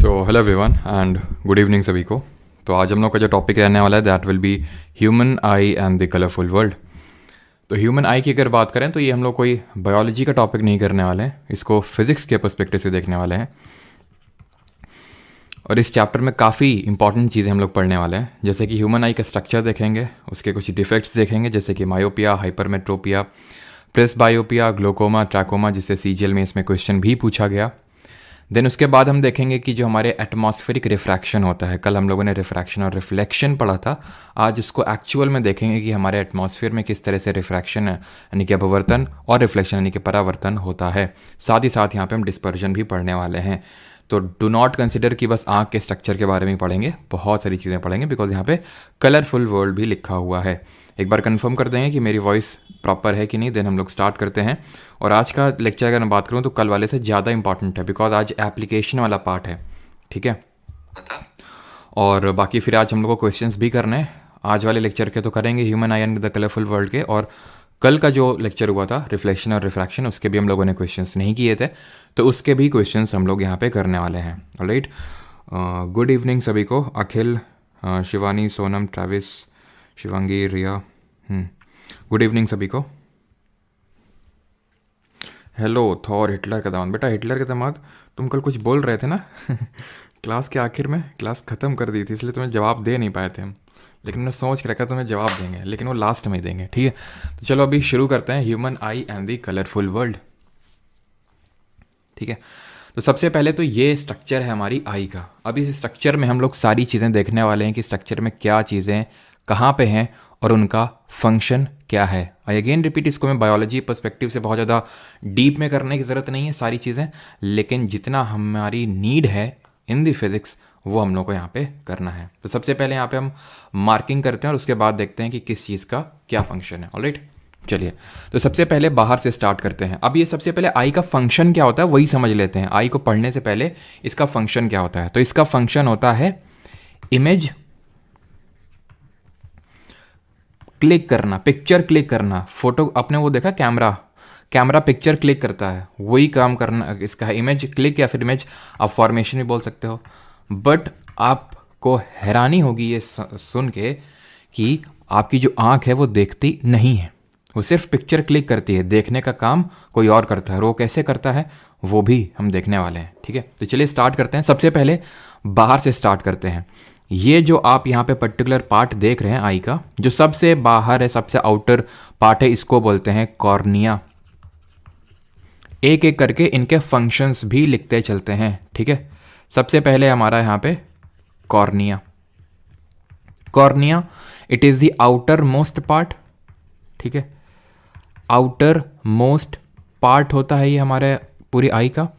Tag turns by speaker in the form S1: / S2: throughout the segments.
S1: Hello everyone and good evening सभी को। तो आज हम लोग का जो टॉपिक रहने वाला है that will be human I and the colourful world. तो ह्यूमन आई की अगर बात करें तो ये हम लोग कोई बायोलॉजी का टॉपिक नहीं करने वाले हैं, इसको फिजिक्स के पर्सपेक्टिव से देखने वाले हैं। और इस चैप्टर में काफ़ी इंपॉर्टेंट चीज़ें हम लोग पढ़ने वाले हैं, जैसे कि ह्यूमन आई का स्ट्रक्चर देखेंगे, उसके कुछ डिफेक्ट्स देखेंगे जैसे कि myopia, hypermetropia, presbyopia, glaucoma, trachoma, जिससे सीजीएल में इसमें क्वेश्चन भी पूछा गया। देन उसके बाद हम देखेंगे कि जो हमारे एटमॉस्फेरिक रिफ्रैक्शन होता है, कल हम लोगों ने रिफ्रैक्शन और रिफ्लेक्शन पढ़ा था, आज इसको एक्चुअल में देखेंगे कि हमारे एटमॉस्फेयर में किस तरह से रिफ्रैक्शन यानी कि अपवर्तन और रिफ्लेक्शन यानी कि परावर्तन होता है। साथ ही साथ यहाँ पे हम डिस्पर्जन भी पढ़ने वाले हैं। तो डू नॉट कंसिडर कि बस आँख के स्ट्रक्चर के बारे में पढ़ेंगे, बहुत सारी चीज़ें पढ़ेंगे बिकॉज यहाँ पे कलरफुल वर्ल्ड भी लिखा हुआ है। एक बार कंफर्म कर देंगे कि मेरी वॉइस प्रॉपर है कि नहीं, देन हम लोग स्टार्ट करते हैं। और आज का लेक्चर अगर मैं बात करूँ तो कल वाले से ज़्यादा इंपॉर्टेंट है बिकॉज आज एप्लीकेशन वाला पार्ट है, ठीक है। और बाकी फिर आज हम लोग को क्वेश्चंस भी करने हैं। आज वाले लेक्चर के तो करेंगे human I and the colourful world के, और कल का जो लेक्चर हुआ था रिफ्लेक्शन और रिफ्रैक्शन, उसके भी हम लोगों ने क्वेश्चंस नहीं किए थे, तो उसके भी क्वेश्चंस हम लोग यहाँ पे करने वाले हैं। ऑलराइट, गुड इवनिंग सभी को। अखिल, शिवानी, सोनम, ट्रैविस, शिवांगी, रिया, गुड इवनिंग सभी को। हेलो थॉर, हिटलर का दामाद। बेटा हिटलर का दामाद, तुम कल कुछ बोल रहे थे ना क्लास के आखिर में, क्लास ख़त्म कर दी थी इसलिए तुम्हें जवाब दे नहीं पाए थे हम, लेकिन मैंने सोच के रखा तुम्हें जवाब देंगे, लेकिन वो लास्ट में ही देंगे, ठीक है। तो चलो अभी शुरू करते हैं human I and the colourful world, ठीक है। तो सबसे पहले तो ये स्ट्रक्चर है हमारी आई का। अब इस स्ट्रक्चर में हम लोग सारी चीज़ें देखने वाले हैं कि स्ट्रक्चर में क्या चीज़ें कहाँ पे हैं और उनका फंक्शन क्या है। आई अगेन रिपीट, इसको मैं बायोलॉजी पर्सपेक्टिव से बहुत ज़्यादा डीप में करने की ज़रूरत नहीं है सारी चीज़ें, लेकिन जितना हमारी नीड है इन दी फिज़िक्स वो हम लोग को यहाँ पे करना है। तो सबसे पहले यहाँ पे हम मार्किंग करते हैं और उसके बाद देखते हैं कि किस चीज़ का क्या फंक्शन है। ऑलराइट, चलिए तो सबसे पहले बाहर से स्टार्ट करते हैं। अब ये सबसे पहले आई का फंक्शन क्या होता है वही समझ लेते हैं। आई को पढ़ने से पहले इसका फंक्शन क्या होता है। तो इसका फंक्शन होता है इमेज क्लिक करना, पिक्चर क्लिक करना। फोटो अपने वो देखा, कैमरा पिक्चर क्लिक करता है, वही काम करना इसका है, इमेज क्लिक या फिर इमेज आप फॉर्मेशन भी बोल सकते हो। बट आपको हैरानी होगी ये सुन के कि आपकी जो आंख है वो देखती नहीं है, वो सिर्फ पिक्चर क्लिक करती है, देखने का काम कोई और करता है। और वो कैसे करता है वो भी हम देखने वाले हैं, ठीक है। तो चलिए स्टार्ट करते हैं। सबसे पहले बाहर से स्टार्ट करते हैं। ये जो आप यहाँ पे पर्टिकुलर पार्ट देख रहे हैं आई का, जो सबसे बाहर है, सबसे आउटर पार्ट है, इसको बोलते हैं कॉर्निया। एक एक करके इनके फंक्शंस भी लिखते चलते हैं, ठीक है। सबसे पहले हमारा यहाँ पे cornea. Cornea it is the outer most part, ठीक है। आउटर मोस्ट पार्ट होता है ये हमारे पूरी आई का।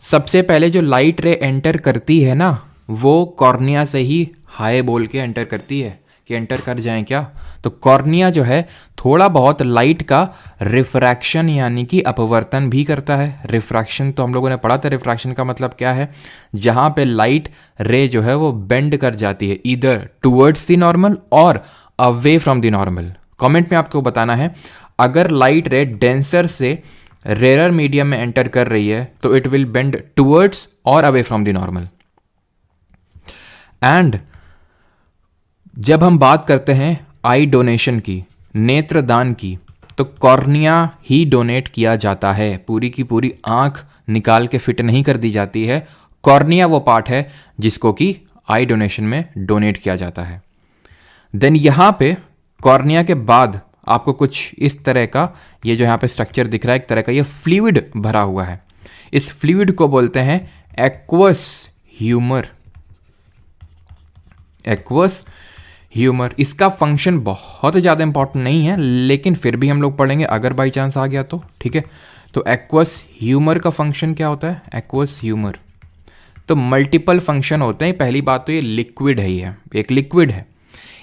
S1: सबसे पहले जो लाइट रे एंटर करती है ना, वो कॉर्निया से ही हाय बोल के एंटर करती है कि एंटर कर जाएं क्या। तो कॉर्निया जो है थोड़ा बहुत लाइट का रिफ्रैक्शन यानी कि अपवर्तन भी करता है। रिफ्रैक्शन तो हम लोगों ने पढ़ा था, रिफ्रैक्शन का मतलब क्या है, जहां पे लाइट रे जो है वो बेंड कर जाती है ईदर टुवर्ड्स द नॉर्मल और away from the normal. Comment में आपको बताना है, अगर लाइट रे डेंसर से रेयर मीडियम में एंटर कर रही है तो इट विल बेंड टुवर्ड्स और away from the normal. And जब हम बात करते हैं आई डोनेशन की, नेत्र दान की, तो कॉर्निया ही डोनेट किया जाता है। पूरी की पूरी आंख निकाल के फिट नहीं कर दी जाती है। कॉर्निया वो पार्ट है जिसको कि आई डोनेशन में डोनेट किया जाता है। देन यहां पे कॉर्निया के बाद आपको कुछ इस तरह का ये जो यहां पे स्ट्रक्चर दिख रहा है, एक तरह का ये फ्लूइड भरा हुआ है। इस फ्लूइड को बोलते हैं एक्वस ह्यूमर। एक्वस ह्यूमर, इसका फंक्शन बहुत ज़्यादा इंपॉर्टेंट नहीं है, लेकिन फिर भी हम लोग पढ़ेंगे अगर बाई चांस आ गया तो, ठीक है। तो एक्वस ह्यूमर का फंक्शन क्या होता है। एक्वस ह्यूमर तो मल्टीपल फंक्शन होते हैं। पहली बात तो ये लिक्विड है, ही है, एक लिक्विड है।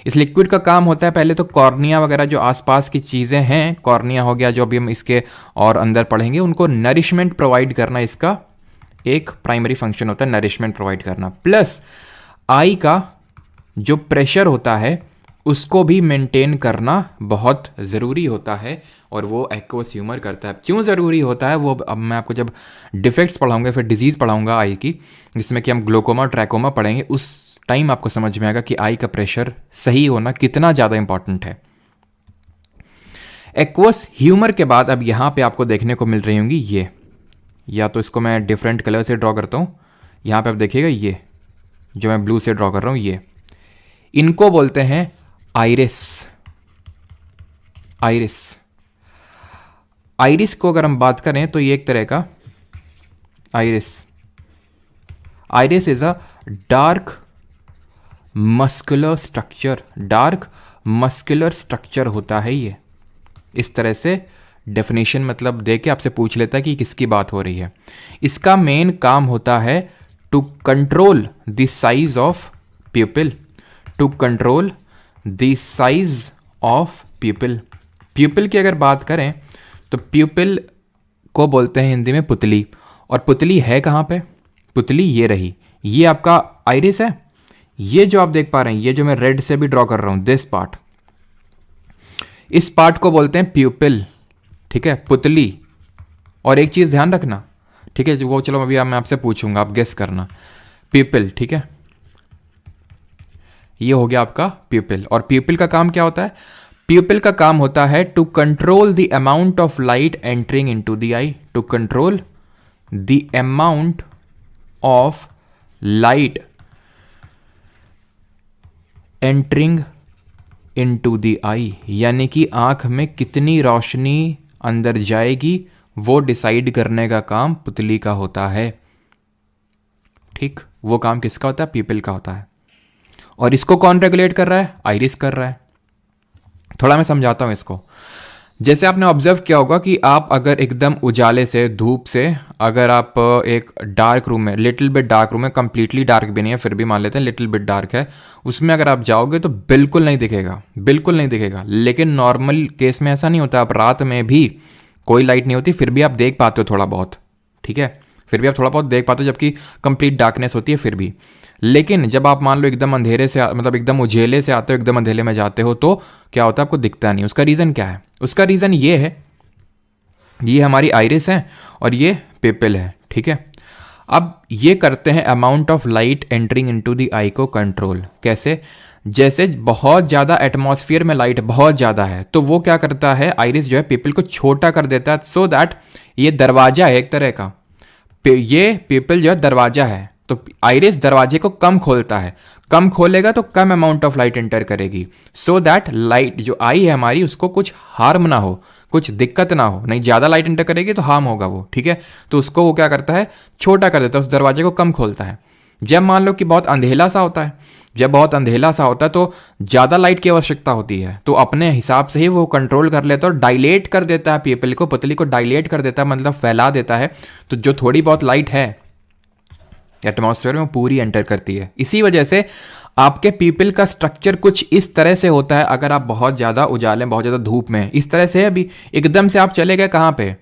S1: इस लिक्विड का काम होता है पहले तो कॉर्निया वगैरह जो आसपास की चीज़ें हैं, कॉर्निया हो गया जो अभी हम इसके और अंदर पढ़ेंगे, उनको नरिशमेंट प्रोवाइड करना इसका एक प्राइमरी फंक्शन होता है, नरिशमेंट प्रोवाइड करना। प्लस आई का जो प्रेशर होता है उसको भी मेंटेन करना बहुत ज़रूरी होता है और वो एक्वस ह्यूमर करता है। क्यों ज़रूरी होता है वो अब मैं आपको जब डिफेक्ट्स पढ़ाऊंगा, फिर डिजीज़ पढ़ाऊंगा आई की, जिसमें कि हम ग्लोकोमा ट्रैकोमा पढ़ेंगे, उस टाइम आपको समझ में आएगा कि आई का प्रेशर सही होना कितना ज़्यादा इंपॉर्टेंट है। एक्वस ह्यूमर के बाद अब यहाँ पे आपको देखने को मिल रही होंगी ये, या तो इसको मैं डिफरेंट कलर से ड्रॉ करता हूँ। यहाँ पे आप देखिएगा ये जो मैं ब्लू से ड्रॉ कर रहा हूँ, ये इनको बोलते हैं आइरिस। आइरिस आइरिस को अगर हम बात करें तो ये एक तरह का iris is a dark muscular structure. Dark muscular structure होता है ये। इस तरह से डेफिनेशन मतलब दे के आपसे पूछ लेता है कि किसकी बात हो रही है। इसका मेन काम होता है to control the size of pupil. To control the size of pupil. Pupil की अगर बात करें तो प्यूपिल को बोलते हैं हिंदी में पुतली। और पुतली है कहाँ पे? पुतली ये रही, ये आपका आइरिस है। ये जो आप देख पा रहे हैं, ये जो मैं रेड से भी ड्रॉ कर रहा हूं, दिस पार्ट, इस पार्ट को बोलते हैं प्यूपिल। ठीक है, पुतली। और एक चीज ध्यान रखना, ठीक है, जो वो चलो अभी मैं आपसे पूछूंगा, आप गेस करना। प्यूपिल, ठीक है, ये हो गया आपका प्यूपिल। और प्यूपिल का काम क्या होता है? प्यूपिल का काम होता है to control the amount of light entering into the eye. To control the amount of light entering into the eye, यानी कि आंख में कितनी रोशनी अंदर जाएगी वो डिसाइड करने का काम पुतली का होता है। ठीक, वो काम किसका होता है? प्यूपिल का होता है। और इसको कौन रेगुलेट कर रहा है? आइरिस कर रहा है। थोड़ा मैं समझाता हूं इसको। जैसे आपने ऑब्जर्व किया होगा कि आप अगर एकदम उजाले से, धूप से, अगर आप एक डार्क रूम में, लिटिल बिट डार्क रूम में, कंप्लीटली डार्क भी नहीं है, फिर भी मान लेते हैं लिटिल बिट डार्क है, उसमें अगर आप जाओगे तो बिल्कुल नहीं दिखेगा, बिल्कुल नहीं दिखेगा। लेकिन नॉर्मल केस में ऐसा नहीं होता। आप रात में भी कोई लाइट नहीं होती, फिर भी आप देख पाते हो थोड़ा बहुत। ठीक है, फिर भी आप थोड़ा बहुत देख पाते हो, जबकि कंप्लीट डार्कनेस होती है फिर भी। लेकिन जब आप मान लो एकदम अंधेरे से, मतलब एकदम उजेले से आते हो, एकदम अंधेरे में जाते हो, तो क्या होता है? आपको दिखता नहीं। उसका रीज़न क्या है? उसका रीज़न ये है, ये हमारी आइरिस है और ये प्यूपिल है। ठीक है, अब ये करते हैं amount of light entering into the eye को कंट्रोल। कैसे? जैसे बहुत ज़्यादा एटमॉस्फेयर में लाइट बहुत ज़्यादा है, तो वो क्या करता है, आइरिस जो है प्यूपिल को छोटा कर देता है, सो दैट ये दरवाजा है एक तरह का। ये प्यूपिल जो है दरवाजा है, तो आइरिस दरवाजे को कम खोलता है। कम खोलेगा तो कम अमाउंट ऑफ लाइट एंटर करेगी, सो दैट लाइट जो आई है हमारी, उसको कुछ हार्म ना हो, कुछ दिक्कत ना हो। नहीं, ज़्यादा लाइट एंटर करेगी तो हार्म होगा वो। ठीक है, तो उसको वो क्या करता है? छोटा कर देता है, उस दरवाजे को कम खोलता है। जब मान लो कि बहुत अंधेला सा होता है, जब बहुत अंधेला सा होता है तो ज़्यादा लाइट की आवश्यकता होती है, तो अपने हिसाब से ही वो कंट्रोल कर लेता है और डायलेट कर देता है प्यूपिल को, पुतली को डायलेट कर देता है, मतलब फैला देता है। तो जो थोड़ी बहुत लाइट है एटमॉस्फेयर में पूरी एंटर करती है। इसी वजह से आपके प्यूपिल का स्ट्रक्चर कुछ इस तरह से होता है। अगर आप बहुत ज़्यादा उजाले, बहुत ज़्यादा धूप में, इस तरह से अभी एकदम से आप चले गए कहाँ पे?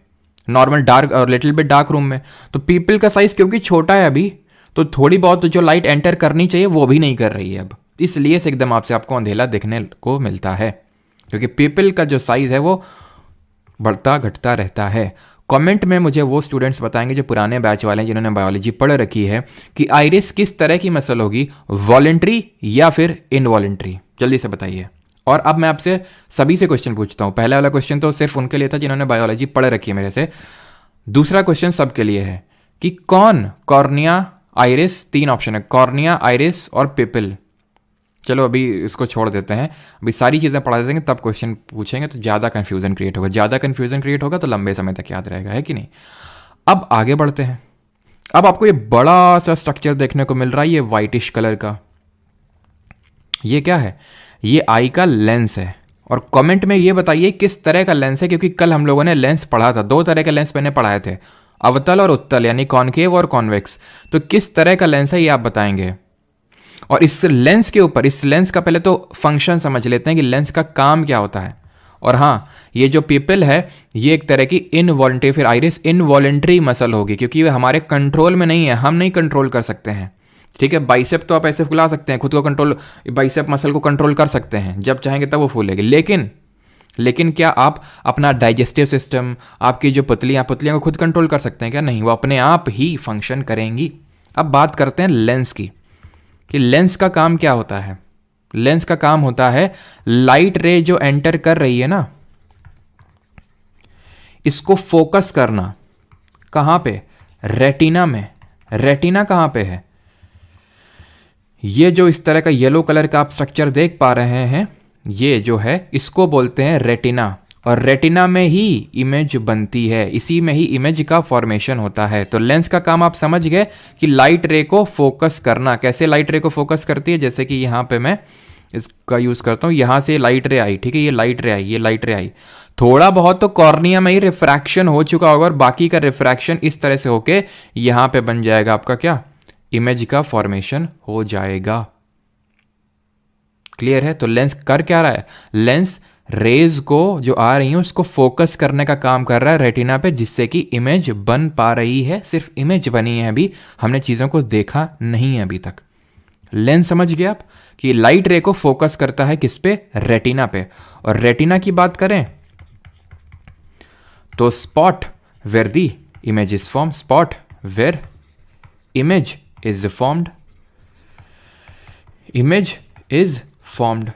S1: नॉर्मल डार्क और लिटिल बिट डार्क रूम में, तो प्यूपिल का साइज क्योंकि छोटा है अभी, तो थोड़ी बहुत जो लाइट एंटर करनी चाहिए वो भी नहीं कर रही है अब, इसलिए से एकदम आपसे आपको अंधेला देखने को मिलता है, क्योंकि प्यूपिल का जो साइज है वो बढ़ता घटता रहता है। कमेंट में मुझे वो स्टूडेंट्स बताएंगे जो पुराने बैच वाले हैं, जिन्होंने बायोलॉजी पढ़ रखी है, कि आइरिस किस तरह की मसल होगी, वॉलेंट्री या फिर इनवॉलेंट्री। जल्दी से बताइए। और अब मैं आपसे सभी से क्वेश्चन पूछता हूँ। पहला वाला क्वेश्चन तो सिर्फ उनके लिए था जिन्होंने बायोलॉजी पढ़ रखी है मेरे से। दूसरा क्वेश्चन सबके लिए है कि कौन कॉर्निया, आइरिस, तीन ऑप्शन है, कॉर्निया, आइरिस और प्यूपिल। चलो अभी इसको छोड़ देते हैं, अभी सारी चीज़ें पढ़ा देंगे, तब क्वेश्चन पूछेंगे तो ज़्यादा कन्फ्यूजन क्रिएट होगा। ज़्यादा कन्फ्यूजन क्रिएट होगा तो लंबे समय तक याद रहेगा, है कि नहीं। अब आगे बढ़ते हैं। अब आपको ये बड़ा सा स्ट्रक्चर देखने को मिल रहा है, ये वाइटिश कलर का। ये क्या है? ये आई का लेंस है। और कमेंट में ये बताइए किस तरह का लेंस है, क्योंकि कल हम लोगों ने लेंस पढ़ा था, दो तरह के लेंस मैंने पढ़ाए थे, अवतल और उत्तल, यानी कॉनकेव और कॉन्वेक्स। तो किस तरह का लेंस है ये आप बताएंगे। और इस लेंस के ऊपर, इस लेंस का पहले तो फंक्शन समझ लेते हैं कि लेंस का काम क्या होता है। और हाँ, ये जो प्यूपिल है ये एक तरह की इनवॉलेंट्री, फिर आइरिस इनवॉलेंट्री मसल होगी, क्योंकि ये हमारे कंट्रोल में नहीं है, हम नहीं कंट्रोल कर सकते हैं। ठीक है, बाइसेप तो आप ऐसे फुला सकते हैं, खुद को कंट्रोल, बाइसेप मसल को कंट्रोल कर सकते हैं, जब चाहेंगे तब वो फूलेगी। लेकिन क्या आप अपना डाइजेस्टिव सिस्टम, आपकी जो पुतलियाँ को खुद कंट्रोल कर सकते हैं क्या? नहीं, वो अपने आप ही फंक्शन करेंगी। अब बात करते हैं लेंस की, कि लेंस का काम क्या होता है। लेंस का काम होता है लाइट रे जो एंटर कर रही है ना, इसको फोकस करना। कहां पे? रेटिना में। रेटिना कहां पे है? ये जो इस तरह का येलो कलर का आप स्ट्रक्चर देख पा रहे हैं, ये जो है इसको बोलते हैं रेटिना। और रेटिना में ही इमेज बनती है, इसी में ही इमेज का फॉर्मेशन होता है। तो लेंस का काम आप समझ गए कि लाइट रे को फोकस करना। कैसे लाइट रे को फोकस करती है? जैसे कि यहाँ पे मैं इसका यूज़ करता हूँ, यहाँ से लाइट रे आई, ठीक है, ये लाइट रे आई, ये लाइट रे आई, थोड़ा बहुत तो कॉर्निया में ही रिफ्रैक्शन हो चुका होगा और बाकी का रिफ्रैक्शन इस तरह से होके यहाँ पे बन जाएगा आपका क्या? इमेज का फॉर्मेशन हो जाएगा। क्लियर है? तो लेंस कर क्या रहा है? लेंस रेज को जो आ रही है उसको फोकस करने का काम कर रहा है रेटिना पे, जिससे कि इमेज बन पा रही है। सिर्फ इमेज बनी है, अभी हमने चीज़ों को देखा नहीं है अभी तक। लेंस समझ गए आप कि लाइट रे को फोकस करता है किस पे? रेटिना पे। और रेटिना की बात करें तो spot where the image is form, spot where image is formed, image is formed.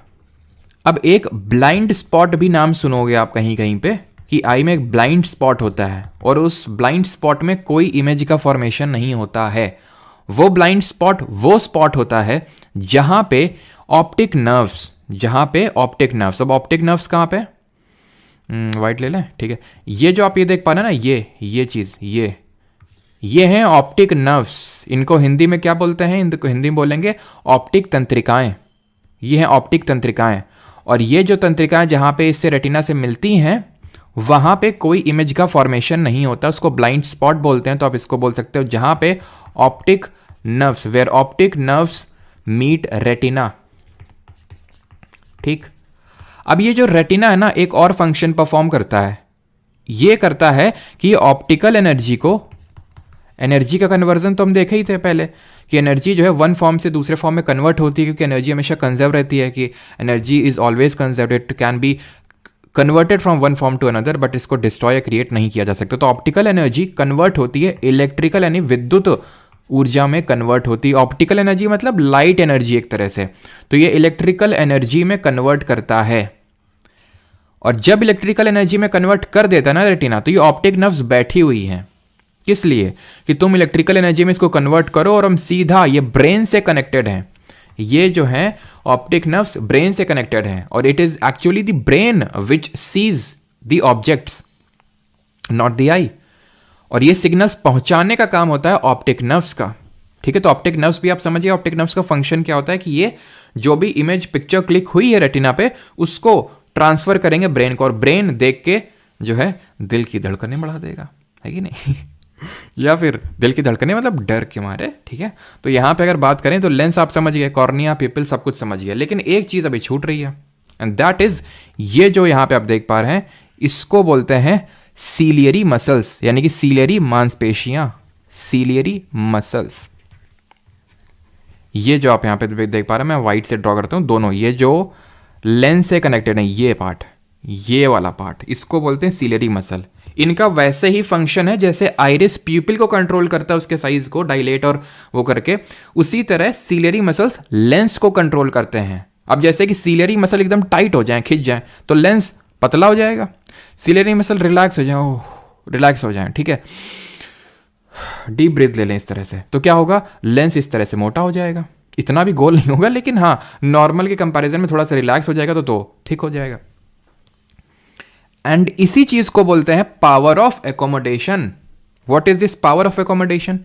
S1: अब एक ब्लाइंड स्पॉट भी नाम सुनोगे आप कहीं कहीं पे, कि आई में एक ब्लाइंड स्पॉट होता है और उस ब्लाइंड स्पॉट में कोई इमेज का फॉर्मेशन नहीं होता है। वो ब्लाइंड स्पॉट वो स्पॉट होता है जहां पे ऑप्टिक नर्व्स, अब ऑप्टिक नर्व्स कहां पे? वाइट ले लें, ठीक है। ये जो आप ये देख पा रहे हैं ना, ये चीज, ये हैं ऑप्टिक नर्व्स। इनको हिंदी में क्या बोलते हैं? इनको हिंदी में बोलेंगे ऑप्टिक तंत्रिकाएं। ये हैं ऑप्टिक तंत्रिकाएं। और ये जो तंत्रिकाएं जहां पे इससे रेटिना से मिलती हैं, वहां पे कोई इमेज का फॉर्मेशन नहीं होता, उसको ब्लाइंड स्पॉट बोलते हैं। तो आप इसको बोल सकते हो जहां पे optic nerves, where optic nerves meet retina. ठीक। अब ये जो रेटिना है ना, एक और फंक्शन परफॉर्म करता है। ये करता है कि ऑप्टिकल एनर्जी को, एनर्जी का कन्वर्जन तो हम देखे ही थे पहले, कि एनर्जी जो है वन फॉर्म से दूसरे फॉर्म में कन्वर्ट होती है, क्योंकि एनर्जी हमेशा कंजर्व रहती है, कि energy is always conserve, it can be converted from one form to another, but इसको डिस्ट्रॉय या क्रिएट नहीं किया जा सकता। तो ऑप्टिकल एनर्जी कन्वर्ट होती है इलेक्ट्रिकल यानी विद्युत ऊर्जा में कन्वर्ट होती है। ऑप्टिकल एनर्जी मतलब लाइट एनर्जी एक तरह से, तो ये इलेक्ट्रिकल एनर्जी में कन्वर्ट करता है। और जब इलेक्ट्रिकल एनर्जी में कन्वर्ट कर देता है ना रेटिना, तो ये ऑप्टिक नर्व्स बैठी हुई हैं। किस लिए? कि तुम इलेक्ट्रिकल एनर्जी में इसको कन्वर्ट करो और हम सीधा, ये ब्रेन से कनेक्टेड हैं। ये जो है ऑप्टिक नर्व्स ब्रेन से कनेक्टेड हैं, और it is actually the brain which sees the objects, not the eye. और ये सिग्नल्स पहुंचाने का काम होता है ऑप्टिक नर्व्स का। ठीक है, तो ऑप्टिक नर्व्स भी आप समझिए, ऑप्टिक नर्व्स का फंक्शन क्या होता है कि ये जो भी इमेज पिक्चर क्लिक हुई है रेटिना पे, उसको ट्रांसफर करेंगे ब्रेन को, और ब्रेन देख के जो है दिल की धड़कनें बढ़ा देगा, है कि नहीं? या फिर दिल की धड़कनें मतलब डर के मारे। ठीक है, तो यहां पे अगर बात करें तो लेंस आप समझ गए, कॉर्निया, पिपल सब कुछ समझ गए, लेकिन एक चीज अभी छूट रही है, एंड दैट इज ये जो यहां पे आप देख पा रहे हैं, इसको बोलते हैं सीलियरी मसल्स, यानी कि सीलियरी मांसपेशियां, सीलियरी मसल्स। ये जो आप यहां पे देख पा रहे हैं, मैं व्हाइट से ड्रॉ करता हूं दोनों, ये जो लेंस से कनेक्टेड है, ये पार्ट, ये वाला पार्ट, इसको बोलते हैं सीलियरी मसल। इनका वैसे ही फंक्शन है जैसे आइरिस प्यूपिल को कंट्रोल करता है, उसके साइज को डायलेट और वो करके, उसी तरह सीलियरी मसल्स लेंस को कंट्रोल करते हैं। अब जैसे कि सीलियरी मसल एकदम टाइट हो जाए, खिंच जाए, तो लेंस पतला हो जाएगा। सीलियरी मसल रिलैक्स हो जाए, रिलैक्स हो जाए, ठीक है, डीप ब्रीथ ले लें इस तरह से, तो क्या होगा? लेंस इस तरह से मोटा हो जाएगा। इतना भी गोल नहीं होगा, लेकिन हाँ नॉर्मल के कंपैरिजन में थोड़ा सा रिलैक्स हो जाएगा, तो ठीक हो जाएगा। एंड इसी चीज को बोलते हैं power of accommodation. What is this power of accommodation?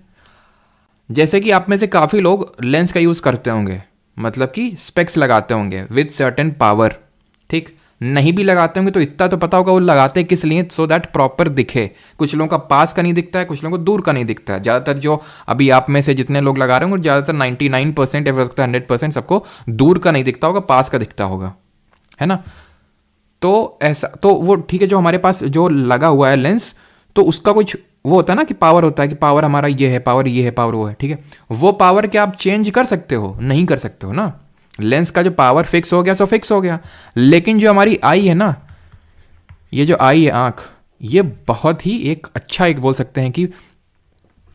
S1: जैसे कि आप में से काफी लोग लेंस का यूज करते होंगे, मतलब कि स्पेक्स लगाते होंगे विद सर्टेन पावर। ठीक, नहीं भी लगाते होंगे तो इतना तो पता होगा वो लगाते किस लिए, सो दैट प्रॉपर दिखे। कुछ लोगों का पास का नहीं दिखता है, कुछ लोगों को दूर का नहीं दिखता है। ज़्यादातर जो अभी आप में से जितने लोग लगा रहे होंगे, ज़्यादातर 99% या 100% सबको दूर का नहीं दिखता होगा, पास का दिखता होगा, है ना? तो ऐसा तो वो ठीक है, जो हमारे पास जो लगा हुआ है लेंस, तो उसका कुछ वो होता है ना कि पावर होता है कि पावर हमारा ये है, पावर ये है, पावर वो है, ठीक है। वो पावर क्या आप चेंज कर सकते हो? नहीं कर सकते हो ना। लेंस का जो पावर फिक्स हो गया सो फिक्स हो गया। लेकिन जो हमारी आई है ना, ये जो आई है आंख, ये बहुत ही एक अच्छा एक बोल सकते हैं कि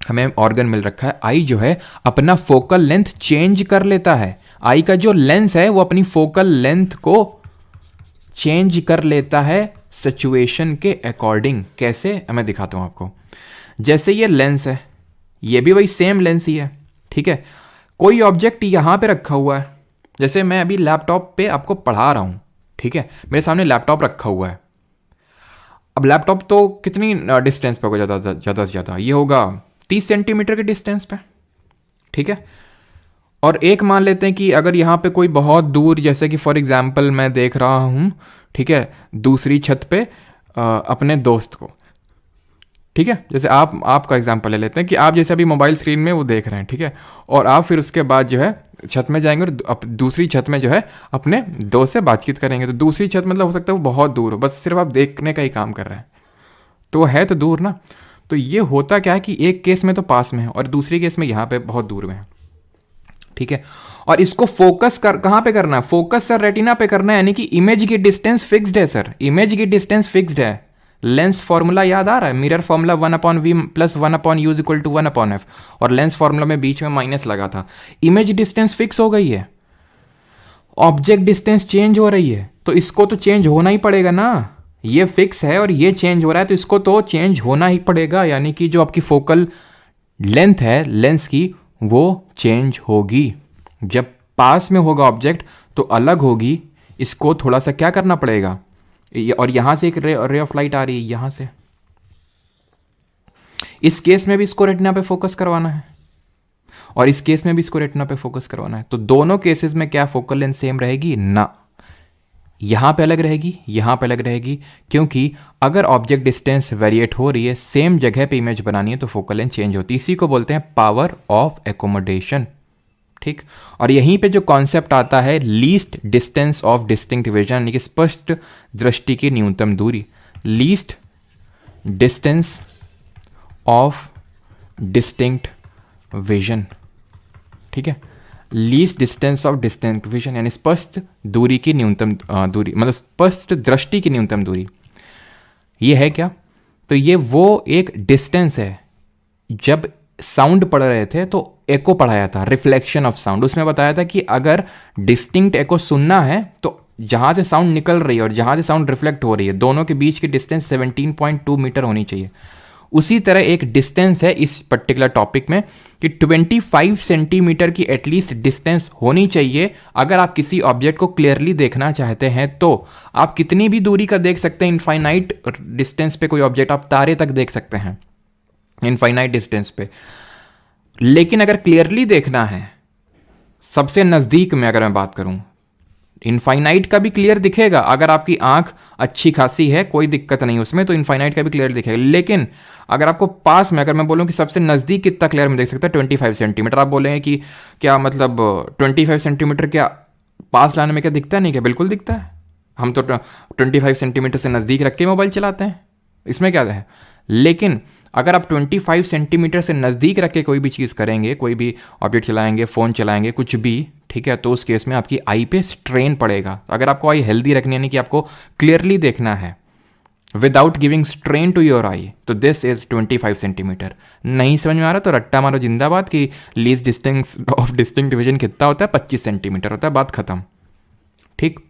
S1: हमें ऑर्गन मिल रखा है। आई जो है अपना फोकल लेंथ चेंज कर लेता है। आई का जो लेंस है वो अपनी फोकल लेंथ को चेंज कर लेता है सिचुएशन के अकॉर्डिंग। कैसे, मैं दिखाता हूं आपको। जैसे ये लेंस है, ये भी वही सेम लेंस ही है, ठीक है। कोई ऑब्जेक्ट यहां पे रखा हुआ है, जैसे मैं अभी लैपटॉप पे आपको पढ़ा रहा हूं, ठीक है। मेरे सामने लैपटॉप रखा हुआ है। अब लैपटॉप तो कितनी डिस्टेंस पे होगा? ज़्यादा से ज़्यादा ये होगा 30 सेंटीमीटर के डिस्टेंस पे, ठीक है। और एक मान लेते हैं कि अगर यहाँ पे कोई बहुत दूर, जैसे कि फॉर एग्जांपल मैं देख रहा हूँ, ठीक है, दूसरी छत पे अपने दोस्त को, ठीक है। जैसे आपका एग्जांपल ले लेते हैं कि आप जैसे अभी मोबाइल स्क्रीन में वो देख रहे हैं, ठीक है। और आप फिर उसके बाद जो है छत में जाएंगे और दूसरी छत में जो है अपने दोस्त से बातचीत करेंगे। तो दूसरी छत मतलब हो सकता है वो बहुत दूर हो, बस सिर्फ आप देखने का ही काम कर रहे हैं, तो है तो दूर ना। तो ये होता क्या है कि एक केस में तो पास में है और दूसरी केस में यहाँ पे बहुत दूर में है, ठीक है। और इसको फोकस कर कहां पे करना है? फोकस सर रेटिना पे करना है, यानी कि इमेज की डिस्टेंस फिक्स्ड है सर, इमेज की डिस्टेंस फिक्स्ड है। लेंस फॉर्मूला याद आ रहा है? Mirror formula 1/v plus 1/u equal to 1/f, और लेंस फॉर्मूला में बीच में माइनस लगा था। इमेज डिस्टेंस फिक्स हो गई है, ऑब्जेक्ट डिस्टेंस चेंज हो रही है, तो इसको तो चेंज होना ही पड़ेगा ना। ये फिक्स है और ये चेंज हो रहा है, तो इसको तो चेंज होना ही पड़ेगा। यानी कि जो आपकी फोकल लेंथ है लेंस की, वो चेंज होगी। जब पास में होगा ऑब्जेक्ट तो अलग होगी। इसको थोड़ा सा क्या करना पड़ेगा, और यहां से एक रे ऑफ लाइट आ रही है यहां से, इस केस में भी इसको रेटिना पे फोकस करवाना है और इस केस में भी इसको रेटिना पे फोकस करवाना है। तो दोनों केसेस में क्या फोकल लेंथ सेम रहेगी? ना, यहां पे अलग रहेगी, यहां पे अलग रहेगी। क्योंकि अगर ऑब्जेक्ट डिस्टेंस वेरिएट हो रही है, सेम जगह पे इमेज बनानी है, तो फोकल लेंथ चेंज होती है। इसी को बोलते हैं पावर ऑफ एकोमोडेशन, ठीक। और यहीं पे जो कॉन्सेप्ट आता है least distance of distinct vision, यानी कि स्पष्ट दृष्टि की न्यूनतम दूरी। Least distance of distinct vision, ठीक है। Least distance of distinct vision यानी स्पष्ट दूरी की न्यूनतम दूरी, मतलब स्पष्ट दृष्टि की न्यूनतम दूरी। ये है क्या? तो ये वो एक डिस्टेंस है। जब साउंड पढ़ रहे थे तो एको पढ़ाया था, रिफ्लेक्शन ऑफ साउंड। उसमें बताया था कि अगर डिस्टिंक्ट एको सुनना है तो जहां से साउंड निकल रही है और जहां से साउंड रिफ्लेक्ट हो रही है, दोनों के बीच की डिस्टेंस 17.2 मीटर होनी चाहिए। उसी तरह एक डिस्टेंस है इस पर्टिकुलर टॉपिक में कि 25 सेंटीमीटर की एटलीस्ट डिस्टेंस होनी चाहिए अगर आप किसी ऑब्जेक्ट को क्लियरली देखना चाहते हैं। तो आप कितनी भी दूरी का देख सकते हैं, इनफाइनाइट डिस्टेंस पे कोई ऑब्जेक्ट, आप तारे तक देख सकते हैं इनफाइनाइट डिस्टेंस पे। लेकिन अगर क्लियरली देखना है, सबसे नज़दीक में अगर मैं बात करूं, इनफाइनाइट का भी क्लियर दिखेगा अगर आपकी आंख अच्छी खासी है, कोई दिक्कत नहीं उसमें, तो इनफाइनाइट का भी क्लियर दिखेगा। लेकिन अगर आपको पास में, अगर मैं बोलूं कि सबसे नज़दीक कितना क्लियर में देख सकता है, 25 सेंटीमीटर, आप बोलेंगे कि क्या मतलब 25 सेंटीमीटर क्या पास लाने में क्या दिखता नहीं? क्या बिल्कुल दिखता है। हम तो 25 सेंटीमीटर से नज़दीक रख के मोबाइल चलाते हैं, इसमें क्या है। लेकिन अगर आप 25 सेंटीमीटर से नज़दीक रख के कोई भी चीज़ करेंगे, कोई भी ऑब्जेक्ट चलाएंगे, फ़ोन चलाएंगे, कुछ भी, ठीक है, तो उस केस में आपकी आई पे स्ट्रेन पड़ेगा। अगर आपको आई हेल्दी रखनी है, यानी कि आपको क्लियरली देखना है without giving strain to your eye, तो दिस इज 25 सेंटीमीटर। नहीं समझ में आ रहा तो रट्टा मारो जिंदाबाद कि least distance of distinct division कितना होता है? 25 सेंटीमीटर होता है, बात खत्म, ठीक।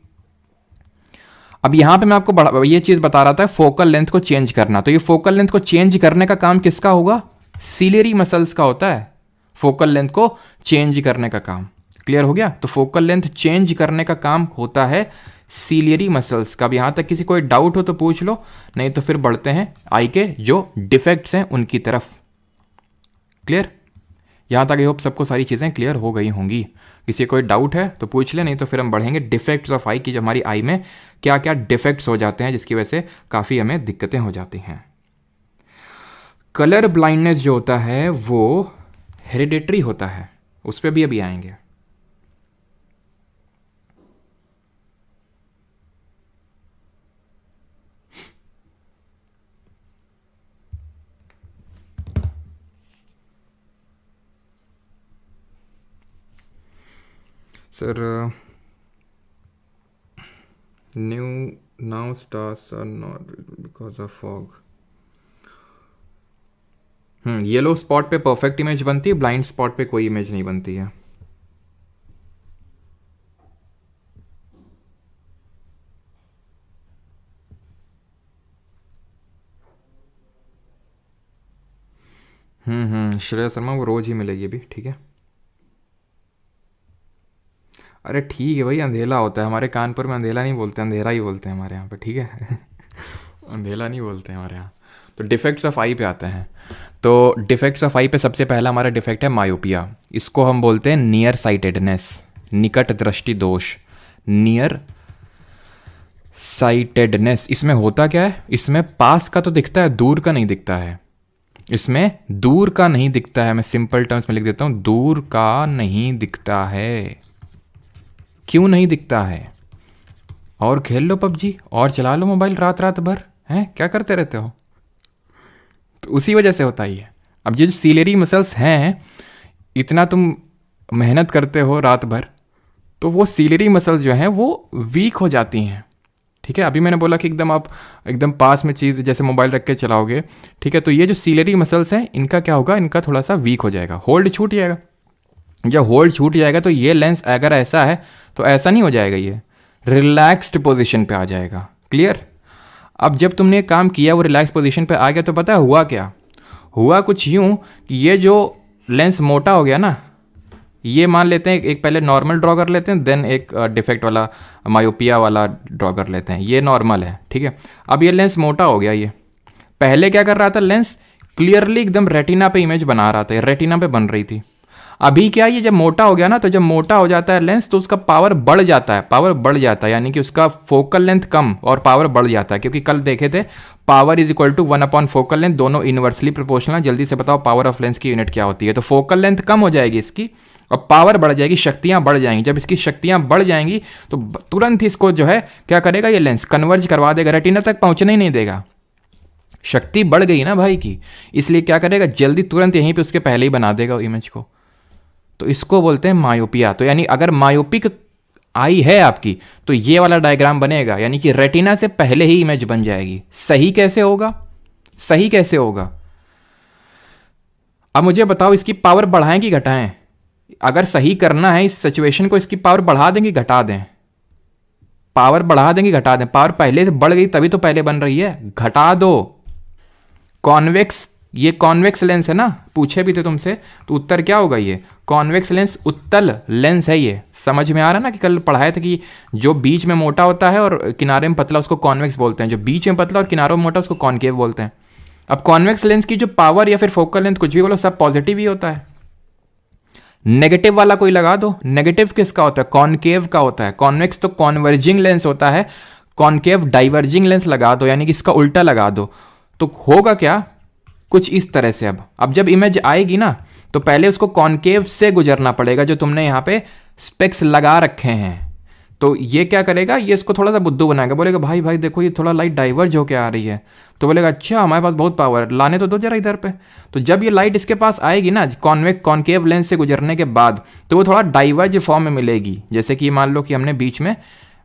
S1: अब यहां पे मैं आपको ये चीज बता रहा था फोकल लेंथ को चेंज करना। तो ये फोकल लेंथ को चेंज करने का काम किसका होगा? सिलियरी मसल्स का होता है फोकल लेंथ को चेंज करने का काम। क्लियर हो गया? तो फोकल लेंथ चेंज करने का काम होता है सिलियरी मसल्स का। अब यहां तक किसी कोई डाउट हो तो पूछ लो, नहीं तो फिर बढ़ते हैं आई के जो डिफेक्ट्स हैं उनकी तरफ। क्लियर? यहां तक आई होप सबको सारी चीजें क्लियर हो गई होंगी। किसी कोई डाउट है तो पूछ ले, नहीं तो फिर हम बढ़ेंगे डिफेक्ट्स ऑफ आई की, जो हमारी आई में क्या क्या डिफेक्ट्स हो जाते हैं जिसकी वजह से काफ़ी हमें दिक्कतें हो जाती हैं। कलर ब्लाइंडनेस जो होता है वो हेरिडेटरी होता है, उस पर भी अभी आएंगे। Sir new now stars are not because of fog. Yellow spot पे परफेक्ट इमेज बनती है, ब्लाइंड स्पॉट पे कोई इमेज नहीं बनती है। श्रेया शर्मा वो रोज ही मिलेगी अभी, ठीक है। अरे ठीक है भाई, अंधेला होता है हमारे कानपुर में, अंधेला नहीं बोलते, अंधेरा ही बोलते हैं हमारे यहाँ पे, ठीक है। अंधेला नहीं बोलते हैं हमारे यहाँ। तो डिफेक्ट्स ऑफ आई पे आते हैं। तो डिफेक्ट्स ऑफ आई पे सबसे पहला हमारा डिफेक्ट है मायोपिया। इसको हम बोलते हैं नियर साइटेडनेस, निकट दृष्टि दोष, नियर साइटेडनेस। इसमें होता क्या है, इसमें पास का तो दिखता है, दूर का नहीं दिखता है। इसमें दूर का नहीं दिखता है, मैं सिंपल टर्म्स में लिख देता हूं, दूर का नहीं दिखता है। क्यों नहीं दिखता है? और खेल लो पबजी, और चला लो मोबाइल रात रात भर, हैं क्या करते रहते हो? तो उसी वजह से होता ही है। अब ये जो सीलेरी मसल्स हैं, इतना तुम मेहनत करते हो रात भर, तो वो सीलेरी मसल्स जो हैं वो वीक हो जाती हैं, ठीक है। अभी मैंने बोला कि एकदम आप एकदम पास में चीज़ जैसे मोबाइल रख के चलाओगे, ठीक है, तो ये जो सीलेरी मसल्स हैं इनका क्या होगा, इनका थोड़ा सा वीक हो जाएगा, होल्ड छूट जाएगा। जब होल्ड छूट जाएगा तो ये लेंस अगर ऐसा है तो ऐसा नहीं हो जाएगा, ये रिलैक्स्ड पोजीशन पे आ जाएगा। क्लियर? अब जब तुमने ये काम किया, वो रिलैक्स पोजीशन पे आ गया, तो पता है हुआ क्या? हुआ कुछ यूं कि ये जो लेंस मोटा हो गया ना, ये मान लेते हैं एक पहले नॉर्मल ड्रॉ कर लेते हैं, देन एक डिफेक्ट वाला मायोपिया वाला ड्रॉ कर लेते हैं। ये नॉर्मल है, ठीक है। अब ये लेंस मोटा हो गया, ये पहले क्या कर रहा था, लेंस क्लियरली एकदम रेटिना पे इमेज बना रहा था, रेटिना पे बन रही थी। अभी क्या, ये जब मोटा हो गया ना, तो जब मोटा हो जाता है लेंस तो उसका पावर बढ़ जाता है, पावर बढ़ जाता है, यानी कि उसका फोकल लेंथ कम और पावर बढ़ जाता है। क्योंकि कल देखे थे power is equal to 1 focal length, दोनों इनवर्सली प्रोपोर्शनल। जल्दी से बताओ पावर ऑफ लेंस की यूनिट क्या होती है? तो फोकल लेंथ कम हो जाएगी इसकी और पावर बढ़ जाएगी, शक्तियां बढ़ जाएंगी। जब इसकी शक्तियां बढ़ जाएंगी तो तुरंत ही इसको जो है क्या करेगा, ये लेंस कन्वर्ज करवा देगा, रेटिना तक पहुंचने ही नहीं देगा। शक्ति बढ़ गई ना भाई की, इसलिए क्या करेगा, जल्दी तुरंत यहीं पे उसके पहले ही बना देगा इमेज को। तो इसको बोलते हैं मायोपिया। तो यानी अगर मायोपिक आई है आपकी तो ये वाला डायग्राम बनेगा, यानी कि रेटिना से पहले ही इमेज बन जाएगी। सही कैसे होगा? सही कैसे होगा? अब मुझे बताओ, इसकी पावर बढ़ाएं कि घटाएं? अगर सही करना है इस सिचुएशन को, इसकी पावर बढ़ा दें कि घटा दें? पावर बढ़ा दें कि घटा दें? पावर पहले से बढ़ गई तभी तो पहले बन रही है, घटा दो। कॉन्वेक्स, ये कॉन्वेक्स लेंस है ना, पूछे भी थे तुमसे, तो उत्तर क्या होगा? ये कॉन्वेक्स लेंस, उत्तल लेंस है ये। समझ में आ रहा ना कि कल पढ़ाया था कि जो बीच में मोटा होता है और किनारे में पतला उसको कॉन्वेक्स बोलते हैं, जो बीच में पतला और किनारों में मोटा उसको कॉनकेव बोलते हैं। अब कॉन्वेक्स लेंस की जो पावर या फिर फोकल लेंथ कुछ भी बोलो, सब पॉजिटिव ही होता है। नेगेटिव वाला कोई लगा दो। नेगेटिव किसका होता है? कॉनकेव का होता है। कॉन्वेक्स तो कॉन्वर्जिंग लेंस होता है, कॉनकेव डाइवर्जिंग लेंस लगा दो, यानी कि इसका उल्टा लगा दो। तो होगा क्या, कुछ इस तरह से। अब जब इमेज आएगी ना, तो पहले उसको कॉनकेव से गुजरना पड़ेगा, जो तुमने यहाँ पे स्पेक्स लगा रखे हैं। तो ये क्या करेगा, ये इसको थोड़ा सा बुद्धू बनाएगा, बोलेगा भाई भाई देखो ये थोड़ा लाइट डाइवर्ज होके आ रही है। तो बोलेगा अच्छा हमारे पास बहुत पावर है, लाने तो दो जरा इधर पे। तो जब ये लाइट इसके पास आएगी ना, कॉनकेव लेंस से गुजरने के बाद, तो वो थोड़ा डाइवर्ज फॉर्म में मिलेगी। जैसे कि मान लो कि हमने बीच में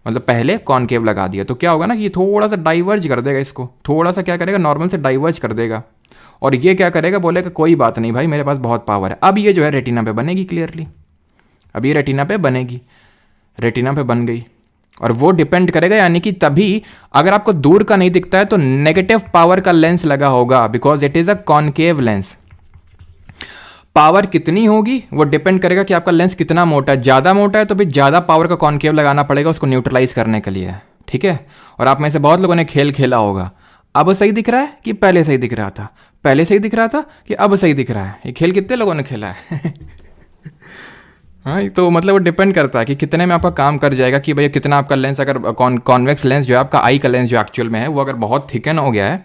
S1: मतलब पहले कॉनकेव लगा दिया, तो क्या होगा ना कि ये थोड़ा सा डाइवर्ज कर देगा, इसको थोड़ा सा क्या करेगा, नॉर्मल से डाइवर्ज कर देगा। और ये क्या करेगा, बोलेगा कोई बात नहीं भाई मेरे पास बहुत पावर है। अब ये जो है रेटिना पे बनेगी क्लियरली, अब ये रेटिना पे बनेगी, रेटिना पे बन गई। और वो डिपेंड करेगा, यानी कि तभी अगर आपको दूर का नहीं दिखता है तो नेगेटिव पावर का लेंस लगा होगा, because it is a concave lens. Power कितनी होगी वो डिपेंड करेगा कि आपका लेंस कितना मोटा है। ज़्यादा मोटा है तो फिर ज़्यादा पावर का कॉनकेव लगाना पड़ेगा उसको न्यूट्रलाइज करने के लिए, ठीक है। और आप में से बहुत लोगों ने खेल खेला होगा, अब सही दिख रहा है कि पहले सही दिख रहा था, पहले सही दिख रहा था कि अब सही दिख रहा है। ये खेल कितने लोगों ने खेला है? हाँ, तो मतलब वो डिपेंड करता है कि कितने में आपका काम कर जाएगा, कि भैया कितना आपका लेंस, अगर कॉन्वेक्स लेंस जो है आपका आई का लेंस जो एक्चुअल में है, वो अगर बहुत थिकन हो गया है,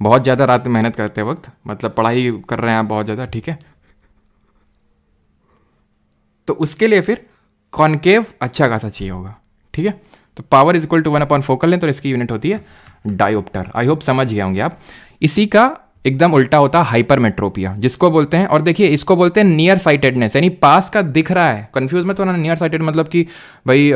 S1: बहुत ज़्यादा रात में मेहनत करते वक्त, मतलब पढ़ाई कर रहे हैं आप बहुत ज़्यादा, ठीक है, तो उसके लिए फिर कॉनकेव अच्छा खासा चाहिए होगा, ठीक है। तो power is equal to 1 focal length और इसकी यूनिट होती है डायोप्टर। आई होप समझ गए होंगे आप। इसी का एकदम उल्टा होता है हाइपरमेट्रोपिया, जिसको बोलते हैं। और देखिए इसको बोलते हैं नियर साइटेडनेस, यानी पास का दिख रहा है। कंफ्यूज मत होना, नियर साइटेड मतलब कि भाई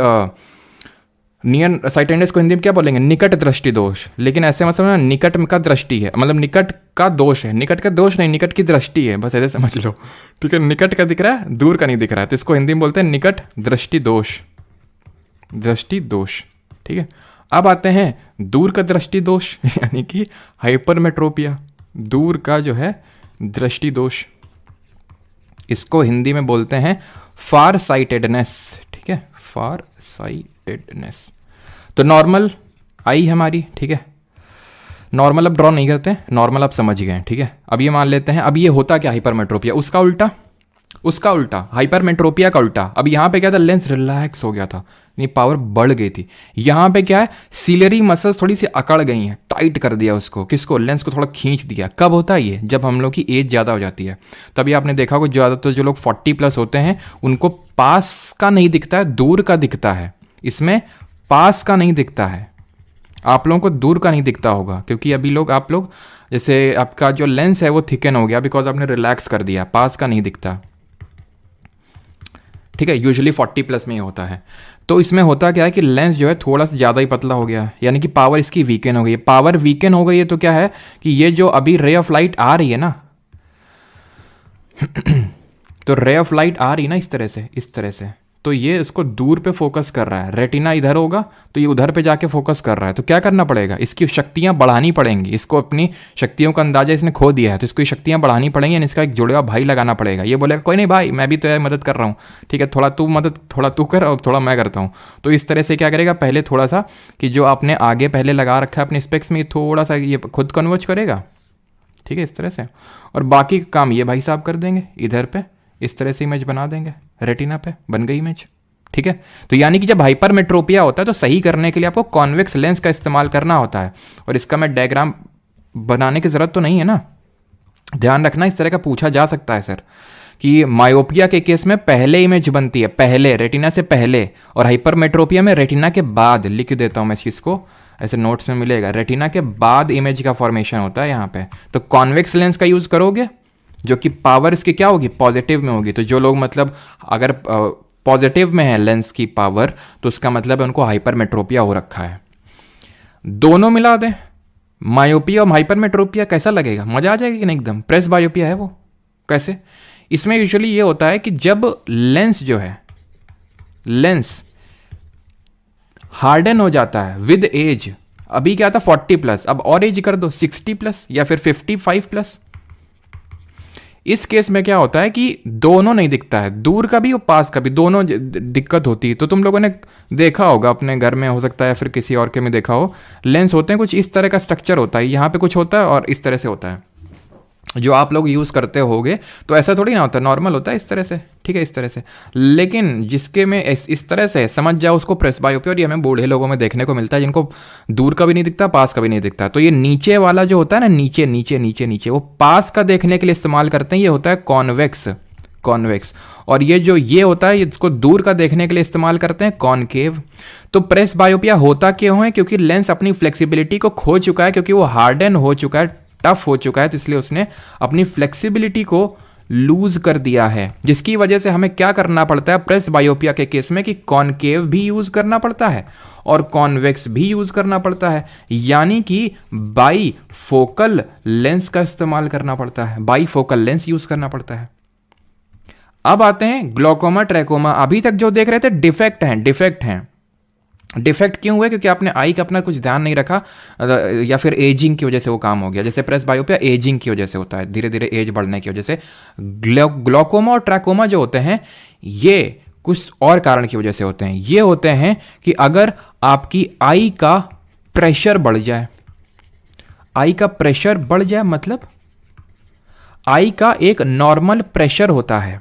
S1: नियर साइटेडनेस को हिंदी में क्या बोलेंगे, निकट दृष्टि दोष। लेकिन ऐसे मतलब ना निकट का दृष्टि है, मतलब निकट का दोष है, निकट का दोष नहीं, निकट की दृष्टि है, बस ऐसे समझ लो, ठीक है। निकट का दिख रहा है, दूर का नहीं दिख रहा है, तो इसको हिंदी में बोलते हैं निकट दृष्टि दोष, दृष्टि दोष, ठीक है। अब आते हैं दूर का दृष्टि दोष यानी कि हाइपरमेट्रोपिया, दूर का जो है दृष्टि दोष, इसको हिंदी में बोलते हैं फार साइटेडनेस, ठीक है, फार साइटेडनेस। तो नॉर्मल आई हमारी, ठीक है, नॉर्मल अब ड्रॉ नहीं करते, नॉर्मल आप समझ गए, ठीक है। अब ये मान लेते हैं, अब ये होता क्या हाइपरमेट्रोपिया, उसका उल्टा, उसका उल्टा हाइपरमेट्रोपिया का उल्टा। अब यहाँ पे क्या था, लेंस रिलैक्स हो गया था, यानी पावर बढ़ गई थी। यहाँ पे क्या है, सीलरी मसल्स थोड़ी सी अकड़ गई हैं, टाइट कर दिया उसको, किसको, लेंस को थोड़ा खींच दिया। कब होता है ये, जब हम लोग की एज ज़्यादा हो जाती है। तभी आपने देखा होगा ज़्यादातर जो लोग 40+ होते हैं उनको पास का नहीं दिखता है, दूर का दिखता है। इसमें पास का नहीं दिखता है, आप लोगों को दूर का नहीं दिखता होगा, क्योंकि अभी लोग आप लोग जैसे आपका जो लेंस है वो थिकन हो गया, बिकॉज आपने रिलैक्स कर दिया, पास का नहीं दिखता, ठीक है। यूजुअली 40+ में ही होता है। तो इसमें होता क्या है कि लेंस जो है थोड़ा सा ज़्यादा ही पतला हो गया, यानी कि पावर इसकी वीकन हो गई है। पावर वीकन हो गई है तो क्या है कि ये जो अभी रे ऑफ लाइट आ रही है ना तो रे ऑफ लाइट आ रही है ना इस तरह से, इस तरह से, तो ये इसको दूर पे फोकस कर रहा है। रेटिना इधर होगा तो ये उधर पे जाके फोकस कर रहा है। तो क्या करना पड़ेगा, इसकी शक्तियां बढ़ानी पड़ेंगी। इसको अपनी शक्तियों का अंदाजा इसने खो दिया है, तो इसको शक्तियां बढ़ानी पड़ेंगी, यानी इसका एक जुड़वा भाई लगाना पड़ेगा। ये बोलेगा कोई नहीं भाई, मैं भी तो यार मदद कर रहा हूँ, ठीक है, थोड़ा तू मदद, थोड़ा तू कर और थोड़ा मैं करता हूँ। तो इस तरह से क्या करेगा, पहले थोड़ा सा कि जो आपने आगे पहले लगा रखा है अपने स्पेक्स में, थोड़ा सा ये खुद कन्वर्ज करेगा, ठीक है, इस तरह से। और बाकी काम ये भाई साहब कर देंगे, इधर पे इस तरह से इमेज बना देंगे, रेटिना पे बन गई इमेज, ठीक है। तो यानी कि जब हाइपरमेट्रोपिया होता है तो सही करने के लिए आपको कॉन्वेक्स लेंस का इस्तेमाल करना होता है। और इसका मैं डायग्राम बनाने की ज़रूरत तो नहीं है ना, ध्यान रखना, इस तरह का पूछा जा सकता है सर कि मायोपिया के केस में पहले इमेज बनती है, पहले रेटिना से पहले, और हाइपरमेट्रोपिया में रेटिना के बाद। लिख देता हूँ मैं इस चीज़ को, ऐसे नोट्स में मिलेगा, रेटिना के बाद इमेज का फॉर्मेशन होता है यहाँ पे। तो कॉन्वेक्स लेंस का यूज़ करोगे जो कि पावर इसकी क्या होगी, पॉजिटिव में होगी। तो जो लोग मतलब अगर पॉजिटिव में है लेंस की पावर, तो उसका मतलब है उनको हाइपरमेट्रोपिया हो रखा है। दोनों मिला दें, मायोपिया और हाइपरमेट्रोपिया, कैसा लगेगा, मजा आ जाएगा कि नहीं, एकदम प्रेस बायोपिया है वो। कैसे, इसमें यूजुअली ये होता है कि जब लेंस जो है, लेंस हार्डन हो जाता है विद एज। अभी क्या था 40+, अब और एज कर दो 60+ या फिर 55+। इस केस में क्या होता है कि दोनों नहीं दिखता है, दूर का भी और पास का भी, दोनों दिक्कत होती है। तो तुम लोगों ने देखा होगा अपने घर में, हो सकता है फिर किसी और के में देखा हो, लेंस होते हैं कुछ इस तरह का स्ट्रक्चर होता है, यहाँ पे कुछ होता है और इस तरह से होता है, जो आप लोग यूज़ करते होगे। तो ऐसा थोड़ी ना होता है, नॉर्मल होता है इस तरह से, ठीक है, इस तरह से। लेकिन जिसके में इस तरह से समझ जाओ उसको प्रेस बायोपिया, और ये हमें बूढ़े लोगों में देखने को मिलता है जिनको दूर का भी नहीं दिखता, पास का भी नहीं दिखता। तो ये नीचे वाला जो होता है ना, नीचे नीचे नीचे नीचे, वो पास का देखने के लिए इस्तेमाल करते हैं, ये होता है कॉन्वेक्स, कॉन्वेक्स। और ये जो ये होता है इसको दूर का देखने के लिए इस्तेमाल करते हैं, कॉनकेव। तो प्रेस बायोपिया होता क्यों है, क्योंकि लेंस अपनी फ्लेक्सिबिलिटी को खो चुका है, क्योंकि वो हार्डन हो चुका है, टफ हो चुका है, तो इसलिए उसने अपनी फ्लेक्सिबिलिटी को लूज कर दिया है, जिसकी वजह से हमें क्या करना पड़ता है प्रेस बायोपिया के केस में कि कॉनकेव भी यूज करना पड़ता है और कॉन्वेक्स भी यूज करना पड़ता है, यानी कि बाई फोकल लेंस का इस्तेमाल करना पड़ता है, बाई फोकल लेंस यूज करना पड़ता है। अब आते हैं ग्लोकोमा ट्रैकोमा। अभी तक जो देख रहे थे डिफेक्ट हैं, डिफेक्ट हैं। डिफेक्ट क्यों हुए, क्योंकि आपने आई का अपना कुछ ध्यान नहीं रखा, या फिर एजिंग की वजह से वो काम हो गया। जैसे प्रेस बायोपिया एजिंग की वजह से होता है, धीरे धीरे एज बढ़ने की वजह से। ग्लोकोमा और ट्रैकोमा जो होते हैं ये कुछ और कारण की वजह से होते हैं। ये होते हैं कि अगर आपकी आई का प्रेशर बढ़ जाए, आई का प्रेशर बढ़ जाए, मतलब आई का एक नॉर्मल प्रेशर होता है,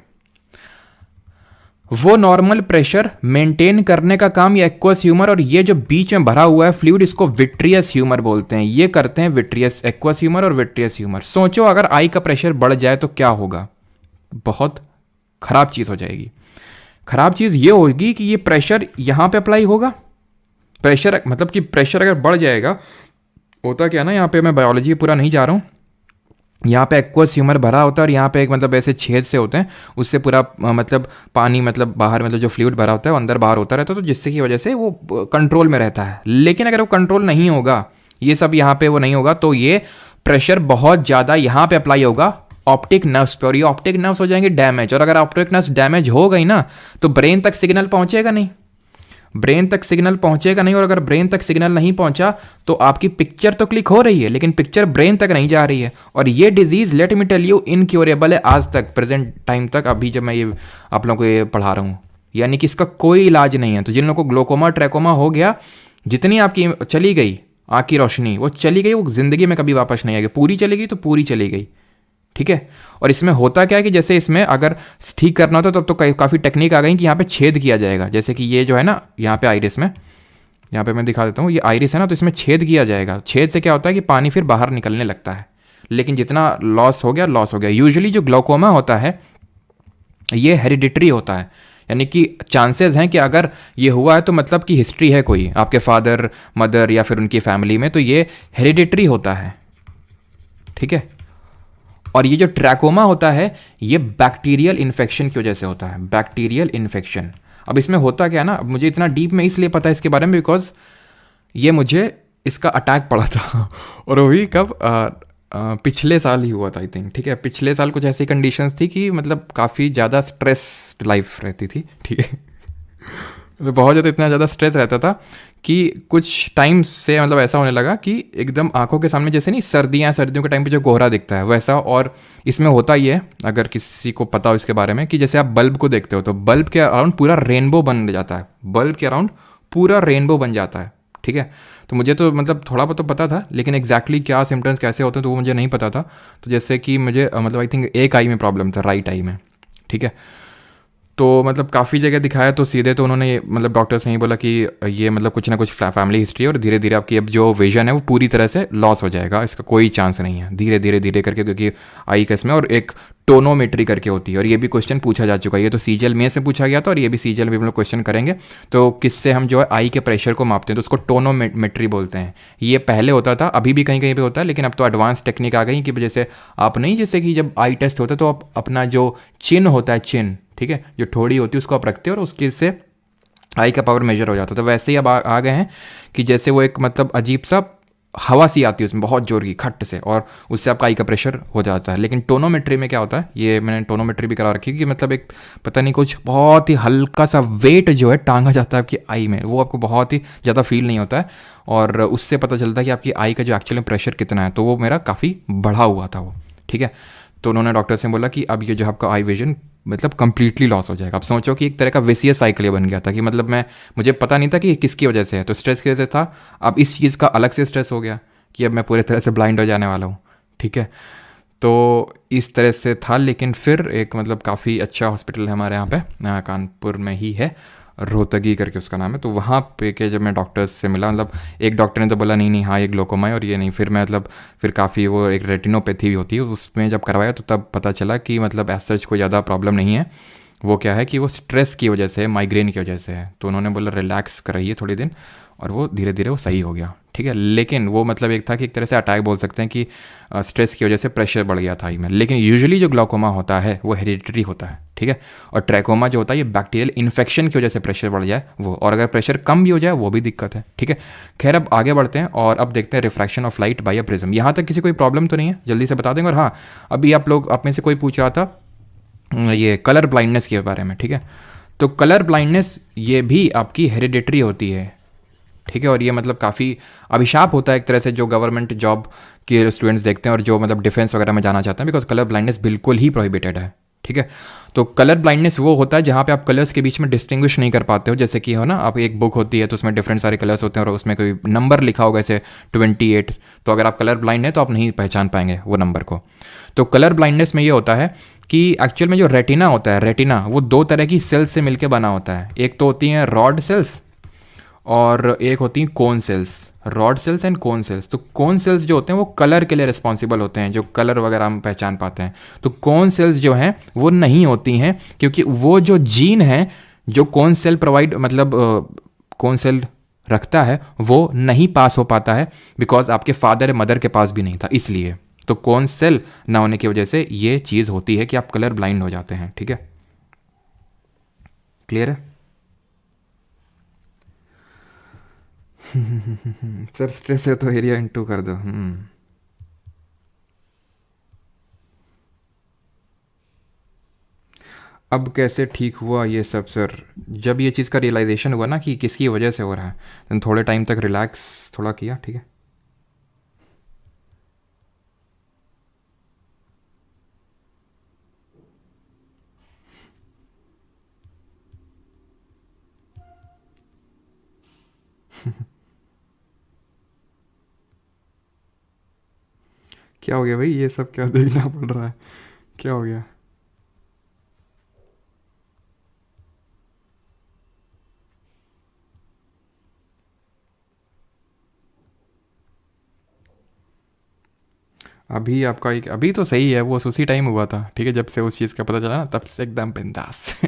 S1: वो नॉर्मल प्रेशर मेंटेन करने का काम ये एक्वस ह्यूमर और ये जो बीच में भरा हुआ है फ्लूइड, इसको विट्रियस ह्यूमर बोलते हैं। ये करते हैं विट्रियस, एक्वस ह्यूमर और विट्रियस ह्यूमर। सोचो अगर आई का प्रेशर बढ़ जाए तो क्या होगा, बहुत खराब चीज़ हो जाएगी। खराब चीज़ ये होगी कि ये प्रेशर यहाँ पे अप्लाई होगा, प्रेशर मतलब कि प्रेशर अगर बढ़ जाएगा, होता क्या ना, यहाँ पे मैं बायोलॉजी पूरा नहीं जा रहा हूँ, यहाँ पे एक्वस ह्यूमर भरा होता है और यहाँ पे एक मतलब ऐसे छेद से होते हैं, उससे पूरा मतलब पानी मतलब बाहर मतलब जो फ्लूइड भरा होता है वो अंदर बाहर होता रहता है, तो जिससे की वजह से वो कंट्रोल में रहता है। लेकिन अगर वो कंट्रोल नहीं होगा, ये सब यहाँ पे वो नहीं होगा, तो ये प्रेशर बहुत ज़्यादा यहाँ पे अप्लाई होगा ऑप्टिक नर्व्स पे, और ये ऑप्टिक नर्व्स हो जाएंगे डैमेज। और अगर ऑप्टिक नर्व्स डैमेज हो गई ना तो ब्रेन तक सिग्नल पहुंचेगा नहीं, ब्रेन तक सिग्नल पहुंचेगा नहीं। और अगर ब्रेन तक सिग्नल नहीं पहुंचा तो आपकी पिक्चर तो क्लिक हो रही है लेकिन पिक्चर ब्रेन तक नहीं जा रही है। और ये disease let me tell you incurable है आज तक, प्रेजेंट टाइम तक, अभी जब मैं ये आप लोगों को ये पढ़ा रहा हूँ, यानी कि इसका कोई इलाज नहीं है। तो जिन लोगों को ग्लोकोमा ट्रैकोमा हो गया, जितनी आपकी चली गई आँख की रोशनी वो चली गई, वो जिंदगी में कभी वापस नहीं आएगी। पूरी चली गई तो पूरी चली गई, ठीक है। और इसमें होता क्या है कि जैसे इसमें अगर ठीक करना होता तब तो काफ़ी टेक्निक आ गई कि यहाँ पे छेद किया जाएगा। जैसे कि ये जो है ना यहाँ पे आइरिस में, यहाँ पे मैं दिखा देता हूँ, ये आइरिस है ना, तो इसमें छेद किया जाएगा। छेद से क्या होता है कि पानी फिर बाहर निकलने लगता है। लेकिन जितना लॉस हो गया लॉस हो गया। यूजुअली जो ग्लोकोमा होता है ये हेरिडिटरी होता है, यानी कि चांसेस हैं कि अगर ये हुआ है तो मतलब कि हिस्ट्री है कोई आपके फादर मदर या फिर उनकी फैमिली में, तो ये हेरिडिटरी होता है, ठीक है। और ये जो ट्रैकोमा होता है ये बैक्टीरियल इन्फेक्शन की वजह से होता है, बैक्टीरियल इन्फेक्शन। अब इसमें होता क्या है ना, अब मुझे इतना डीप में इसलिए पता है इसके बारे में बिकॉज ये मुझे इसका अटैक पड़ा था और वो भी कब पिछले साल ही हुआ था आई थिंक, ठीक है। पिछले साल कुछ ऐसी कंडीशंस थी कि मतलब काफ़ी ज़्यादा स्ट्रेस लाइफ रहती थी, ठीक है। तो बहुत ज़्यादा इतना ज़्यादा स्ट्रेस रहता था कि कुछ टाइम से मतलब ऐसा होने लगा कि एकदम आंखों के सामने जैसे नहीं सर्दियों के टाइम पे जो कोहरा दिखता है वैसा। और इसमें होता ही है, अगर किसी को पता हो इसके बारे में, कि जैसे आप बल्ब को देखते हो तो बल्ब के अराउंड पूरा रेनबो बन जाता है, बल्ब के अराउंड पूरा रेनबो बन जाता है, ठीक है। तो मुझे तो मतलब थोड़ा बहुत तो पता था लेकिन एग्जैक्टली क्या सिम्टम्स कैसे होते हैं तो वो मुझे नहीं पता था। तो जैसे कि मुझे मतलब आई थिंक एक आई में प्रॉब्लम था, राइट आई में, ठीक है। तो मतलब काफ़ी जगह दिखाया तो सीधे तो उन्होंने मतलब डॉक्टर्स ने ही बोला कि ये मतलब कुछ ना कुछ फैमिली हिस्ट्री है और धीरे धीरे आपकी अब जो विजन है वो पूरी तरह से लॉस हो जाएगा, इसका कोई चांस नहीं है, धीरे धीरे धीरे करके, क्योंकि आई का इसमें और एक टोनोमेट्री करके होती है। और ये भी क्वेश्चन पूछा जा चुका है, ये तो सीजल में से पूछा गया था और ये भी सीजल में हम लोग क्वेश्चन करेंगे। तो किससे हम जो है आई के प्रेशर को मापते हैं तो उसको टोनोमेट्री बोलते हैं। ये पहले होता था, अभी भी कहीं कहीं पे होता है, लेकिन अब तो एडवांस टेक्निक आ गई कि जैसे आप नहीं, जैसे कि जब आई टेस्ट होता है तो आप अपना जो चिन होता है, चिन, ठीक है, जो ठोड़ी होती है उसको आप रखते हो और उसके से आई का पावर मेजर हो जाता है। तो वैसे ही अब आ गए हैं कि जैसे वो एक मतलब अजीब सा हवा सी आती है उसमें बहुत जोर की खट्ट से, और उससे आपका आई का प्रेशर हो जाता है। लेकिन टोनोमेट्री में क्या होता है, ये मैंने टोनोमेट्री भी करा रखी है कि मतलब एक पता नहीं कुछ बहुत ही हल्का सा वेट जो है टांगा जाता है आपकी आई में, वो आपको बहुत ही ज़्यादा फील नहीं होता है और उससे पता चलता है कि आपकी आई का जो एक्चुअली प्रेशर कितना है। तो वो मेरा काफ़ी बढ़ा हुआ था वो, ठीक है। तो उन्होंने डॉक्टर से बोला कि अब ये जो आपका आई विजन मतलब कंप्लीटली लॉस हो जाएगा। अब सोचो कि एक तरह का विसियस साइकिल ये बन गया था कि मतलब मुझे पता नहीं था कि किसकी वजह से है, तो स्ट्रेस की वजह से था। अब इस चीज़ का अलग से स्ट्रेस हो गया कि अब मैं पूरी तरह से ब्लाइंड हो जाने वाला हूँ, ठीक है। तो इस तरह से था, लेकिन फिर एक मतलब काफ़ी अच्छा हॉस्पिटल है हमारे यहाँ पे, कानपुर में ही है, रोहतगी करके उसका नाम है। तो वहाँ पे के जब मैं डॉक्टर्स से मिला, मतलब एक डॉक्टर ने तो बोला नहीं हाँ ये ग्लोकोमा है और ये नहीं, फिर मैं मतलब फिर काफ़ी वो एक रेटिनोपैथी भी होती है उसमें जब करवाया तो तब पता चला कि मतलब एज सच कोई ज़्यादा प्रॉब्लम नहीं है। वो क्या है कि वो स्ट्रेस की वजह से, माइग्रेन की वजह से है। तो उन्होंने बोला रिलैक्स कराइए थोड़ी दिन, और वो धीरे धीरे वो सही हो गया, ठीक है। लेकिन वो मतलब एक था कि एक तरह से अटैक बोल सकते हैं कि स्ट्रेस की वजह से प्रेशर बढ़ गया था आई में। लेकिन यूजुअली जो ग्लाउकोमा होता है वो हेरिडिटरी होता है, ठीक है। और ट्रैकोमा जो होता है ये बैक्टीरियल इन्फेक्शन की वजह से प्रेशर बढ़ जाए वो, और अगर प्रेशर कम भी हो जाए वो भी दिक्कत है, ठीक है। खैर अब आगे बढ़ते हैं और अब देखते हैं refraction of light by a prism. यहाँ तक किसी कोई प्रॉब्लम तो नहीं है, जल्दी से बता देंगे। और हाँ, अभी आप में से कोई पूछ रहा था ये कलर ब्लाइंडनेस के बारे में, ठीक है। तो कलर ब्लाइंडनेस ये भी आपकी हेरिडिटरी होती है, ठीक है। और ये मतलब काफ़ी अभिशाप होता है एक तरह से जो गवर्नमेंट जॉब के स्टूडेंट्स देखते हैं और जो मतलब डिफेंस वगैरह में जाना चाहते हैं, बिकॉज कलर ब्लाइंडनेस बिल्कुल ही प्रोहिबिटेड है, ठीक है। तो कलर ब्लाइंडनेस वो होता है जहाँ पे आप कलर्स के बीच में डिस्टिंग्विश नहीं कर पाते हो। जैसे कि हो ना, आप एक बुक होती है तो उसमें डिफरेंट सारे कलर्स होते हैं और उसमें कोई नंबर लिखा होगा जैसे 28, तो अगर आप कलर ब्लाइंड है तो आप नहीं पहचान पाएंगे वो नंबर को। तो कलर ब्लाइंडनेस में ये होता है कि एक्चुअल में जो रेटिना होता है, रेटिना वो दो तरह की सेल्स से मिलकर बना होता है। एक तो होती हैं रॉड सेल्स और एक होती हैं cone cells, rod sales and cone cells. तो कोन सेल्स जो होते हैं वो कलर के लिए रिस्पॉन्सिबल होते हैं, जो कलर वगैरह हम पहचान पाते हैं। तो कोन सेल्स जो हैं वो नहीं होती हैं, क्योंकि वो जो जीन है जो कोन सेल प्रोवाइड मतलब कोन सेल रखता है वो नहीं पास हो पाता है, बिकॉज आपके फादर मदर के पास भी नहीं था इसलिए, तो कोन सेल ना होने की वजह से ये चीज़ होती है कि आप कलर ब्लाइंड हो जाते हैं। ठीक है, क्लियर है? सर स्ट्रेस है तो एरिया इंटू कर दो। अब कैसे ठीक हुआ ये सब सर? जब ये चीज़ का रियलाइजेशन हुआ ना कि किसकी वजह से हो रहा है, तो थोड़े टाइम तक रिलैक्स थोड़ा किया। ठीक है, क्या हो गया भाई? ये सब क्या देखना पड़ रहा है? क्या हो गया? अभी आपका एक अभी तो सही है, वो उसी टाइम हुआ था। ठीक है, जब से उस चीज़ का पता चला ना तब से एकदम बिंदास।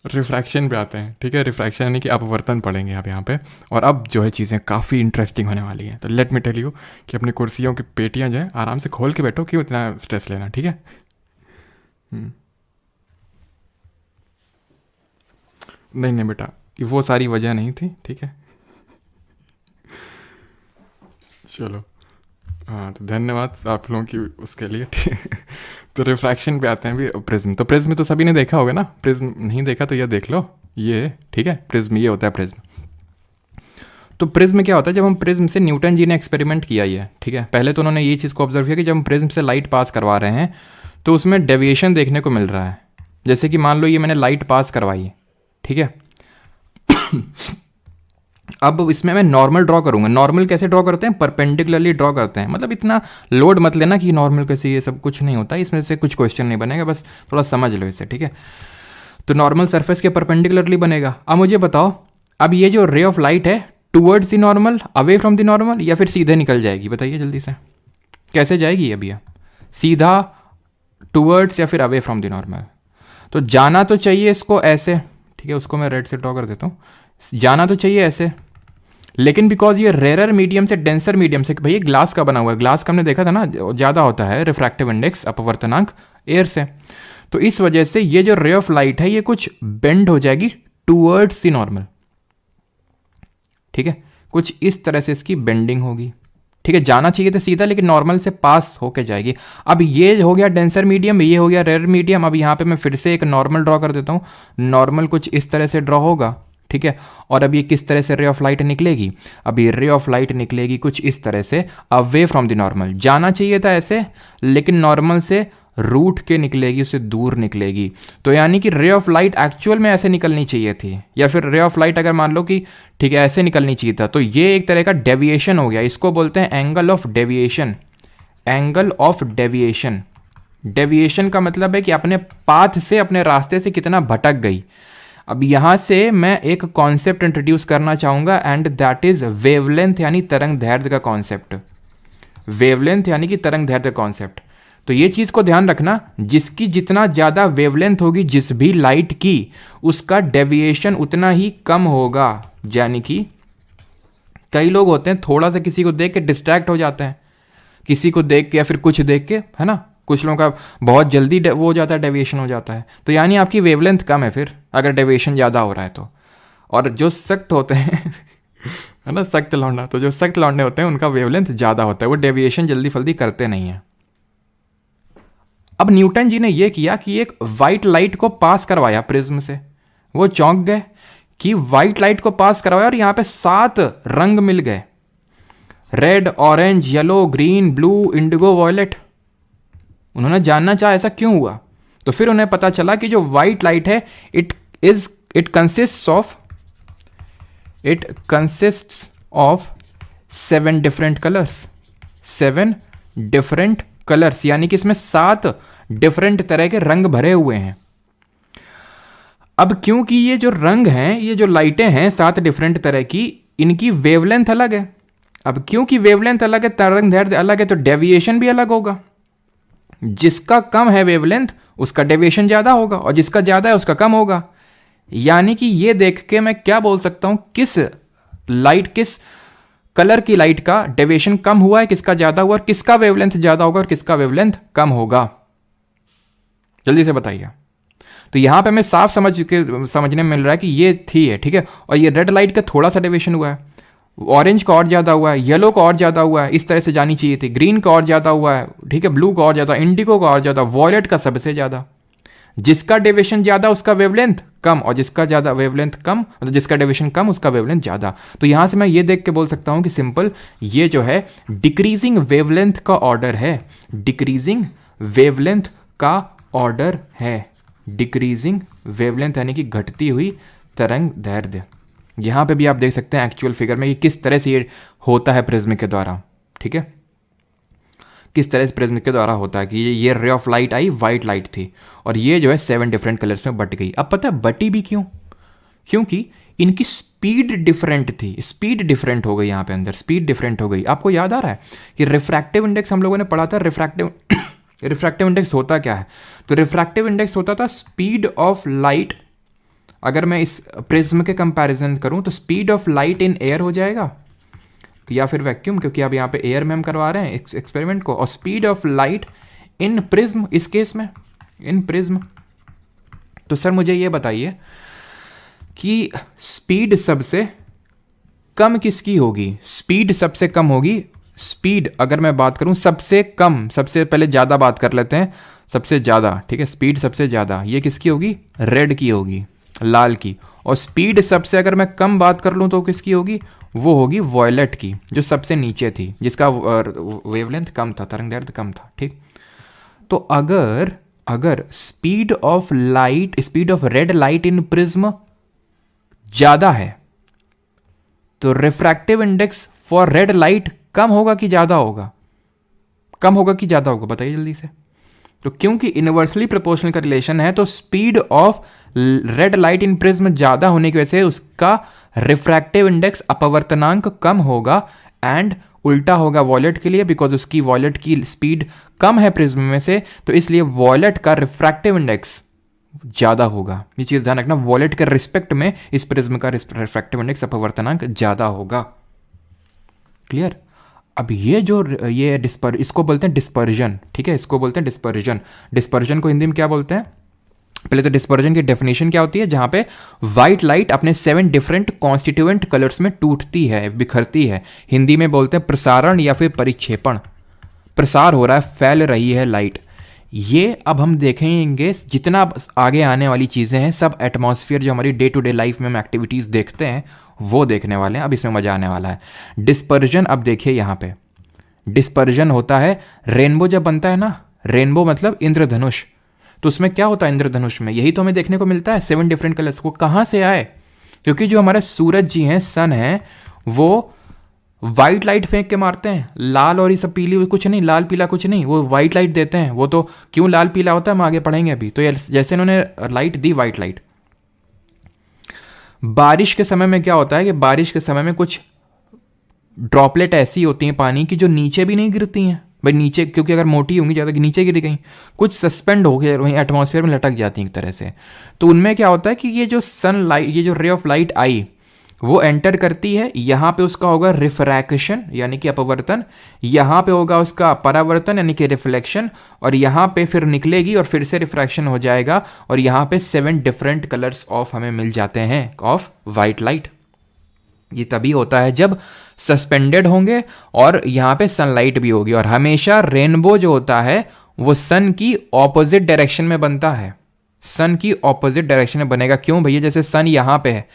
S1: रिफ्रैक्शन पे आते हैं। ठीक है, रिफ्रैक्शन यानी कि अपवर्तन पढ़ेंगे आप यहाँ पे। और अब जो है चीज़ें काफ़ी इंटरेस्टिंग होने वाली हैं। तो लेट मी टेल यू कि अपनी कुर्सियों की पेटियाँ जो है आराम से खोल के बैठो, क्यों इतना स्ट्रेस लेना। ठीक है, नहीं नहीं बेटा, वो सारी वजह नहीं थी। ठीक है, चलो। हाँ, तो धन्यवाद आप लोगों की उसके लिए। ठीक है, तो रिफ्रैक्शन पे आते हैं भी। प्रिज्म, तो प्रिज्म तो सभी ने देखा होगा ना? प्रिज्म नहीं देखा तो ये देख लो, ये ठीक है प्रिज्म, ये होता है प्रिज्म। तो प्रिज्म क्या होता है? जब हम प्रिज्म से, न्यूटन जी ने एक्सपेरिमेंट किया ये। ठीक है, पहले तो उन्होंने ये चीज़ को ऑब्जर्व किया कि जब हम प्रिज्म से लाइट पास करवा रहे हैं तो उसमें डेविएशन देखने को मिल रहा है। जैसे कि मान लो ये मैंने लाइट पास करवाई, ठीक है। अब इसमें मैं नॉर्मल ड्रॉ करूंगा। नॉर्मल कैसे ड्रॉ करते हैं? परपेंडिकुलरली ड्रॉ करते हैं। मतलब इतना लोड मत लेना कि नॉर्मल कैसे, ये सब कुछ नहीं होता, इसमें से कुछ क्वेश्चन नहीं बनेगा, बस थोड़ा समझ लो इसे। ठीक है, तो नॉर्मल सरफेस के परपेंडिकुलरली बनेगा। अब मुझे बताओ, अब ये जो रे ऑफ लाइट है towards the normal, away from the normal, या फिर सीधे निकल जाएगी? बताइए जल्दी से, कैसे जाएगी अभी? सीधा, टूवर्ड्स, या फिर अवे फ्रॉम द नॉर्मल? तो जाना तो चाहिए इसको ऐसे। ठीक है, उसको मैं रेड से ड्रॉ कर देता हूँ। जाना तो चाहिए ऐसे, लेकिन बिकॉज ये रेयर मीडियम से डेंसर मीडियम से, भाई ये ग्लास का बना हुआ है, ग्लास का हमने देखा था ना, ज़्यादा होता है रिफ्रैक्टिव इंडेक्स, अपवर्तनांक, एयर से। तो इस वजह से ये जो रे ऑफ लाइट है ये कुछ बेंड हो जाएगी टूवर्ड्स द नॉर्मल। ठीक है, कुछ इस तरह से इसकी बेंडिंग होगी। ठीक है, जाना चाहिए था सीधा, लेकिन नॉर्मल से पास होके जाएगी। अब ये हो गया डेंसर मीडियम, ये हो गया रेयर मीडियम। अब यहाँ पे मैं फिर से एक नॉर्मल ड्रॉ कर देता हूँ। नॉर्मल कुछ इस तरह से ड्रॉ होगा। ठीक है, और अब ये किस तरह से रे ऑफ लाइट निकलेगी? अब ये रे ऑफ लाइट निकलेगी कुछ इस तरह से, अवे फ्रॉम द नॉर्मल। जाना चाहिए था ऐसे, लेकिन नॉर्मल से रूट के निकलेगी, उससे दूर निकलेगी। तो यानी कि रे ऑफ लाइट एक्चुअल में ऐसे निकलनी चाहिए थी, या फिर रे ऑफ लाइट अगर मान लो कि ठीक है ऐसे निकलनी चाहिए था, तो ये एक तरह का डेविएशन हो गया। इसको बोलते हैं angle of deviation. Angle of deviation, deviation का मतलब है कि अपने पाथ से, अपने रास्ते से कितना भटक गई। अब यहां से मैं एक कॉन्सेप्ट इंट्रोड्यूस करना चाहूंगा, एंड दैट इज वेवलेंथ, यानी तरंग दैर्ध्य का कॉन्सेप्ट। वेवलेंथ यानी कि तरंग दैर्ध्य कॉन्सेप्ट। तो ये चीज को ध्यान रखना, जिसकी जितना ज्यादा वेवलेंथ होगी जिस भी लाइट की, उसका डेविएशन उतना ही कम होगा। यानी कि कई लोग होते हैं थोड़ा सा किसी को देख के डिस्ट्रैक्ट हो जाते हैं, किसी को देख के या फिर कुछ देख के, है ना। कुछ लोगों का बहुत जल्दी वो हो जाता है, डेविएशन हो जाता है। तो यानी आपकी वेवलेंथ कम है फिर, अगर डेविएशन ज़्यादा हो रहा है तो। और जो सख्त होते हैं है ना, सख्त लौंडा, तो जो सख्त लौंडे होते हैं उनका वेवलेंथ ज़्यादा होता है, वो डेविएशन जल्दी फल्दी करते नहीं है। अब न्यूटन जी ने ये किया कि एक वाइट लाइट को पास करवाया प्रिज्म से। वो चौंक गए कि वाइट लाइट को पास करवाया और यहाँ पे 7 रंग मिल गए, red, orange, yellow, green, blue, indigo, violet. उन्होंने जानना चाहा ऐसा क्यों हुआ। तो फिर उन्हें पता चला कि जो वाइट लाइट है it consists of 7 different colours. 7 different colours, यानी कि इसमें 7 डिफरेंट तरह के रंग भरे हुए हैं। अब क्योंकि ये जो रंग हैं, ये जो लाइटें हैं 7 डिफरेंट तरह की, इनकी वेवलेंथ अलग है। अब क्योंकि वेवलेंथ अलग है, तरंग दैर्ध्य अलग है, तो डेविएशन भी अलग होगा। जिसका कम है वेवलेंथ उसका डेविएशन ज्यादा होगा, और जिसका ज्यादा है उसका कम होगा। यानी कि ये देख के मैं क्या बोल सकता हूं, किस कलर की लाइट का डेविएशन कम हुआ है, किसका ज्यादा हुआ, और किसका वेवलेंथ ज्यादा होगा और किसका वेवलेंथ कम होगा, जल्दी से बताइए। तो यहां पे हमें साफ समझने में मिल रहा है कि ये थी है, ठीक है, और ये रेड लाइट का थोड़ा सा डेविएशन हुआ है, ऑरेंज का और ज्यादा हुआ है, येलो का और ज्यादा हुआ है, इस तरह से जानी चाहिए थी, ग्रीन का और ज्यादा हुआ है, ठीक है, ब्लू का और ज्यादा, इंडिगो का और ज्यादा, वॉयलेट का सबसे ज्यादा। जिसका डेविएशन ज्यादा उसका वेवलेंथ कम, और जिसका ज्यादा वेवलेंथ कम, मतलब जिसका डेविएशन कम उसका वेवलेंथ ज्यादा। तो यहां से मैं ये देख के बोल सकता हूं कि सिंपल ये जो है डिक्रीजिंग वेवलेंथ का ऑर्डर है, डिक्रीजिंग वेवलेंथ का ऑर्डर है, डिक्रीजिंग वेवलेंथ यानी कि घटती हुई तरंग दैर्ध्य। यहां पे भी आप देख सकते हैं एक्चुअल फिगर में कि किस तरह से ये होता है प्रिज्म के द्वारा, ठीक है, किस तरह से प्रिज्म के द्वारा होता है कि ये ray of light I, white light थी, और ये जो है 7 डिफरेंट कलर्स में बट गई। अब पता है बटी भी क्यों, क्योंकि इनकी स्पीड डिफरेंट थी, स्पीड डिफरेंट हो गई यहाँ पे अंदर, स्पीड डिफरेंट हो गई। आपको याद आ रहा है कि रिफ्रैक्टिव इंडेक्स हम लोगों ने पढ़ा था, रिफ्रैक्टिव इंडेक्स होता क्या है, तो रिफ्रैक्टिव इंडेक्स होता था स्पीड ऑफ लाइट, अगर मैं इस प्रिज्म के कंपैरिजन करूं तो speed of light in air हो जाएगा या फिर वैक्यूम, क्योंकि अब यहाँ पे एयर में हम करवा रहे हैं एक्सपेरिमेंट को, और speed of light in prism, इस केस में इन प्रिज्म। तो सर मुझे ये बताइए कि स्पीड सबसे कम किसकी होगी, स्पीड सबसे कम होगी, स्पीड अगर मैं बात करूं सबसे कम, सबसे पहले ज़्यादा बात कर लेते हैं, सबसे ज़्यादा, ठीक है, स्पीड सबसे ज़्यादा ये किसकी होगी, रेड की होगी, लाल की, और स्पीड सबसे अगर मैं कम बात कर लूं तो किसकी होगी, वो होगी वॉयलेट की, जो सबसे नीचे थी, जिसका वेवलेंथ कम था, तरंगदैर्ध्य कम था, ठीक। तो अगर speed of light, speed of red light in prism ज्यादा है तो refractive index for red light कम होगा कि ज्यादा होगा, कम होगा कि ज्यादा होगा, बताइए जल्दी से। तो क्योंकि इनवर्सली प्रोपोर्शनल का रिलेशन है, तो speed of red light in prism ज्यादा होने की वजह से उसका रिफ्रैक्टिव इंडेक्स, अपवर्तनांक कम होगा, एंड उल्टा होगा वॉयलेट के लिए, बिकॉज उसकी वॉयलेट की स्पीड कम है प्रिज्म में से, तो इसलिए वॉयलेट का रिफ्रैक्टिव इंडेक्स ज्यादा होगा। ये चीज ध्यान रखना, वॉयलेट के रिस्पेक्ट में इस प्रिज्म का रिफ्रैक्टिव इंडेक्स, अपवर्तनांक ज्यादा होगा। क्लियर। अब ये जो ये इसको बोलते हैं डिस्पर्जन, ठीक है, इसको बोलते हैं डिस्पर्जन। डिस्पर्जन को हिंदी में क्या बोलते हैं, पहले तो डिस्पर्जन की डेफिनेशन क्या होती है, जहां पे व्हाइट लाइट अपने 7 डिफरेंट कॉन्स्टिट्यूएंट कलर्स में टूटती है, बिखरती है। हिंदी में बोलते हैं प्रसारण या फिर परिक्षेपण, प्रसार हो रहा है, फैल रही है लाइट। ये अब हम देखेंगे जितना आगे आने वाली चीज़ें हैं, सब एटमॉस्फेयर जो हमारी डे टू डे लाइफ में हम एक्टिविटीज़ देखते हैं वो देखने वाले हैं। अब इसमें मजा आने वाला है। डिस्पर्जन, अब देखिए यहाँ पे डिस्पर्जन होता है, रेनबो जब बनता है ना, रेनबो मतलब इंद्रधनुष, तो उसमें क्या होता है इंद्रधनुष में, यही तो हमें देखने को मिलता है 7 डिफरेंट कलर्स। वो कहाँ से आए, क्योंकि जो हमारे सूरज जी हैं, सन है, वो व्हाइट लाइट फेंक के मारते हैं, लाल और ये सब पीली कुछ नहीं, लाल पीला कुछ नहीं, वो व्हाइट लाइट देते हैं। वो तो क्यों लाल पीला होता है हम आगे पढ़ेंगे अभी। तो जैसे इन्होंने लाइट दी, व्हाइट लाइट। बारिश के समय में क्या होता है कि बारिश के समय में कुछ ड्रॉपलेट ऐसी होती हैं पानी की जो नीचे भी नहीं गिरती हैं भाई, नीचे क्योंकि अगर मोटी होंगी ज़्यादा कि नीचे गिर गई, कुछ सस्पेंड हो गए वहीं एटमॉस्फेयर में लटक जाती हैं एक तरह से। तो उनमें क्या होता है कि ये जो सन लाइट, ये जो रे ऑफ लाइट आई, वो एंटर करती है, यहाँ पे उसका होगा रिफ्रैक्शन यानी कि अपवर्तन, यहाँ पे होगा उसका परावर्तन यानी कि रिफ्लेक्शन, और यहाँ पे फिर निकलेगी और फिर से रिफ्रैक्शन हो जाएगा, और यहाँ पे 7 डिफरेंट कलर्स ऑफ हमें मिल जाते हैं ऑफ वाइट लाइट। ये तभी होता है जब सस्पेंडेड होंगे और यहाँ पे सनलाइट भी होगी। और हमेशा रेनबो जो होता है वो सन की ऑपोजिट डायरेक्शन में बनता है, सन की ऑपोजिट डायरेक्शन में बनेगा। क्यों भैया, जैसे सन यहाँ पे है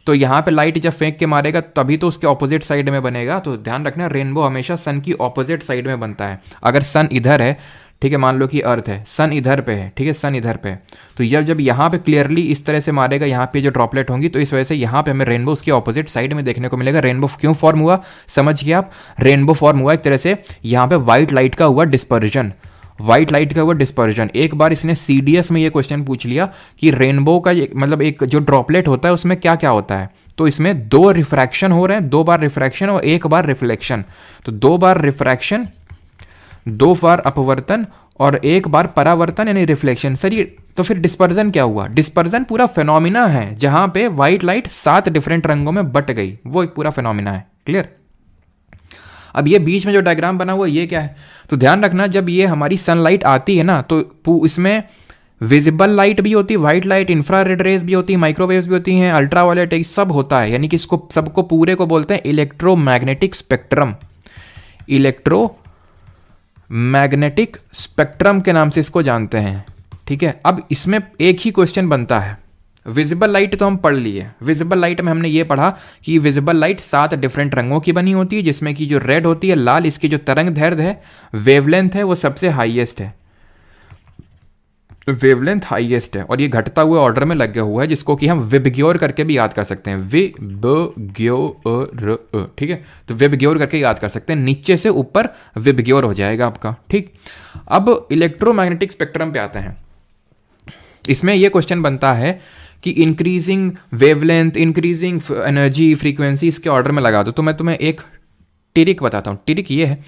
S1: तो यहाँ पे लाइट जब फेंक के मारेगा तभी तो उसके ऑपोजिट साइड में बनेगा। तो ध्यान रखना, रेनबो हमेशा सन की ऑपोजिट साइड में बनता है। अगर सन इधर है, ठीक है, मान लो कि अर्थ है, सन इधर पे है, ठीक है, सन इधर पे है, तो जब यहाँ पे क्लियरली इस तरह से मारेगा, यहाँ पे जो ड्रॉपलेट होंगी, तो इस वजह से यहाँ पे हमें रेनबो उसकी ऑपोजिट साइड में देखने को मिलेगा। रेनबो क्यों फॉर्म हुआ, समझ गए आप, रेनबो फॉर्म हुआ एक तरह से यहाँ पे व्हाइट लाइट का हुआ डिस्पर्जन, व्हाइट लाइट का हुआ डिस्पर्जन। एक बार इसने सीडीएस में ये क्वेश्चन पूछ लिया कि रेनबो का मतलब एक जो ड्रॉपलेट होता है उसमें क्या क्या होता है, तो इसमें 2 रिफ्रैक्शन हो रहे हैं, 2 बार रिफ्रैक्शन और 1 बार रिफ्लेक्शन। तो 2 बार रिफ्रैक्शन, 2 बार अपवर्तन और 1 बार परावर्तन यानी रिफ्लेक्शन। सर ये तो फिर डिस्पर्जन क्या हुआ, डिस्पर्जन पूरा फिनोमिना है जहां पे व्हाइट लाइट 7 डिफरेंट रंगों में बट गई, वो एक पूरा फिनोमिना है। क्लियर। अब ये बीच में जो डायग्राम बना हुआ है ये क्या है, तो ध्यान रखना जब ये हमारी सनलाइट आती है ना तो इसमें विजिबल लाइट भी होती है, व्हाइट लाइट, इंफ्रारेड रेज भी होती है, माइक्रोवेव्स भी होती हैं, अल्ट्रावायलेट, ये सब होता है। यानी कि इसको सबको पूरे को बोलते हैं इलेक्ट्रोमैग्नेटिक स्पेक्ट्रम। इलेक्ट्रोमैग्नेटिक स्पेक्ट्रम के नाम से इसको जानते हैं, ठीक है। अब इसमें एक ही क्वेश्चन बनता है, विजिबल लाइट तो हम पढ़ लिए, विजिबल लाइट में हमने ये पढ़ा कि विजिबल लाइट 7 डिफरेंट रंगों की बनी होती है, जिसमें कि जो रेड होती है लाल, इसकी जो तरंग दैर्ध्य है, वेवलेंथ है, वो सबसे हाईएस्ट है, वेवलेंथ हाईएस्ट है, और ये घटता हुए ऑर्डर में लगा हुआ है, जिसको कि हम विबग्योर करके भी याद कर सकते हैं, विबग्योर, ठीक है। तो विबग्योर करके याद कर सकते हैं, नीचे से ऊपर विबग्योर हो जाएगा आपका, ठीक। अब इलेक्ट्रोमैग्नेटिक स्पेक्ट्रम पे आते हैं। इसमें यह क्वेश्चन बनता है कि increasing wavelength, increasing energy, frequency, इसके ऑर्डर में लगा दो। तो मैं तुम्हें एक ट्रिक बताता हूँ। ट्रिक ये है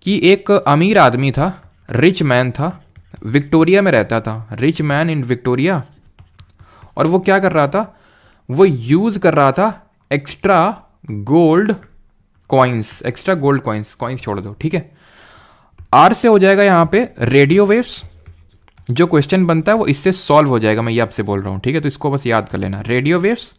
S1: कि एक अमीर आदमी था, रिच मैन था, विक्टोरिया में रहता था, रिच मैन इन विक्टोरिया, और वो क्या कर रहा था, वो यूज कर रहा था extra gold coins, extra gold coins, coins छोड़ दो, ठीक है। आर से हो जाएगा यहाँ पे रेडियो वेव्स, जो क्वेश्चन बनता है वो इससे सॉल्व हो जाएगा, मैं ये आपसे बोल रहा हूँ, ठीक है। तो इसको बस याद कर लेना, रेडियो वेव्स।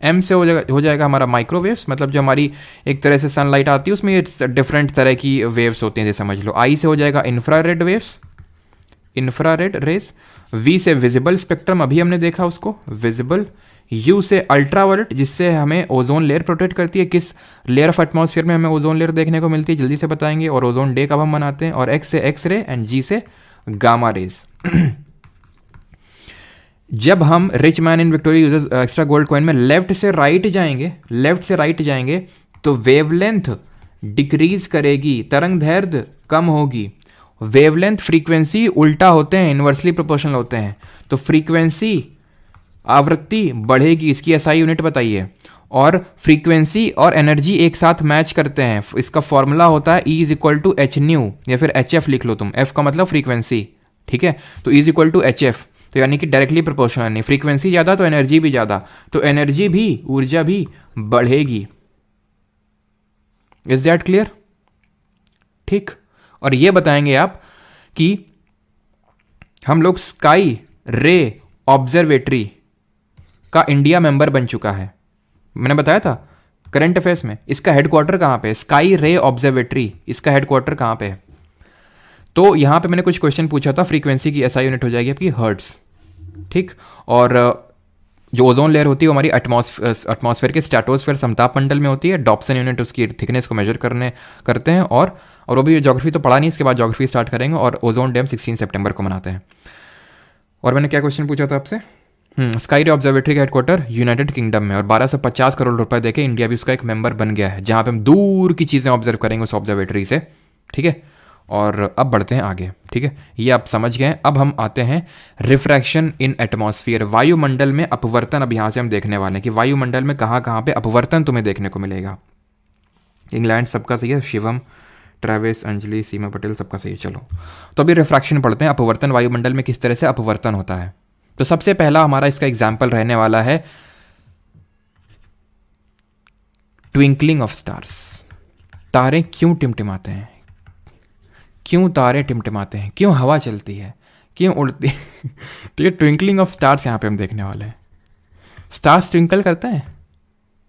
S1: एम से हो जाएगा हमारा माइक्रोवेव्स, मतलब जो हमारी एक तरह से सनलाइट आती है उसमें डिफरेंट तरह की वेव्स होती हैं, जैसे समझ लो। आई से हो जाएगा infrared waves, infrared rays. V से विजिबल स्पेक्ट्रम, अभी हमने देखा उसको, विजिबल। यू से अल्ट्रावायलेट, जिससे हमें ओजोन लेयर प्रोटेक्ट करती है। किस लेयर ऑफ एटमॉस्फेयर में हमें ओजोन लेयर देखने को मिलती है, जल्दी से बताएंगे, और ओजोन डे कब हम मनाते हैं। और एक्स से एक्स रे, एंड जी से गामा रेज। जब हम rich man in Victoria uses extra gold coin में लेफ्ट से राइट जाएंगे, तो वेवलेंथ डिक्रीज करेगी, तरंग दैर्ध्य कम होगी। वेवलेंथ फ्रीक्वेंसी उल्टा होते हैं, इन्वर्सली प्रोपोर्शनल होते हैं, तो फ्रीक्वेंसी आवृत्ति बढ़ेगी। इसकी एसआई यूनिट बताइए। और फ्रीक्वेंसी और एनर्जी एक साथ मैच करते हैं, इसका फॉर्मूला होता है E is equal to h nu, या फिर एच एफ लिख लो तुम, एफ का मतलब फ्रीक्वेंसी, ठीक है। तो E is equal to h f, तो यानी कि डायरेक्टली प्रोपोर्शनल, नहीं, फ्रीक्वेंसी ज़्यादा तो एनर्जी भी ज़्यादा, तो एनर्जी भी, ऊर्जा भी बढ़ेगी। Is that clear? ठीक। और ये बताएंगे आप कि हम लोग स्काई रे ऑब्जर्वेटरी का इंडिया मेंबर बन चुका है, मैंने बताया था करंट अफेयर्स में। इसका हेडक्वार्टर कहाँ पे है? स्काई रे ऑब्जर्वेटरी, इसका हेडक्वार्टर कहाँ पे है? तो यहाँ पे मैंने कुछ क्वेश्चन पूछा था, फ्रीक्वेंसी की एसआई यूनिट हो जाएगी आपकी हर्ट्स, ठीक। और जो ओजोन लेयर होती है वो हमारी एटमॉस्फेयर के स्ट्रेटोस्फेयर समताप मंडल में होती है। डॉप्सन यूनिट उसकी थिकनेस को मेजर करते हैं। और वो भी ज्योग्राफी तो पढ़ा नहीं, इसके बाद ज्योग्राफी स्टार्ट करेंगे। और ओजोन डैम 16 सितंबर को मनाते हैं। और मैंने क्या क्वेश्चन पूछा था आपसे? स्काई रे ऑब्जर्वेटरी का हेडक्वार्टर यूनाइटेड किंगडम में, और 1250 करोड़ रुपए देके इंडिया भी उसका एक मेंबर बन गया है, जहाँ पे हम दूर की चीज़ें ऑब्जर्व करेंगे उस ऑब्जर्वेटरी से, ठीक है। और अब बढ़ते हैं आगे, ठीक है, ये आप समझ गए। अब हम आते हैं रिफ्रैक्शन इन एटमॉस्फेयर, वायुमंडल में अपवर्तन। अब यहाँ से हम देखने वाले हैं कि वायुमंडल में कहाँ कहाँ पे अपवर्तन तुम्हें देखने को मिलेगा। इंग्लैंड सबका सही है, शिवम, ट्रेविस, अंजलि, सीमा पटेल सबका सही है। चलो तो अभी रिफ्रैक्शन पढ़ते हैं, अपवर्तन वायुमंडल में किस तरह से अपवर्तन होता है। तो सबसे पहला हमारा इसका एग्जाम्पल रहने वाला है ट्विंकलिंग ऑफ स्टार्स। तारे क्यों टिमटिमाते हैं? क्यों तारे टिमटिमाते हैं? क्यों हवा चलती है? क्यों उड़ती है? ठीक है, ट्विंकलिंग ऑफ स्टार्स यहाँ पे हम देखने वाले हैं। स्टार्स ट्विंकल करते हैं?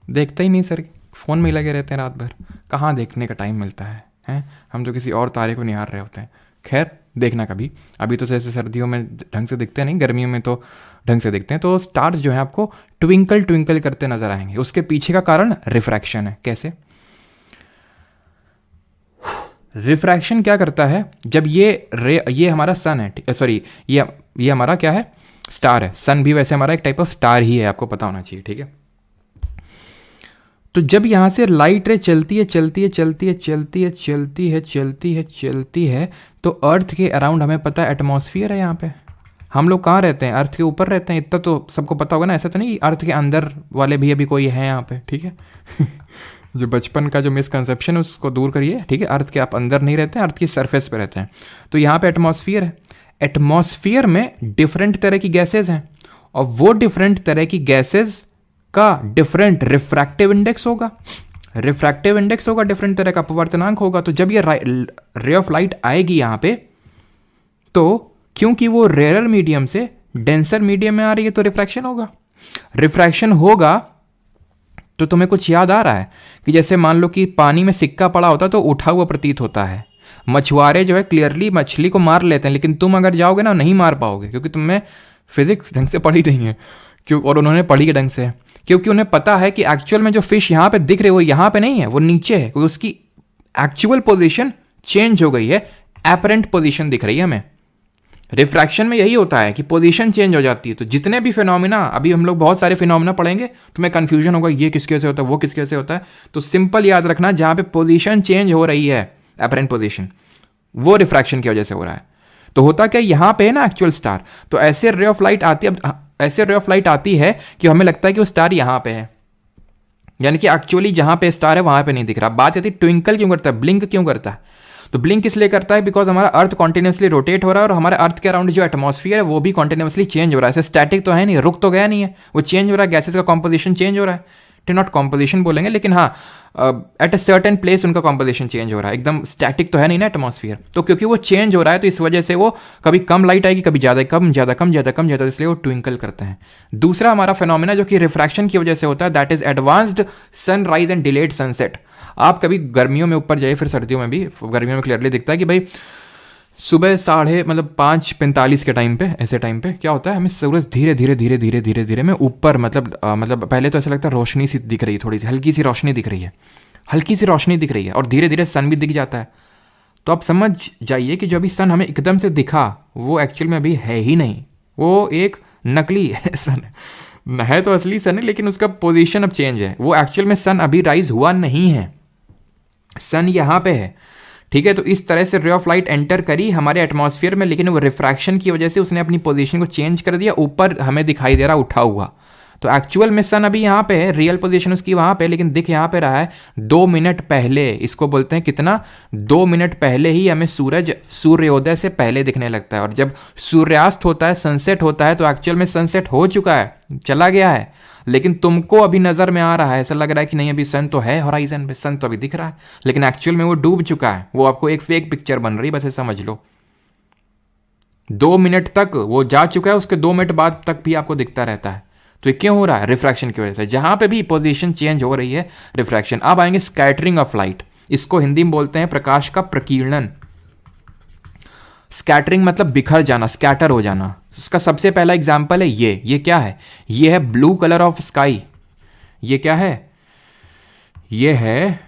S1: देखते ही नहीं सर, फ़ोन में लगे रहते हैं रात भर, कहाँ देखने का टाइम मिलता है, हैं? हम तो किसी और तारे को निहार रहे होते हैं। खैर देखना कभी, अभी तो जैसे सर्दियों में ढंग से दिखते नहीं, गर्मियों में तो ढंग से दिखते हैं। तो स्टार्स जो है आपको ट्विंकल ट्विंकल करते नजर आएंगे। उसके पीछे का कारण रिफ्रैक्शन है। कैसे? रिफ्रैक्शन क्या करता है, जब ये हमारा सन है, सॉरी ये हमारा क्या है, स्टार है। सन भी वैसे हमारा एक टाइप ऑफ स्टार ही है, आपको पता होना चाहिए, ठीक है। तो जब यहाँ से लाइट रे चलती है तो अर्थ के अराउंड हमें पता है एटमॉस्फेयर है। यहाँ पे हम लोग कहाँ रहते हैं? अर्थ के ऊपर रहते हैं, इतना तो सबको पता होगा ना। ऐसा तो नहीं अर्थ के अंदर वाले भी अभी कोई है यहाँ पे, ठीक है। जो बचपन का जो मिसकंसेप्शन है उसको दूर करिए, ठीक है। अर्थ के आप अंदर नहीं रहते हैं, अर्थ की सरफेस पे रहते हैं। तो यहाँ पे एटमॉस्फेयर है। एटमॉस्फेयर में डिफरेंट तरह की गैसेज हैं, और वो डिफरेंट तरह की गैसेज का डिफरेंट रिफ्रैक्टिव इंडेक्स होगा। रिफ्रैक्टिव इंडेक्स होगा डिफरेंट तरह का, अपवर्तनांक होगा। तो जब ये रे ऑफ लाइट आएगी यहाँ पे, तो क्योंकि वो रेयर मीडियम से डेंसर मीडियम में आ रही है तो रिफ्रैक्शन होगा। रिफ्रैक्शन होगा तो तुम्हें कुछ याद आ रहा है कि जैसे मान लो कि पानी में सिक्का पड़ा होता तो उठा हुआ प्रतीत होता है। मछुआरे जो है क्लियरली मछली को मार लेते हैं, लेकिन तुम अगर जाओगे ना नहीं मार पाओगे, क्योंकि तुम्हें फिजिक्स ढंग से पढ़ी नहीं है क्यों, और उन्होंने पढ़ी के ढंग से, क्योंकि उन्हें पता है कि एक्चुअल में जो फिश यहाँ पे दिख रही है वो यहाँ पे नहीं है, वो नीचे है, क्योंकि उसकी एक्चुअल पोजीशन चेंज हो गई है, एपरेंट पोजीशन दिख रही है हमें। रिफ्रैक्शन में यही होता है कि पोजीशन चेंज हो जाती है। तो जितने भी फिनोमिना, अभी हम लोग बहुत सारे फिनोमिना पढ़ेंगे, तुम्हें कंफ्यूजन होगा ये किसके से होता है वो किसके से होता है। तो सिंपल याद रखना, जहां पे पोजीशन चेंज हो रही है, एपरेंट पोजीशन, वो रिफ्रैक्शन की वजह से हो रहा है। तो होता क्या, यहां पे है ना एक्चुअल स्टार, तो ऐसे रे ऑफ लाइट आती है, ऐसे रे ऑफ लाइट आती है कि हमें लगता है कि वो स्टार यहां पे है, यानी कि एक्चुअली जहां पे स्टार है वहां पे नहीं दिख रहा। बात आती है ट्विंकल क्यों करता है, ब्लिंक क्यों करता है। तो ब्लिंक इसलिए करता है बिकॉज हमारा अर्थ कॉन्टिन्यूसली रोटेट हो रहा है, और हमारे अर्थ के अराउंड जो एटमॉस्फेयर है वो भी कॉन्टिन्यूसली चेंज हो रहा है। ऐसे स्टैटिक तो है नहीं, रुक तो गया नहीं है, वो चेंज हो रहा है, गैसेस का कॉम्पोजिशन चेंज हो रहा है। नॉट कॉम्पोजिशन बोलेंगे, लेकिन हाँ एट अ सर्टेन प्लेस उनका कॉम्पोजिशन चेंज हो रहा है, एकदम स्टैटिक तो है नहीं ना एटमॉस्फेयर। तो क्योंकि वो चेंज हो रहा है तो इस वजह से वो कभी कम लाइट आएगी, कभी ज़्यादा, कम ज़्यादा, कम ज़्यादा, कम ज़्यादा, इसलिए वो ट्विंकल करते हैं। दूसरा हमारा फिनोमिना जो कि रिफ्रैक्शन की वजह से होता है, that is advanced sunrise and delayed sunset. आप कभी गर्मियों में ऊपर जाइए, फिर सर्दियों में भी, गर्मियों में क्लियरली दिखता है कि भाई सुबह 5:45 के टाइम पे, ऐसे टाइम पे क्या होता है, हमें सूरज धीरे धीरे धीरे धीरे धीरे धीरे में ऊपर, मतलब पहले तो ऐसा लगता है रोशनी सी दिख रही है, थोड़ी सी हल्की सी रोशनी दिख रही है, हल्की सी रोशनी दिख रही है, और धीरे धीरे सन भी दिख जाता है। तो आप समझ जाइए कि जो अभी सन हमें एकदम से दिखा वो एक्चुअल में अभी है ही नहीं, वो एक नकली सन है, तो असली सन है लेकिन उसका पोजीशन अब चेंज है। वो एक्चुअल में सन अभी राइज हुआ नहीं है, सन यहाँ पे है, ठीक है। तो इस तरह से रे ऑफ लाइट एंटर करी हमारे एटमॉस्फेयर में, लेकिन वो रिफ्रैक्शन की वजह से उसने अपनी पोजीशन को चेंज कर दिया, ऊपर हमें दिखाई दे रहा उठा हुआ। तो एक्चुअल में सन अभी यहाँ पे है, रियल पोजीशन उसकी वहाँ पे, लेकिन दिख यहाँ पे रहा है 2 मिनट पहले। इसको बोलते हैं कितना, 2 मिनट पहले ही हमें सूरज सूर्योदय से पहले दिखने लगता है। और जब सूर्यास्त होता है, सनसेट होता है, तो एक्चुअल में सनसेट हो चुका है, चला गया है, लेकिन तुमको अभी नजर में आ रहा है, ऐसा लग रहा है कि नहीं अभी सन तो है होराइजन पे, सन तो अभी दिख रहा है, लेकिन एक्चुअल में वो डूब चुका है। वो आपको एक फेक पिक्चर बन रही है, बस समझ लो। 2 मिनट तक वो जा चुका है, उसके 2 मिनट बाद तक भी आपको दिखता रहता है। तो ये क्यों हो रहा है, रिफ्रैक्शन की वजह से। जहां पे भी पोजीशन चेंज हो रही है, रिफ्रैक्शन। अब आएंगे स्कैटरिंग ऑफ लाइट, इसको हिंदी में बोलते हैं प्रकाश का प्रकीर्णन। स्कैटरिंग मतलब बिखर जाना, स्कैटर हो जाना। उसका सबसे पहला एग्जाम्पल है ये क्या है, ये है ब्लू कलर ऑफ स्काई। ये क्या है, ये है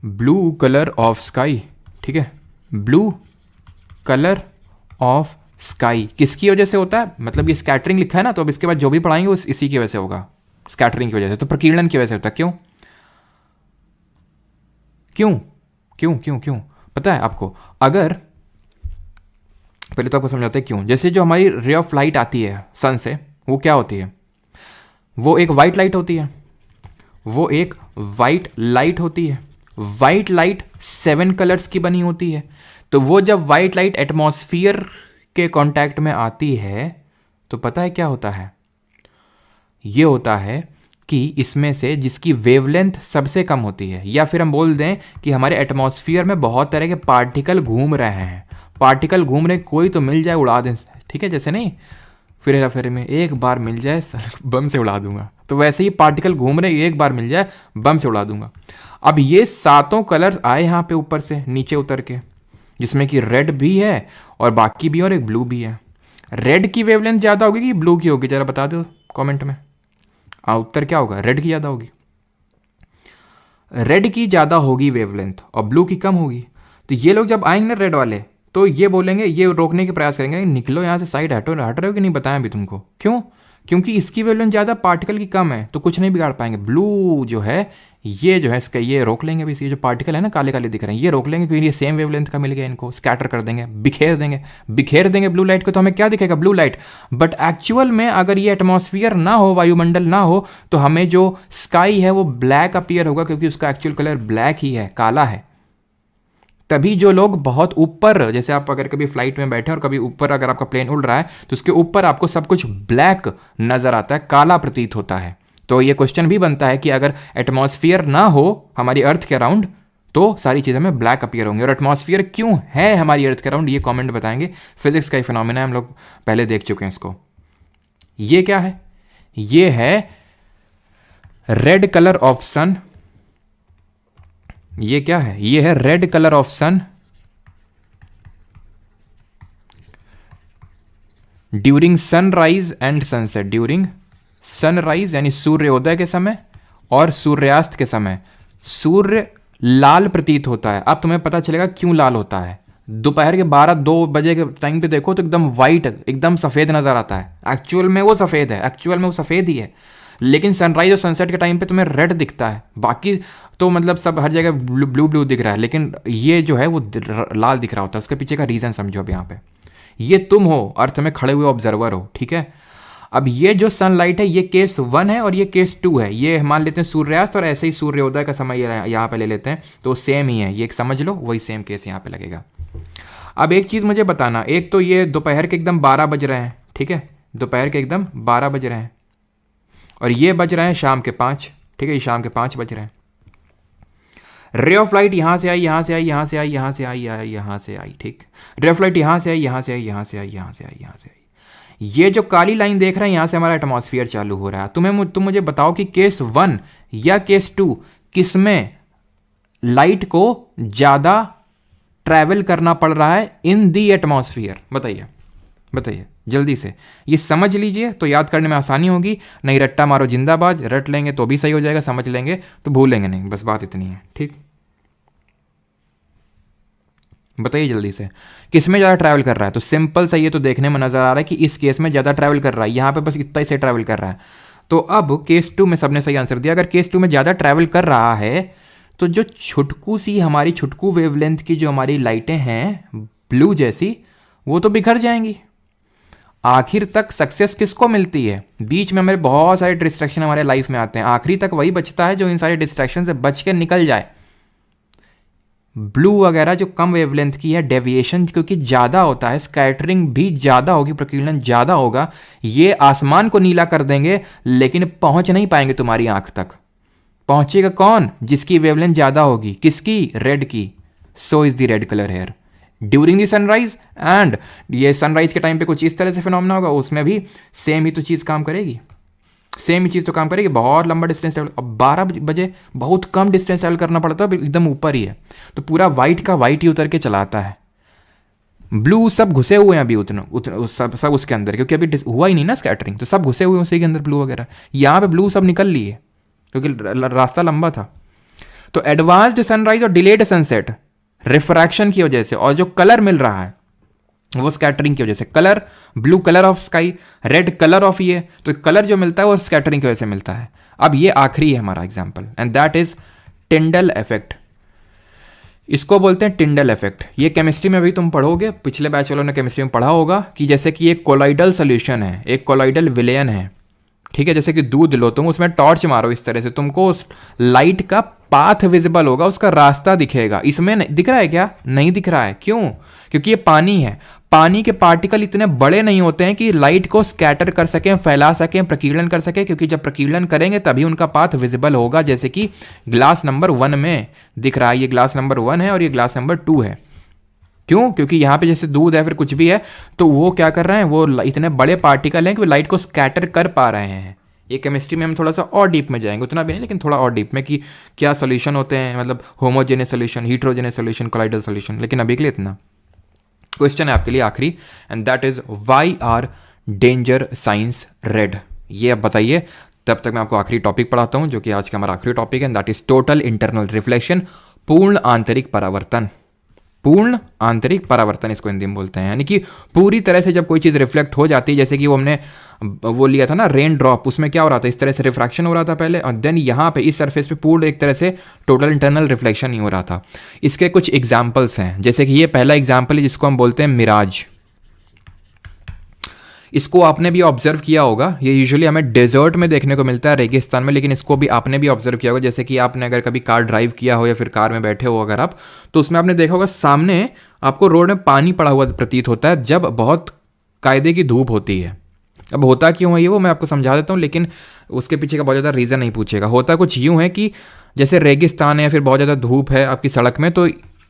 S1: ब्लू कलर ऑफ स्काई, ठीक है, ब्लू कलर ऑफ स्काई। किसकी वजह से होता है, मतलब ये स्कैटरिंग लिखा है ना, तो अब इसके बाद जो भी पढ़ाएंगे उस इसी की वजह से होगा, स्कैटरिंग की वजह से। तो प्रकीर्णन की वजह से होता है। क्यों क्यों क्यों क्यों क्यों पता है आपको। अगर पहले तो आपको समझाते हैं क्यों। जैसे जो हमारी रे ऑफ लाइट आती है सन से, वो क्या होती है, वो एक वाइट लाइट होती है, वो एक वाइट लाइट होती है। वाइट लाइट 7 कलर्स की बनी होती है। तो वो जब वाइट लाइट एटमॉस्फेयर के कांटेक्ट में आती है तो पता है क्या होता है, ये होता है कि इसमें से जिसकी वेवलेंथ सबसे कम होती है, या फिर हम बोल दें कि हमारे एटमॉस्फेयर में बहुत तरह के पार्टिकल घूम रहे हैं, पार्टिकल घूम रहे, कोई तो मिल जाए उड़ा दें, ठीक है, जैसे नहीं फिर हेरा फेरी में एक बार मिल जाए बम से उड़ा दूंगा, तो वैसे ही पार्टिकल घूम रहे, एक बार मिल जाए बम से उड़ा दूंगा। अब ये 7 कलर आए यहाँ पे ऊपर से नीचे उतर के, जिसमें कि रेड भी है और बाकी भी, और एक ब्लू भी है। रेड की वेवलेंथ ज़्यादा होगी कि ब्लू की होगी, जरा बता दो कमेंट में। उत्तर क्या होगा, रेड की ज़्यादा होगी। रेड की ज़्यादा होगी वेवलेंथ और ब्लू की कम होगी। तो ये लोग जब आएंगे ना रेड वाले, तो ये बोलेंगे, ये रोकने के प्रयास करेंगे, निकलो यहाँ से, साइड हटो, हट रहे हो कि नहीं बताएं अभी तुमको। क्यों, क्योंकि इसकी वेवलेंथ ज़्यादा, पार्टिकल की कम है, तो कुछ नहीं बिगाड़ पाएंगे। ब्लू जो है, ये जो है इसका, ये रोक लेंगे भी, ये जो पार्टिकल है ना काले काले दिख रहे हैं, ये रोक लेंगे, क्योंकि ये सेम वेवलेंथ का मिल गया, इनको स्कैटर कर देंगे, बिखेर देंगे ब्लू लाइट को। तो हमें क्या दिखेगा, ब्लू लाइट। बट एक्चुअल में अगर ये एटमॉस्फेयर ना हो, वायुमंडल ना हो, तो हमें जो स्काई है वो ब्लैक अपीयर होगा, क्योंकि उसका एक्चुअल कलर ब्लैक ही है, काला है। तभी जो लोग बहुत ऊपर, जैसे आप अगर कभी फ्लाइट में बैठे और कभी ऊपर अगर आपका प्लेन उड़ रहा है, तो उसके ऊपर आपको सब कुछ ब्लैक नजर आता है, काला प्रतीत होता है। तो ये क्वेश्चन भी बनता है कि अगर एटमॉस्फेयर ना हो हमारी अर्थ के अराउंड तो सारी चीज़ें में ब्लैक अपीयर होंगे। और एटमॉस्फेयर क्यों है हमारी अर्थ के अराउंड, ये कमेंट बताएंगे। फिजिक्स का ही फिनोमेना है, हम लोग पहले देख चुके हैं इसको। ये क्या है? ये है रेड कलर ऑफ सन। ये क्या है? ये है red colour of sun during sunrise and sunset. During sunrise यानी सूर्योदय के समय और सूर्यास्त के समय सूर्य लाल प्रतीत होता है। अब तुम्हें पता चलेगा क्यों लाल होता है। दोपहर के 12-2 बजे के टाइम पे देखो तो एकदम वाइट, एकदम सफ़ेद नज़र आता है। एक्चुअल में वो सफ़ेद है, एक्चुअल में वो सफ़ेद ही है, लेकिन सनराइज और सनसेट के टाइम पे तुम्हें रेड दिखता है। बाकी तो मतलब सब हर जगह ब्लू ब्लू दिख रहा है, लेकिन ये जो है वो लाल दिख रहा होता है। उसके पीछे का रीज़न समझो अब यहाँ पे। ये तुम हो, अर्थ में खड़े हुए ऑब्जर्वर हो, ठीक है। अब ये जो सनलाइट है ये केस 1 है और ये केस 2 है। ये मान लेते हैं सूर्यास्त और ऐसे ही सूर्योदय का समय यहाँ पे ले लेते हैं, तो सेम ही है। ये एक समझ लो, वही सेम केस यहाँ पे लगेगा। अब एक चीज़ मुझे बताना, एक तो ये दोपहर के एकदम 12 बज रहे हैं, ठीक है, दोपहर के एकदम 12 बज रहे हैं, और ये बज रहे हैं शाम के 5, ठीक है, ये शाम के 5 बज रहे हैं। रे ऑफ लाइट यहाँ से आई, यहाँ से आई, यहाँ से आई, यहाँ से आई, यहाँ से आई, ठीक। रे ऑफ लाइट यहाँ से आई, यहाँ से आई, यहाँ से आई, यहाँ से आई, यहाँ से आई। ये जो काली लाइन देख रहे हैं, यहाँ से हमारा एटमॉस्फेयर चालू हो रहा है। तुम मुझे बताओ कि केस 1 या केस 2 किसमें लाइट को ज़्यादा ट्रैवल करना पड़ रहा है इन दी एटमॉस्फेयर? बताइए बताइए जल्दी से। ये समझ लीजिए तो याद करने में आसानी होगी, नहीं रट्टा मारो जिंदाबाद। रट लेंगे तो भी सही हो जाएगा, समझ लेंगे तो भूलेंगे नहीं, बस बात इतनी है, ठीक। बताइए जल्दी से, किस में ज़्यादा ट्रैवल कर रहा है? तो सिंपल सा ये तो देखने में नज़र आ रहा है कि इस केस में ज़्यादा ट्रैवल कर रहा है, यहाँ पे बस इतना ही से ट्रैवल कर रहा है। तो अब केस 2 में सबने सही आंसर दिया। अगर केस 2 में ज़्यादा ट्रैवल कर रहा है तो जो छुटकू सी हमारी छुटकू वेवलेंथ की जो हमारी लाइटें हैं ब्लू जैसी, वो तो बिखर जाएंगी। आखिर तक सक्सेस किसको मिलती है? बीच में हमारे बहुत सारे डिस्ट्रैक्शन हमारे लाइफ में आते हैं, आखिरी तक वही बचता है जो इन सारे डिस्ट्रैक्शन से बच के निकल जाए। ब्लू वगैरह जो कम वेवलेंथ की है, डेविएशन क्योंकि ज़्यादा होता है, स्कैटरिंग भी ज़्यादा होगी, प्रकीर्णन ज़्यादा होगा, ये आसमान को नीला कर देंगे लेकिन पहुंच नहीं पाएंगे तुम्हारी आंख तक। पहुंचेगा कौन? जिसकी वेवलेंथ ज़्यादा होगी। किसकी? रेड की। So is the red colour here during the sunrise. And ये सनराइज के टाइम पे कुछ इस तरह से फिनोमेना होगा, उसमें भी सेम ही तो चीज़ काम करेगी, सेम ही चीज़ तो काम करेगी। बहुत लंबा डिस्टेंस ट्रैवल, अब 12 बजे बहुत कम डिस्टेंस ट्रैवल करना पड़ता है, एकदम ऊपर ही है, तो पूरा वाइट का वाइट ही उतर के चलाता है। ब्लू सब घुसे हुए हैं अभी उतने सब उसके अंदर, क्योंकि अभी हुआ ही नहीं ना स्कैटरिंग, तो सब घुसे हुए हैं उसी के अंदर ब्लू वगैरह। यहाँ पे ब्लू सब निकल लिए क्योंकि रास्ता लंबा था। तो एडवांस्ड सनराइज और डिलेड सनसेट रिफ्रैक्शन की वजह से, और जो कलर मिल रहा है वो स्कैटरिंग की वजह से। Colour, blue colour of sky, red colour of ये, तो कलर जो मिलता है वो स्कैटरिंग की वजह से मिलता है। अब ये आखिरी है हमारा example, and that is Tyndall effect. इसको बोलते हैं टिंडल इफेक्ट। ये केमिस्ट्री में भी तुम पढ़ोगे, पिछले बैच वालों ने केमिस्ट्री में पढ़ा होगा कि जैसे कि एक कोलाइडल सोल्यूशन है, एक कोलाइडल विलयन है, ठीक है। जैसे कि दूध लो तुम, उसमें टॉर्च मारो इस तरह से, तुमको उस लाइट का पाथ विजिबल होगा, उसका रास्ता दिखेगा। इसमें दिख रहा है क्या? नहीं दिख रहा है। क्यों? क्योंकि ये पानी है। पानी के पार्टिकल इतने बड़े नहीं होते हैं कि लाइट को स्कैटर कर सकें, फैला सकें, प्रकीर्णन कर सकें, क्योंकि जब प्रकीर्णन करेंगे तभी उनका पाथ विजिबल होगा। जैसे कि ग्लास नंबर 1 में दिख रहा है, ये ग्लास नंबर 1 है और ये ग्लास नंबर 2 है। क्यों? क्योंकि यहाँ पे जैसे दूध है फिर कुछ भी है, तो वो क्या कर रहे हैं, वो इतने बड़े पार्टिकल हैं कि वो लाइट को स्कैटर कर पा रहे हैं। ये केमिस्ट्री में हम थोड़ा सा और डीप में जाएंगे, उतना भी नहीं लेकिन थोड़ा और डीप में, कि क्या सोल्यूशन होते हैं, मतलब homogeneous solution, heterogeneous solution, colloidal solution. लेकिन अभी के लिए इतना। क्वेश्चन है आपके लिए आखिरी, and that is why are danger signs red? ये अब बताइए। तब तक मैं आपको आखिरी टॉपिक पढ़ाता हूं, जो कि आज का हमारा आखिरी टॉपिक है, that is total internal reflection, पूर्ण आंतरिक परावर्तन। पूर्ण आंतरिक परावर्तन इसको हिंदी में बोलते हैं, यानी कि पूरी तरह से जब कोई चीज़ रिफ्लेक्ट हो जाती है, जैसे कि वो हमने वो लिया था ना रेन ड्रॉप, उसमें क्या हो रहा था, इस तरह से रिफ्रैक्शन हो रहा था पहले, और देन यहाँ पे इस सरफेस पे पूर्ण एक तरह से टोटल इंटरनल रिफ्लेक्शन ही हो रहा था। इसके कुछ एग्जाम्पल्स हैं, जैसे कि ये पहला एग्जाम्पल है जिसको हम बोलते हैं मिराज। इसको आपने भी ऑब्जर्व किया होगा, ये यूजुअली हमें डेजर्ट में देखने को मिलता है, रेगिस्तान में, लेकिन इसको भी आपने भी ऑब्जर्व किया होगा। जैसे कि आपने अगर कभी कार ड्राइव किया हो या फिर कार में बैठे हो अगर आप, तो उसमें आपने देखा होगा सामने आपको रोड में पानी पड़ा हुआ प्रतीत होता है जब बहुत कायदे की धूप होती है, अब होता क्यों है ये वो मैं आपको समझा देता हूँ, लेकिन उसके पीछे का बहुत ज़्यादा रीज़न नहीं पूछेगा। होता कुछ यूँ है कि जैसे रेगिस्तान है या फिर बहुत ज़्यादा धूप है आपकी सड़क में, तो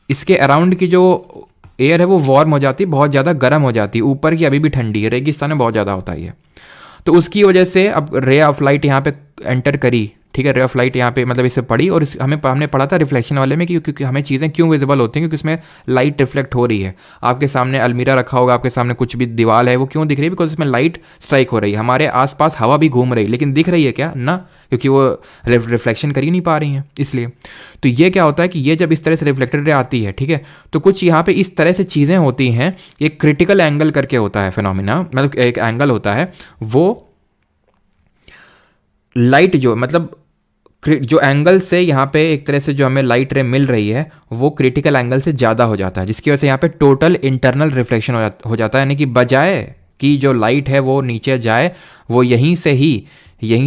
S1: इसके अराउंड की जो एयर है वो वार्म हो जाती है, बहुत ज़्यादा गर्म हो जाती है, ऊपर की अभी भी ठंडी है, रेगिस्तान में बहुत ज़्यादा होता है ये। तो उसकी वजह से अब रे ऑफ लाइट यहाँ पे एंटर करी, ठीक है, रे ऑफ लाइट यहाँ पे मतलब इससे पड़ी, और हमने पढ़ा था रिफ्लेक्शन वाले में कि क्योंकि हमें चीज़ें क्यों विजिबल होती हैं, क्योंकि उसमें लाइट रिफ्लेक्ट हो रही है। आपके सामने अलमीरा रखा होगा, आपके सामने कुछ भी दीवार है, वो क्यों दिख रही है? बिकॉज इसमें लाइट स्ट्राइक हो रही है, हमारे आसपास हवा भी घूम रही है, लेकिन दिख रही है क्या? ना, क्योंकि वो रिफ्लेक्शन कर ही नहीं पा रही हैं इसलिए। तो ये क्या होता है कि ये जब इस तरह से रिफ्लेक्टेड रे आती है, ठीक है, तो कुछ यहाँ पे इस तरह से चीज़ें होती हैं, एक क्रिटिकल एंगल करके होता है फिनोमिना, मतलब एक एंगल होता है, वो लाइट जो मतलब जो एंगल से यहाँ पे एक तरह से जो हमें लाइट रे मिल रही है वो क्रिटिकल एंगल से ज़्यादा हो जाता है, जिसकी वजह से यहाँ पे टोटल इंटरनल रिफ्लेक्शन हो जाता है, यानी कि बजाय कि जो लाइट है वो नीचे जाए, वो यहीं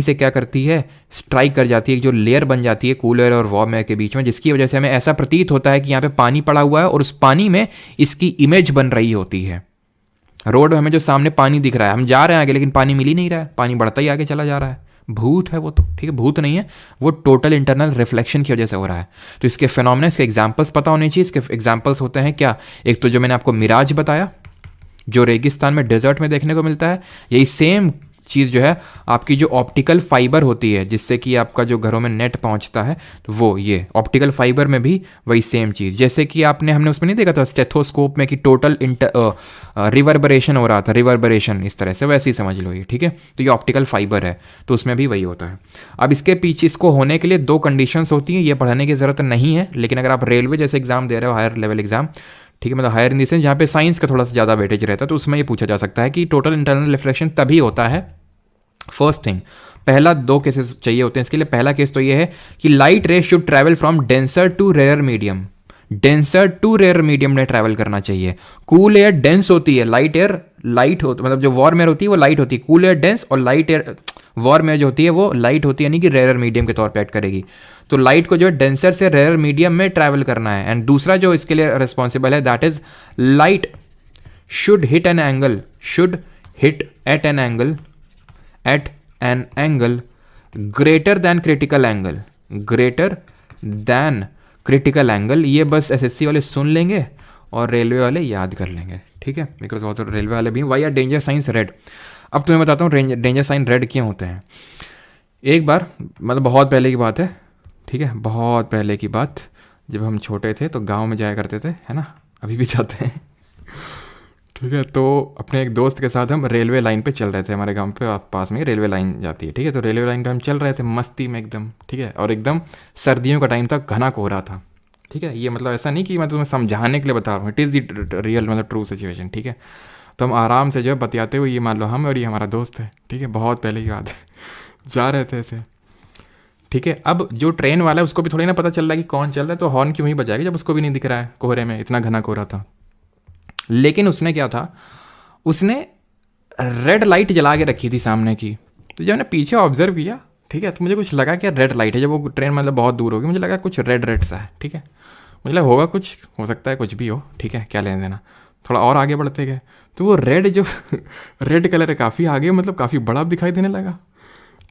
S1: से क्या करती है, स्ट्राइक कर जाती है, जो लेयर बन जाती है कूल एयर और वार्म एयर के बीच में, जिसकी वजह से हमें ऐसा प्रतीत होता है कि यहाँ पे पानी पड़ा हुआ है और उस पानी में इसकी इमेज बन रही होती है। रोड में हमें जो सामने पानी दिख रहा है, हम जा रहे हैं आगे लेकिन पानी मिल ही नहीं रहा है, पानी बढ़ता ही आगे चला जा रहा है, भूत है वो तो, ठीक है, भूत नहीं है, वो टोटल इंटरनल रिफ्लेक्शन की वजह से हो रहा है। तो इसके फिनोमेना, इसके एग्जांपल्स पता होने चाहिए। इसके एग्जांपल्स होते हैं क्या? एक तो जो मैंने आपको मिराज बताया, जो रेगिस्तान में डेजर्ट में देखने को मिलता है, यही सेम चीज़ जो है आपकी जो ऑप्टिकल फाइबर होती है, जिससे कि आपका जो घरों में नेट पहुंचता है, तो वो ये ऑप्टिकल फाइबर में भी वही सेम चीज़, जैसे कि हमने उसमें नहीं देखा था स्टेथोस्कोप में कि टोटल रिवर्बरेशन हो रहा था, रिवर्बरेशन इस तरह से, वैसे ही समझ लो ये, ठीक है। तो ये ऑप्टिकल फाइबर है, तो उसमें भी वही होता है। अब इसके पीछे इसको होने के लिए दो कंडीशंस होती हैं, ये पढ़ने की ज़रूरत नहीं है, लेकिन अगर आप रेलवे जैसे एग्जाम दे रहे हो, हायर लेवल एग्जाम, ठीक है, मतलब हायर इन द सेंस जहाँ पे साइंस का थोड़ा सा ज़्यादा वेटेज रहता है, तो उसमें ये पूछा जा सकता है कि टोटल इंटरनल रिफ्लेक्शन तभी होता है। फर्स्ट थिंग, पहला दो केसेस चाहिए होते हैं इसके लिए। पहला केस तो ये है कि light ray should travel from denser to rare medium, denser to rare medium में ट्रैवल करना चाहिए। कूल एयर डेंस होती है, लाइट एयर लाइट होती, मतलब जो वार्म एयर होती है वो लाइट होती है, कूल एयर डेंस, और लाइट एयर वार्म एयर जो होती है वो लाइट होती है, यानी कि रेयर मीडियम के तौर पे एक्ट करेगी। तो लाइट को जो है डेंसर से रेयर मीडियम में ट्रैवल करना है। एंड दूसरा जो इसके लिए रिस्पॉन्सिबल है, that is light should hit an angle, should hit at an angle, at an angle greater than critical angle, greater than critical angle. ये बस एसएससी वाले सुन लेंगे और रेलवे वाले याद कर लेंगे, ठीक है, बिकॉज वो तो रेलवे वाले भी। Why are danger signs red? अब तुम्हें बताता हूँ डेंजर साइन रेड क्यों होते हैं। एक बार, मतलब बहुत पहले की बात है, ठीक है, बहुत पहले की बात, जब हम छोटे थे तो गांव में जाया करते थे, है ना, अभी भी जाते हैं, ठीक है। तो अपने एक दोस्त के साथ हम रेलवे लाइन पे चल रहे थे, हमारे गांव पे पास में ही रेलवे लाइन जाती है, ठीक है। तो रेलवे लाइन पे हम चल रहे थे मस्ती में एकदम, ठीक है, और एकदम सर्दियों का टाइम था, घना कोहरा था, ठीक है। ये मतलब ऐसा नहीं कि मैं तुम्हें समझाने के लिए बता रहा हूँ, इट इज़ द रियल मतलब ट्रू सिचुएशन, ठीक है। तो हम आराम से जो है बतियाते हुए, ये मान लो हम और ये हमारा दोस्त है, ठीक है, बहुत पहले की बात है, जा रहे थे ऐसे, ठीक है। अब जो ट्रेन वाला है उसको भी थोड़ी ना पता चल रहा है कि कौन चल रहा है, तो हॉर्न क्यों ही बजाएगी जब उसको भी नहीं दिख रहा है कोहरे में, इतना घना कोहरा था। लेकिन उसने क्या था, उसने रेड लाइट जला के रखी थी सामने की। तो जब मैंने पीछे ऑब्जर्व किया, ठीक है, तो मुझे कुछ लगा कि रेड लाइट है, जब वो ट्रेन मतलब बहुत दूर होगी, मुझे लगा कुछ रेड रेड सा है, ठीक है, मुझे लगा होगा कुछ, हो सकता है कुछ भी हो, ठीक है, क्या लेना देना। थोड़ा और आगे बढ़ते गए तो वो रेड जो रेड कलर है काफ़ी आगे, मतलब काफ़ी बड़ा दिखाई देने लगा,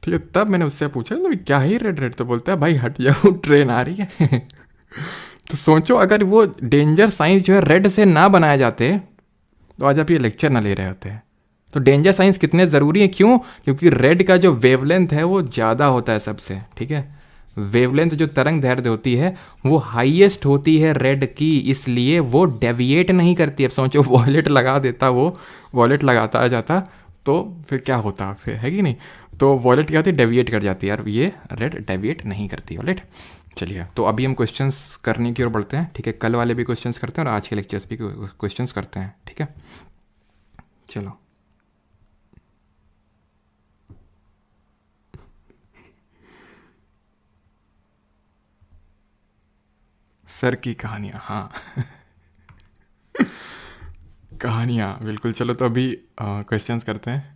S1: ठीक है। तब मैंने उससे पूछा मतलब क्या ही रेड रेड, तो बोलता है भाई हट जाओ ट्रेन आ रही है। तो सोचो अगर वो डेंजर साइंस जो है रेड से ना बनाए जाते तो आज आप ये लेक्चर ना ले रहे होते। तो डेंजर साइंस कितने ज़रूरी है, क्यों? क्योंकि रेड का जो वेवलेंथ है वो ज़्यादा होता है सबसे, ठीक है। वेवलेंथ जो तरंग दैर्ध्य होती है वो हाईएस्ट होती है रेड की, इसलिए वो डेविएट नहीं करती। अब सोचो वॉलेट लगा देता, वो वॉलेट लगाता आ जाता तो फिर क्या होता, फिर है कि नहीं। तो वॉलेट क्या होती है, डेविएट कर जाती है यार, ये रेड डेविएट नहीं करती वॉलेट। चलिए, तो अभी हम क्वेश्चंस करने की ओर बढ़ते हैं, ठीक है। कल वाले भी क्वेश्चंस करते हैं और आज के लेक्चर्स भी क्वेश्चंस करते हैं, ठीक है। चलो, सर की कहानियाँ, हाँ कहानियाँ बिल्कुल। चलो तो अभी क्वेश्चंस करते हैं।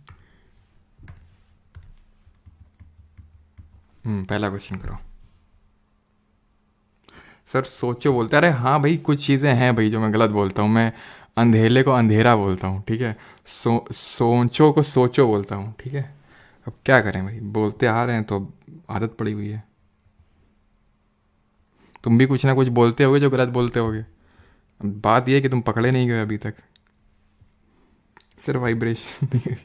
S1: पहला क्वेश्चन करो। सर सोचो बोलते हैं, अरे हाँ भाई कुछ चीज़ें हैं भाई जो मैं गलत बोलता हूँ, मैं अंधेले को अंधेरा बोलता हूँ, ठीक है। सोचो को सोचो बोलता हूँ, ठीक है। अब क्या करें भाई, बोलते आ रहे हैं तो आदत पड़ी हुई है। तुम भी कुछ ना कुछ बोलते होगे जो गलत बोलते होगे। अब बात यह है कि तुम पकड़े नहीं गए अभी तक, सिर्फ वाइब्रेशन।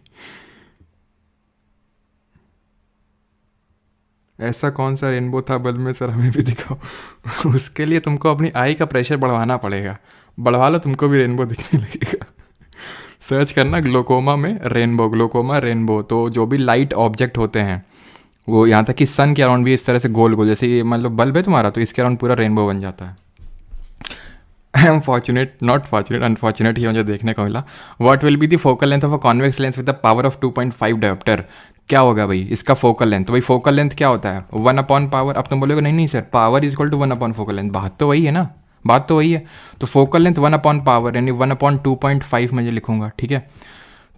S1: ऐसा कौन सा रेनबो था बल्ब में सर, हमें भी दिखाओ। उसके लिए तुमको अपनी आई का प्रेशर बढ़वाना पड़ेगा, बढ़वा लो, तुमको भी रेनबो दिखने लगेगा। सर्च करना ग्लोकोमा में रेनबो, ग्लोकोमा रेनबो। तो जो भी लाइट ऑब्जेक्ट होते हैं वो, यहाँ तक कि सन के अराउंड भी इस तरह से गोल गोल, जैसे ये मतलब बल्ब है तुम्हारा, तो इसके अराउंड पूरा रेनबो बन जाता है। I am fortunate, not fortunate, unfortunate ही मुझे देखने को मिला। What will be the focal length of a convex lens with the power of 2.5 dioptre. क्या होगा भाई इसका फोकल लेंथ? तो भाई फोकल लेंथ क्या होता है? 1/पावर। अब तुम बोलोगे नहीं नहीं sir, power is equal to 1/फोकल लेंथ। बात तो वही है ना, बात तो वही है। तो फोकल लेंथ 1/पावर यानी 1/2.5 मैं लिखूंगा, ठीक है।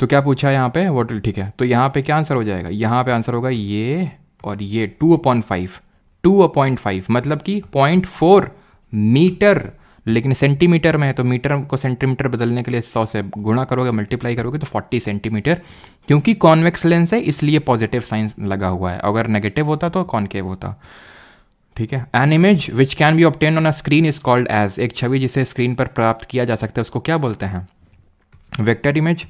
S1: तो क्या पूछा है यहाँ पे? वॉट, ठीक है। तो यहाँ पे क्या आंसर हो जाएगा? यहाँ पे आंसर होगा ये और ये 2/5। 2/5 मतलब कि 0.4 मीटर, लेकिन सेंटीमीटर में है तो मीटर को सेंटीमीटर बदलने के लिए 100 से गुणा करोगे, मल्टीप्लाई करोगे तो 40 सेंटीमीटर। क्योंकि कॉन्वेक्स लेंस है इसलिए पॉजिटिव साइन लगा हुआ है, अगर नेगेटिव होता तो कॉनकेव होता, ठीक है। An image which can be obtain on a screen is called as. एक छवि जिसे स्क्रीन पर प्राप्त किया जा सकता है उसको क्या बोलते हैं? वेक्टर इमेज,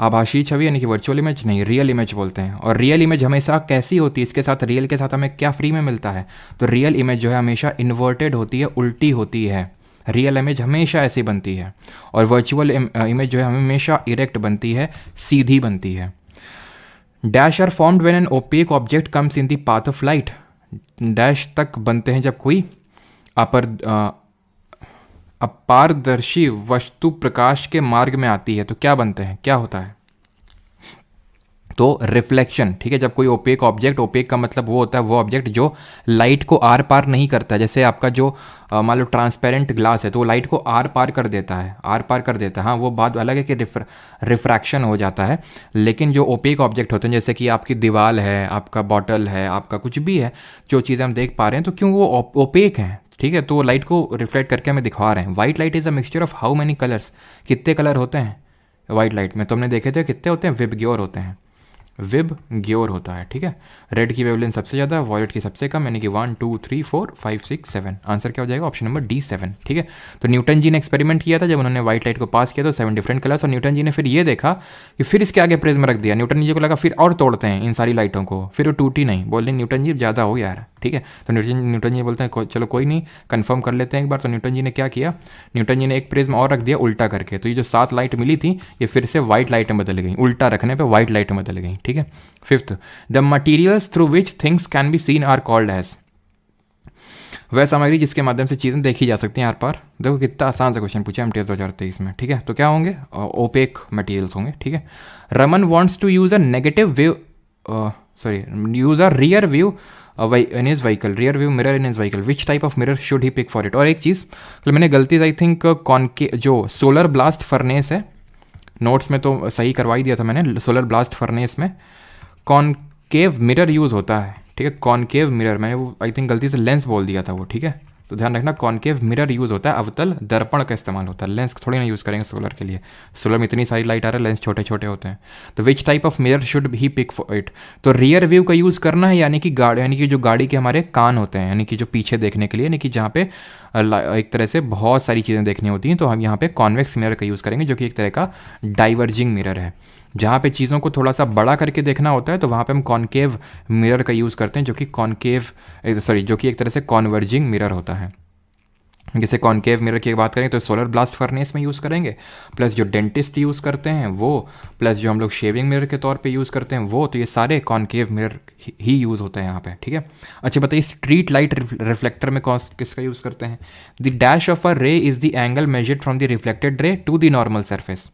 S1: आभासी छवि यानी कि वर्चुअल इमेज, नहीं रियल इमेज बोलते हैं। और रियल इमेज हमेशा कैसी होती है? इसके साथ, रियल के साथ हमें क्या फ्री में मिलता है? तो रियल इमेज जो है हमेशा इन्वर्टेड होती है, उल्टी होती है। रियल इमेज हमेशा ऐसी बनती है। और वर्चुअल इमेज जो है हमेशा इरेक्ट बनती है, सीधी बनती है। Dash are formed when an opaque object comes in the path of light. Dash तक बनते हैं जब कोई अपारदर्शी वस्तु प्रकाश के मार्ग में आती है। तो क्या बनते हैं, क्या होता है? तो रिफ्लेक्शन, ठीक है। जब कोई ओपेक ऑब्जेक्ट, ओपेक का मतलब वो होता है वो ऑब्जेक्ट जो लाइट को आर पार नहीं करता है। जैसे आपका जो मान लो ट्रांसपेरेंट ग्लास है तो वो लाइट को आर पार कर देता है, आर पार कर देता है। हाँ वो बात अलग है कि रिफ्रैक्शन हो जाता है। लेकिन जो ओपेक ऑब्जेक्ट होते हैं जैसे कि आपकी दीवार है, आपका बॉटल है, आपका कुछ भी है, जो चीज़ें हम देख पा रहे हैं तो क्यों वो ओपेक हैं, ठीक है। तो वो लाइट को रिफ्लेक्ट करके हमें दिखा रहे हैं। White light is a mixture of how many colours. कितने कलर होते हैं वाइट लाइट में? तुमने देखे थे कितने होते हैं? विबग्योर होते हैं, विब ग्योर होता है, ठीक है। रेड की वेवलेंथ सबसे ज़्यादा, वॉयलेट की सबसे कम, यानी कि 1 2 3 4 5 6 7। आंसर क्या हो जाएगा? ऑप्शन नंबर डी 7, ठीक है। तो न्यूटन जी ने एक्सपेरिमेंट किया था जब उन्होंने व्हाइट लाइट को पास किया तो 7 डिफरेंट कलर्स, और न्यूटन जी ने फिर ये देखा कि फिर इसके आगे प्रिज्म रख दिया। न्यूटन जी को लगा फिर और तोड़ते हैं इन सारी लाइटों को, फिर वो टूटी नहीं। बोले न्यूटन जी ज़्यादा हो यार, ठीक है। तो न्यूटन जी बोलते हैं चलो कोई नहीं, कंफर्म कर लेते हैं एक बार। तो न्यूटन जी ने क्या किया? न्यूटन जी ने एक प्रिज्म और रख दिया उल्टा करके। तो ये जो 7 लाइट मिली थी ये फिर से व्हाइट लाइट में बदल गई, उल्टा रखने पर व्हाइट लाइट में बदल गई, ठीक है। Fifth, the materials through which things can be seen are called as. वह सामग्री जिसके माध्यम से चीज़ें देखी जा सकती हैं आर पार। देखो कितना आसान सा क्वेश्चन पूछा MTS 2023 में, ठीक है। तो क्या होंगे? ओपेक मटेरियल्स होंगे, ठीक है। Raman wants to use a negative view, use a rear view in his vehicle, rear view mirror in his vehicle. Which type of mirror should he pick for it? और एक चीज़ मैंने गलती से आई थिंक जो सोलर ब्लास्ट फर्नेस है, notes में तो सही करवाई दिया था मैंने, सोलर ब्लास्ट फर्नेस में कॉनकेव मिरर यूज़ होता है, ठीक है। कॉनकेव मिरर, मैंने वो आई थिंक गलती से लेंस बोल दिया था वो, ठीक है। तो ध्यान रखना कॉनकेव मिरर यूज़ होता है, अवतल दर्पण का इस्तेमाल होता है। लेंस थोड़ी ना यूज़ करेंगे सोलर के लिए, सोलर में इतनी सारी लाइट आ रहा है, लेंस छोटे छोटे होते हैं। तो which type of mirror should he pick for it? तो रियर व्यू का यूज़ करना है, यानी कि जो गाड़ी के हमारे कान होते हैं, यानी कि जो पीछे देखने के लिए, यानी कि जहाँ पे एक तरह से बहुत सारी चीज़ें देखनी होती हैं, तो हम यहाँ पे कॉन्वेक्स मिरर का यूज़ करेंगे जो कि एक तरह का डाइवर्जिंग मिरर है। जहाँ पे चीज़ों को थोड़ा सा बड़ा करके देखना होता है तो वहाँ पे हम कॉनकेव मिरर का यूज़ करते हैं, जो कि जो कि एक तरह से कॉन्वर्जिंग मिरर होता है। जैसे कॉनकेव मिरर की बात करें तो सोलर ब्लास्ट फर्नेस में यूज़ करेंगे, प्लस जो डेंटिस्ट यूज़ करते हैं वो, प्लस जो हम लोग शेविंग मिरर के तौर पे यूज़ करते हैं वो, तो ये सारे कॉनकेव मिरर ही यूज़ होते हैं यहाँ पे, ठीक है। अच्छा बताइए, स्ट्रीट लाइट रिफ्लेक्टर में किसका यूज़ करते हैं? The dash of a ray is the angle measured from the reflected ray to the normal surface.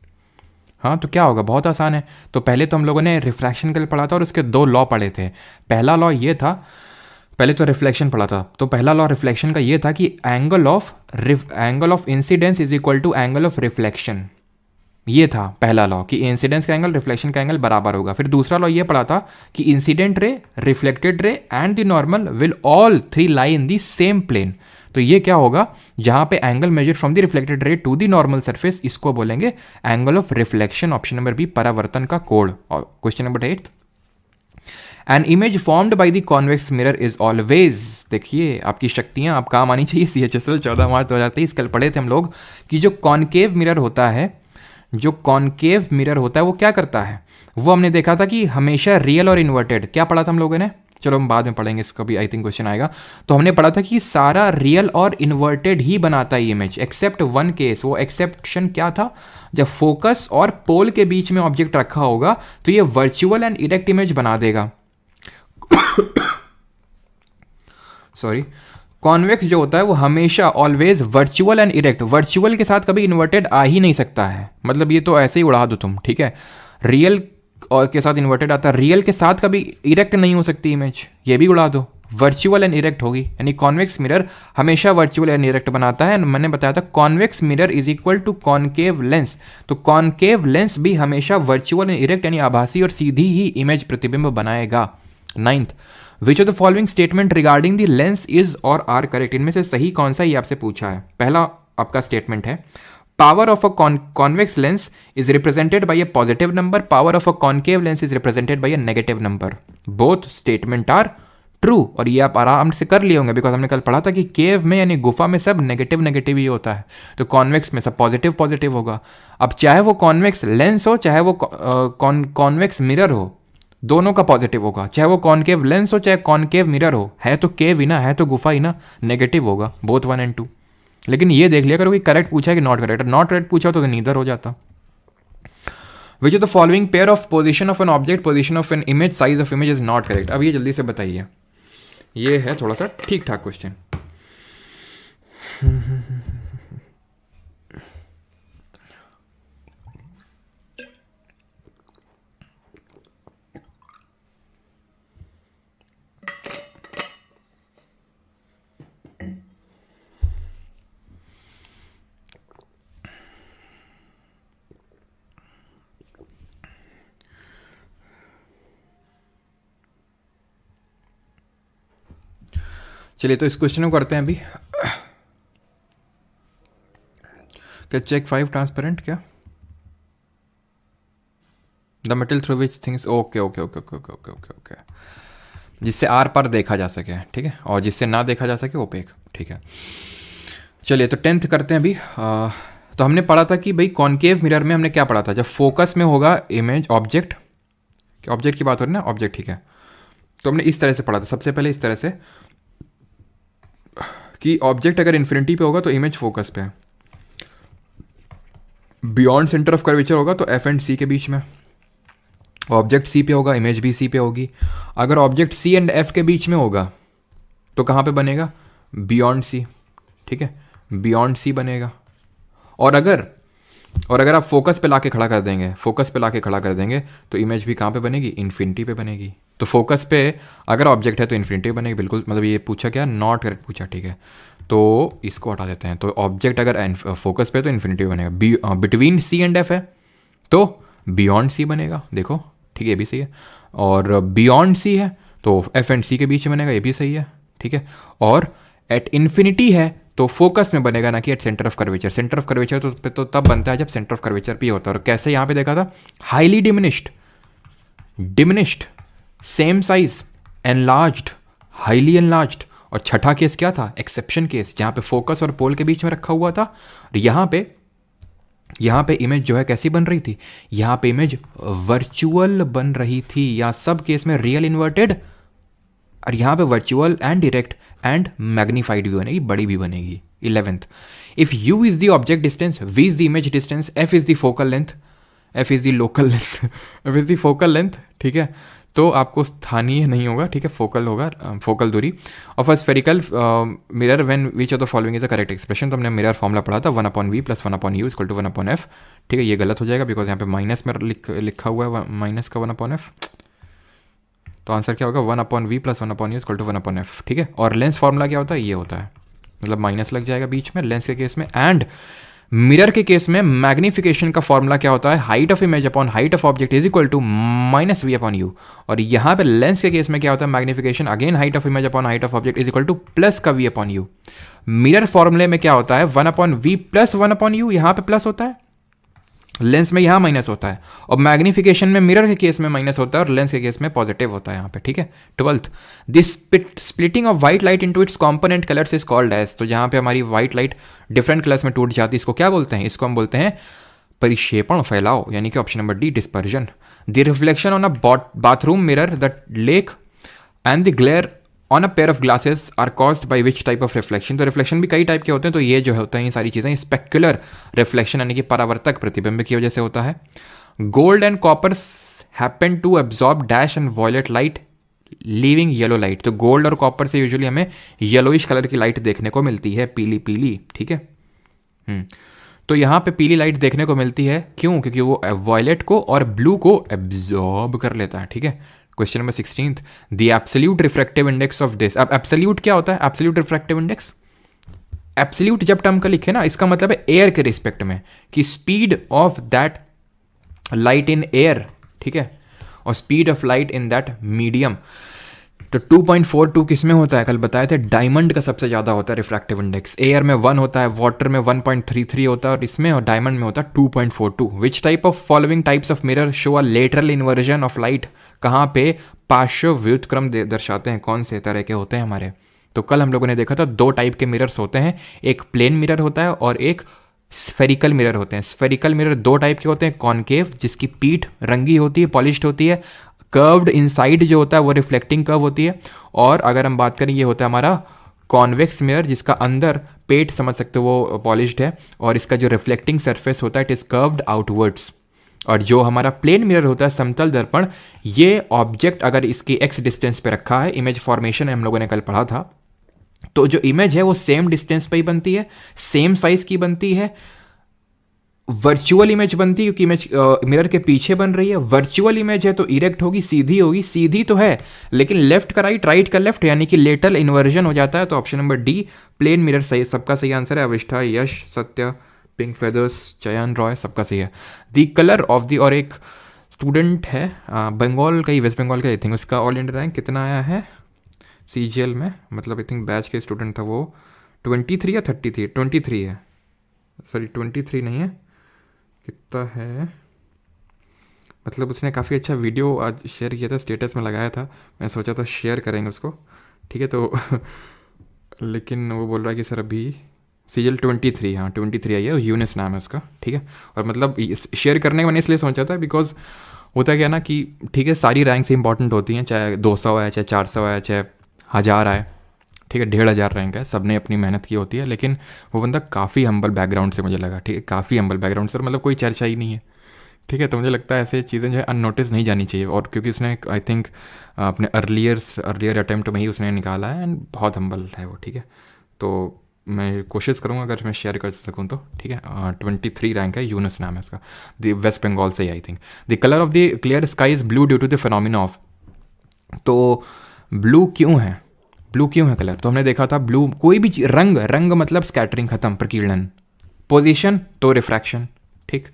S1: हाँ तो क्या होगा? बहुत आसान है। तो पहले तो हम लोगों ने रिफ्रैक्शन के लिए पढ़ा था और उसके 2 लॉ पढ़े थे। पहला लॉ ये था, पहले तो रिफ्लेक्शन पढ़ा था, तो पहला लॉ रिफ्लेक्शन का ये था कि angle of incidence is equal to angle of reflection. ये था पहला लॉ कि इंसिडेंस का एंगल रिफ्लेक्शन का एंगल बराबर होगा। फिर दूसरा लॉ ये पढ़ा था कि incident ray, reflected ray and the normal will all 3 lie in the same plane. तो तो ये क्या होगा, जहाँ पे angle measure from the reflected ray to the normal surface, इसको बोलेंगे angle of reflection. Option number B परावर्तन का कोण। Question number 8, an image formed by the convex mirror is always, देखिए आपकी शक्तियां आप काम आनी चाहिए। CHSL 14 मार्च 2023 कल पढ़े थे हम लोग कि जो कॉनकेव मिरर होता है, जो कॉनकेव मिरर होता है वो क्या करता है, वो हमने देखा था कि हमेशा रियल और इन्वर्टेड, क्या पढ़ा था हम लोगों ने, चलो हम बाद में पढ़ेंगे, इसका भी आई थिंक क्वेश्चन आएगा। तो हमने पढ़ा था कि सारा रियल और इन्वर्टेड ही बनाता है इमेज, एक्सेप्ट वन केस। वो एक्सेप्शन क्या था, जब फोकस और पोल के बीच में ऑब्जेक्ट रखा होगा तो ये वर्चुअल एंड इरेक्ट इमेज बना देगा। सॉरी, कॉन्वेक्स जो होता है वो हमेशा always virtual and erect, virtual के साथ कभी इन्वर्टेड आ ही नहीं सकता है, मतलब ये तो ऐसे ही उड़ा दो तुम, ठीक है। रियल और के साथ इन्वर्टेड आता है, रियल के साथ कभी इरेक्ट नहीं हो सकती इमेज, ये भी उड़ा दो, वर्चुअल एंड इरेक्ट होगी। यानी कॉन्वेक्स मिरर हमेशा वर्चुअल एंड इरेक्ट बनाता है। मैंने बताया था convex mirror is equal to concave lens, तो कॉनकेव लेंस भी हमेशा वर्चुअल एंड इरेक्ट यानी आभासी और सीधी ही इमेज प्रतिबिंब बनाएगा। 9th, which of the following statement regarding the lens is और आर करेक्ट, इनमें से सही कौन सा, ये आपसे पूछा है। पहला आपका स्टेटमेंट है, power of a convex lens is represented by a positive number, power of a concave lens is represented by a negative number. Both statement are true, और ये आप आराम से कर लिए होंगे बिकॉज हमने कल पढ़ा था कि केव में यानी गुफा में सब नेगेटिव नेगेटिव ही होता है, तो कॉन्वेक्स में सब पॉजिटिव पॉजिटिव होगा। अब चाहे वो कॉन्वेक्स लेंस हो चाहे वो कॉन्वेक्स मिरर हो, दोनों का पॉजिटिव होगा, चाहे वो कॉनकेव लेंस हो चाहे कॉनकेव मिरर हो, है तो केव ही ना, है तो गुफा ही ना, नेगेटिव होगा बोथ 1 and 2। लेकिन ये देख लिया करो कि करेक्ट पूछा है कि नॉट करेक्ट, नॉट करेक्ट पूछा तो नीदर हो जाता। Which of the following pair of position of an object, position of an image, size of image is not correct. अब ये जल्दी से बताइए, ये है थोड़ा सा ठीक ठाक क्वेश्चन। चलिए तो इस क्वेश्चन को करते हैं अभी। क्या चेक 5 ट्रांसपेरेंट, क्या the metal through which things, okay okay okay okay okay okay okay okay, जिससे आर पार देखा जा सके, ठीक है, और जिससे ना देखा जा सके ओपेक, ठीक है। चलिए तो 10th करते हैं अभी। तो हमने पढ़ा था कि भाई कॉनकेव मिरर में हमने क्या पढ़ा था, जब फोकस में होगा इमेज ऑब्जेक्ट, ऑब्जेक्ट की बात हो रही है ना, ऑब्जेक्ट, ठीक है। तो हमने इस तरह से पढ़ा था, सबसे पहले इस तरह से कि ऑब्जेक्ट अगर इन्फिनिटी पे होगा तो इमेज फोकस पे है, बियॉन्ड सेंटर ऑफ कर्वेचर होगा तो एफ एंड सी के बीच में, ऑब्जेक्ट सी पे होगा इमेज भी सी पे होगी। अगर ऑब्जेक्ट सी एंड एफ के बीच में होगा तो कहाँ पे बनेगा, बियॉन्ड सी, ठीक है, बियॉन्ड सी बनेगा। और अगर आप फोकस पे लाके खड़ा कर देंगे, फोकस पे लाके खड़ा कर देंगे तो इमेज भी कहाँ पे बनेगी, इन्फिनिटी पे बनेगी। तो फोकस पे अगर ऑब्जेक्ट है तो इन्फिनिटी बनेगी, बिल्कुल, मतलब ये पूछा क्या, नॉट करेक्ट पूछा, ठीक है। तो इसको हटा देते हैं, तो ऑब्जेक्ट अगर फोकस पे तो इन्फिनिटी बनेगा, बिटवीन सी एंड एफ है तो बियॉन्ड सी बनेगा, देखो ठीक है, ये भी सही है। और बियॉन्ड सी है तो एफ एंड सी के बीच में बनेगा, ये भी सही है, ठीक है। और एट इन्फिनिटी है तो फोकस में बनेगा, ना कि at centre of curvature. Centre of curvature तो तब बनता है जब सेंटर ऑफ कर्वेचर भी होता है। और कैसे यहाँ पे देखा था, highly diminished, same size, enlarged, highly enlarged. और छठा केस क्या था, एक्सेप्शन केस, जहाँ पे फोकस और पोल के बीच में रखा हुआ था। और यहाँ पे इमेज जो है कैसी बन रही थी, यहाँ पे इमेज वर्चुअल बन रही थी, या सब केस में रियल इन्वर्टेड, और यहाँ पे virtual and direct and magnified भी बनेगी, बड़ी भी बनेगी। 11th, if u is the object distance, v is the image distance, f is the focal length, f is the local length, f is the focal length, ठीक है। तो आपको स्थानीय नहीं होगा, ठीक है, फोकल होगा, फोकल दूरी of a spherical mirror when which of the following is a correct expression. तो हमने मिरर फॉर्मूला पढ़ा था 1/v + 1/u equal to 1/f, ठीक है। ये गलत हो जाएगा बिकॉज यहाँ पे माइनस में लिखा हुआ है, माइनस का 1/f, तो आंसर क्या होगा, 1/v + 1/u equal to 1/f, ठीक है। और लेंस फार्मूला क्या होता है, ये होता है, मतलब माइनस लग जाएगा बीच में लेंस के केस में, एंड मिरर के केस में मैग्निफिकेशन का फॉर्मूला क्या होता है, height of image upon height of object is equal to minus v upon u. और यहाँ पे लेंस के केस में क्या होता है, magnification again height of image upon height of object is equal to plus का वी अपॉन यू। मिरर फॉर्मूले में क्या होता है, 1 upon v plus 1 upon u, यहाँ पे प्लस होता है, लेंस में यहाँ माइनस होता है, और मैग्निफिकेशन में मिरर के केस में माइनस होता है और लेंस के केस में पॉजिटिव होता है यहाँ पे, ठीक है। 12th, this splitting of white light into its component colours is called as. तो जहाँ पे हमारी व्हाइट लाइट डिफरेंट कलर्स में टूट जाती है, इसको क्या बोलते हैं, इसको हम बोलते हैं परिक्षेपण, फैलाव, यानी कि option number D dispersion. The reflection on a bathroom mirror, the lake and the glare on a pair of glasses are caused by which type of reflection. तो रिफ्लेक्शन भी कई टाइप के होते हैं, तो ये जो होता है ये सारी चीज़ें स्पेक्युलर रिफ्लेक्शन यानी कि परावर्तक प्रतिबिंब की वजह से होता है। Gold and copper happen to absorb dash and violet light leaving yellow light. तो गोल्ड और कॉपर से यूजुअली हमें येलोइश कलर की लाइट देखने को मिलती है, पीली पीली, ठीक है। तो यहाँ पे पीली लाइट देखने को मिलती है, क्यों, क्योंकि वो वॉयलेट को और ब्लू को एब्जॉर्ब कर लेता है, ठीक है। Question number 16th, the absolute refractive index of this. अब एब्सोल्यूट क्या होता है, एब्सोल्यूट रिफ्रैक्टिव इंडेक्स, एब्सोल्यूट जब टर्म का लिखे ना, इसका मतलब है एयर के रिस्पेक्ट में, कि speed of that light in air, ठीक है, और speed of light in that medium. तो 2.42 किस में होता है, कल बताए थे, डायमंड का सबसे ज़्यादा होता है रिफ्रैक्टिव इंडेक्स। एयर में 1 होता है, वाटर में 1.33 होता है, और इसमें और डायमंड में होता है 2.42। विच type of following types of mirror show a lateral inversion of light. कहाँ पे पार्श्व व्युत्क्रम दर्शाते हैं, कौन से तरह के होते हैं हमारे। तो कल हम लोगों ने देखा था 2 टाइप के मिरर्स होते हैं, एक प्लेन मिरर होता है और एक स्फेरिकल मिरर होते हैं। स्फेरिकल मिरर 2 टाइप के होते हैं, कॉनकेव जिसकी पीठ रंगी होती है, पॉलिश्ड होती है, कर्व्ड इनसाइड जो होता है वो रिफ्लेक्टिंग कर्व होती है, और अगर हम बात करें ये होता है हमारा कॉन्वेक्स मिरर जिसका अंदर पेट समझ सकते हो वो पॉलिश्ड है, और इसका जो रिफ्लेक्टिंग सरफेस होता है इट इज कर्व्ड आउटवर्ड्स। और जो हमारा प्लेन मिरर होता है समतल दर्पण, ये ऑब्जेक्ट अगर इसकी एक्स डिस्टेंस पे रखा है, इमेज फॉर्मेशन हम लोगों ने कल पढ़ा था, तो जो इमेज है वो सेम डिस्टेंस पे ही बनती है, सेम साइज की बनती है, वर्चुअल इमेज बनती है क्योंकि इमेज मिरर के पीछे बन रही है। वर्चुअल इमेज है तो इरेक्ट होगी, सीधी होगी, सीधी तो है लेकिन लेफ्ट का राइट, राइट का लेफ्ट, यानी कि लेटरल इन्वर्जन हो जाता है। तो option number D plane mirror सही, सबका सही आंसर है। अविष्ठा, यश, सत्य, पिंक फेदर्स, चयन रॉय, सबका सही है। दी कलर ऑफ दी, और एक स्टूडेंट है बंगाल का ही, वेस्ट बंगाल का आई थिंक, उसका ऑल इंडिया रैंक कितना आया है CGL में, मतलब आई थिंक बैच के स्टूडेंट था वो, 23 या 33, 23 है, सॉरी 23 नहीं है, कितना है, मतलब उसने काफ़ी अच्छा वीडियो आज शेयर किया था, स्टेटस में लगाया था, मैं सोचा था शेयर करेंगे उसको, ठीक है। तो लेकिन वो बोल रहा है कि सर अभी CGL 23, हाँ 23 आई है, यूनिस नाम है उसका, ठीक है। और मतलब शेयर करने का मैंने इसलिए सोचा था बिकॉज होता क्या ना कि ठीक है सारी रैंक से इंपॉर्टेंट होती हैं, चाहे 200 है, चाहे 400 है, चाहे 1000 है, ठीक है, 1500 रैंक है, सबने अपनी मेहनत की होती है। लेकिन वो बंदा काफ़ी हम्बल बैकग्राउंड से मुझे लगा, ठीक है, काफ़ी हम्बल बैकग्राउंड से, मतलब कोई चर्चा ही नहीं है, ठीक है। तो मुझे लगता है ऐसे चीज़ें जो है अननोटिस नहीं जानी चाहिए, और क्योंकि उसने आई थिंक अपने अर्लियर अटैम्प्ट में ही उसने निकाला है, एंड बहुत हम्बल है वो, ठीक है। तो मैं कोशिश करूँगा अगर मैं शेयर कर सकूँ तो, ठीक है। 23 रैंक है, यूनस नाम है इसका, द वेस्ट बंगाल से ही I think. The colour of the clear sky is blue due to the phenomena of. तो ब्लू क्यों है, ब्लू क्यों है कलर, तो हमने देखा था ब्लू कोई भी रंग, रंग मतलब स्कैटरिंग खत्म, प्रकीर्णन, पोजीशन तो रिफ्रैक्शन, ठीक।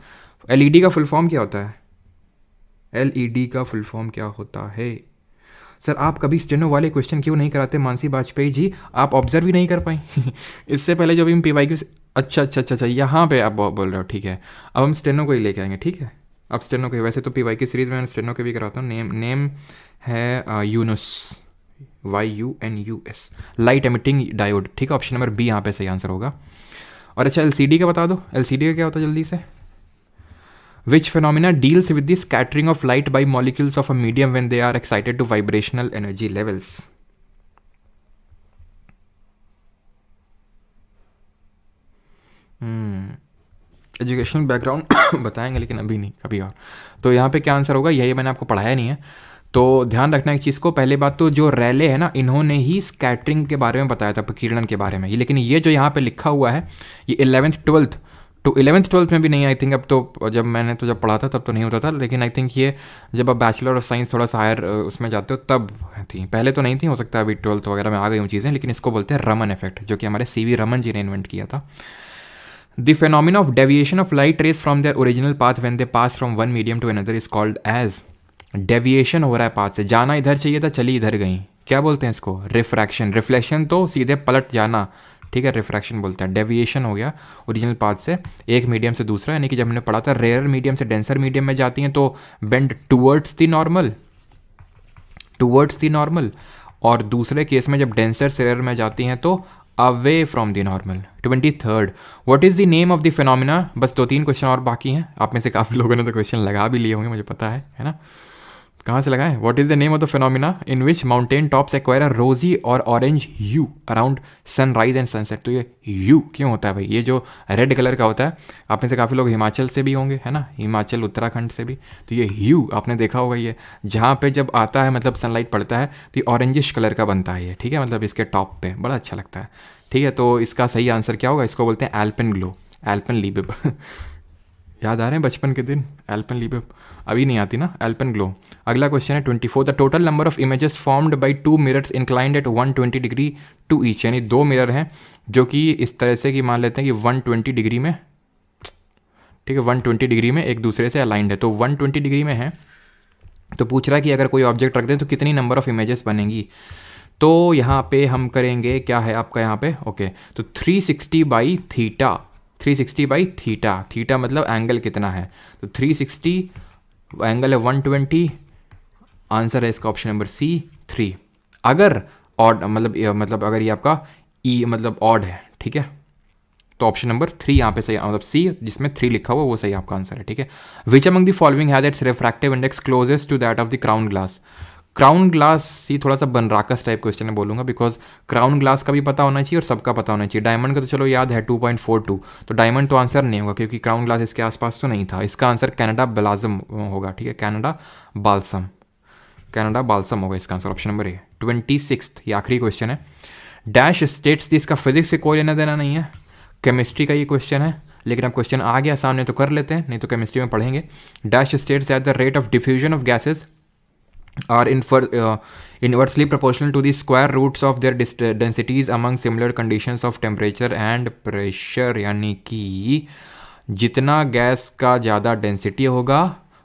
S1: LED का फुल फॉर्म क्या होता है, LED का फुल फॉर्म क्या होता है। सर आप कभी स्टेनो वाले क्वेश्चन क्यों नहीं कराते मानसी वाजपेयी जी, आप ऑब्जर्व ही नहीं कर पाए इससे पहले जो भी हम PYQ, अच्छा यहाँ पे आप बोल रहे हो, ठीक है। अब हम स्टेनो को ही लेके आएंगे, ठीक है। अब स्टेनो को, वैसे तो PYQ सीरीज में स्टेनो के भी कराता हूँ। नेम है Yunus, YUNUS, light emitting diode, ठीक है। ऑप्शन नंबर बी यहाँ पे सही आंसर होगा। और अच्छा LCD का बता दो, LCD का क्या होता है जल्दी से। Which phenomena deals with the scattering of light by molecules of a medium when they are excited to vibrational energy levels? Educational background बताएंगे लेकिन अभी नहीं, कभी और। तो यहाँ पे क्या आंसर होगा, यही मैंने आपको पढ़ाया नहीं है, तो ध्यान रखना एक चीज़ को। पहले बात तो जो रैले है ना, इन्होंने ही स्कैटरिंग के बारे में बताया था, प्रकीर्णन के बारे में, लेकिन ये जो यहाँ पे लिखा हुआ है ये 11th 12th तो 11th 12th में भी नहीं, आई थिंक अब तो जब मैंने तो जब पढ़ा था तब तो नहीं होता था, लेकिन आई थिंक ये जब आप बैचलर ऑफ साइंस थोड़ा सा हायर उसमें जाते हो तब थी, पहले तो नहीं थी, हो सकता है अभी 12th वगैरह में आ गई हूँ चीज़ें। लेकिन इसको बोलते हैं रमन इफेक्ट, जो कि हमारे CV रमन जी ने इन्वेंट किया था। The phenomena of deviation of light rays from their original path when they pass from one medium to another is called as. Deviation हो रहा है पाथ से, जाना इधर चाहिए था, चली इधर गई, क्या बोलते हैं इसको? रिफ्रैक्शन। रिफ्लेक्शन तो सीधे पलट जाना, ठीक है, रिफ्रैक्शन बोलते हैं। डेविएशन हो गया ओरिजिनल पाथ से एक मीडियम से दूसरा, यानी कि जब हमने पढ़ा था रेयर मीडियम से डेंसर मीडियम में जाती हैं तो bend towards the normal, towards the normal, और दूसरे केस में जब डेंसर से रेयर में जाती हैं तो away from the normal. 23rd, what is the name of the phenomena? बस 2-3 क्वेश्चन और बाकी हैं, आप में से काफ़ी लोगों ने तो क्वेश्चन लगा भी लिए होंगे, मुझे पता है ना? कहाँ से लगाएं? What is the name of the phenomena in which mountain tops acquire a rosy और orange hue around sunrise and sunset? तो ये ह्यू क्यों होता है भाई? ये जो रेड कलर का होता है, आप में से काफ़ी लोग हिमाचल से भी होंगे, है ना, हिमाचल उत्तराखंड से भी, तो ये ह्यू आपने देखा होगा, ये जहाँ पे जब आता है मतलब सनलाइट पड़ता है तो ये ऑरेंजिश कलर का बनता है ये, ठीक है, मतलब इसके टॉप पे बड़ा अच्छा लगता है, ठीक है। तो इसका सही आंसर क्या होगा? इसको बोलते हैं एल्पेन ग्लो, एल्पेन लीबिब याद आ रहे हैं बचपन के दिन? एल्पेन लीबिब अभी नहीं आती ना, एल्पेन ग्लो। अगला क्वेश्चन है 24, the total number of images formed by 2 mirrors inclined at 120 degree to each, यानी 2 मिरर हैं जो कि इस तरह से कि मान लेते हैं कि 120 डिग्री में, ठीक है, 120 डिग्री में एक दूसरे से अलाइंड है, तो 120 डिग्री में है, तो पूछ रहा है कि अगर कोई ऑब्जेक्ट रख दें तो कितनी नंबर ऑफ इमेजेस बनेंगी। तो यहाँ पे हम करेंगे, क्या है आपका यहाँ पे, ओके, तो 360 by theta, 360 by theta, theta मतलब एंगल कितना है, तो 360 एंगल है 120, आंसर है इसका ऑप्शन नंबर सी 3। अगर ऑड मतलब अगर ये आपका ई मतलब ऑड है, ठीक है, तो ऑप्शन नंबर 3 यहाँ पे सही, मतलब सी जिसमें 3 लिखा हुआ वो सही आपका आंसर है, ठीक है। Which among the following has its refractive index closest to that of the crown glass? Crown glass ही थोड़ा सा बनराकस टाइप क्वेश्चन है बोलूँगा, बिकॉज क्राउन ग्लास का भी पता होना चाहिए और सबका पता होना चाहिए। डायमंड का तो चलो याद है 2.42, तो डायमंड तो आंसर नहीं होगा क्योंकि क्राउन ग्लास इसके आसपास तो नहीं था। इसका आंसर कैनेडा ब्लाजम होगा, ठीक है, कैनेडा बाल्सम, कैनेडा बाल्सम होगा इसका आंसर, ऑप्शन नंबर ए। 26, ये आखिरी क्वेश्चन है। डैश स्टेट्स दी, इसका फिजिक्स से कोई लेना देना नहीं है, केमिस्ट्री का ये क्वेश्चन है, लेकिन अब क्वेश्चन आ गया सामने तो कर लेते हैं, नहीं तो केमिस्ट्री में पढ़ेंगे। Dash states at the rate of diffusion of gases are inversely proportional to the square roots of their densities among similar conditions of temperature and pressure, यानी कि जितना गैस का ज़्यादा डेंसिटी होगा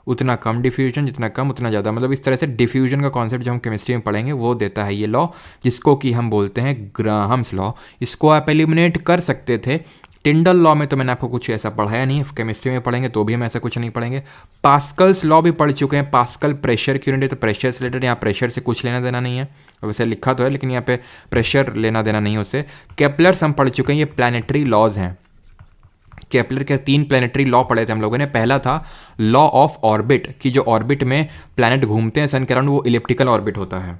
S1: उतना कम डिफ्यूजन, जितना कम उतना ज़्यादा, मतलब इस तरह से डिफ्यूजन का कॉन्सेप्ट जो हम केमिस्ट्री में पढ़ेंगे वो देता है ये लॉ, जिसको कि हम बोलते हैं ग्राहम्स लॉ। इसको आप एलिमिनेट कर सकते थे, टिंडल लॉ में तो मैंने आपको कुछ ऐसा पढ़ाया नहीं, केमिस्ट्री में पढ़ेंगे तो भी हम ऐसा कुछ नहीं पढ़ेंगे। पास्कल्स लॉ भी पढ़ चुके हैं, पास्कल प्रेशर की यूनिट है, तो प्रेशर से रिलेटेड यहाँ प्रेशर से कुछ लेना देना नहीं है, वैसे लिखा तो है लेकिन यहाँ पे प्रेशर लेना देना नहीं है उससे। केपलर्स हम पढ़ चुके हैं, ये प्लानिटरी लॉज हैं, केपलर के 3 प्लानिटरी लॉ पढ़े थे हम लोगों ने। पहला था लॉ ऑफ ऑर्बिट, कि जो ऑर्बिट में प्लैनेट घूमते हैं सन के अराउंड वो इलिप्टिकल ऑर्बिट होता है।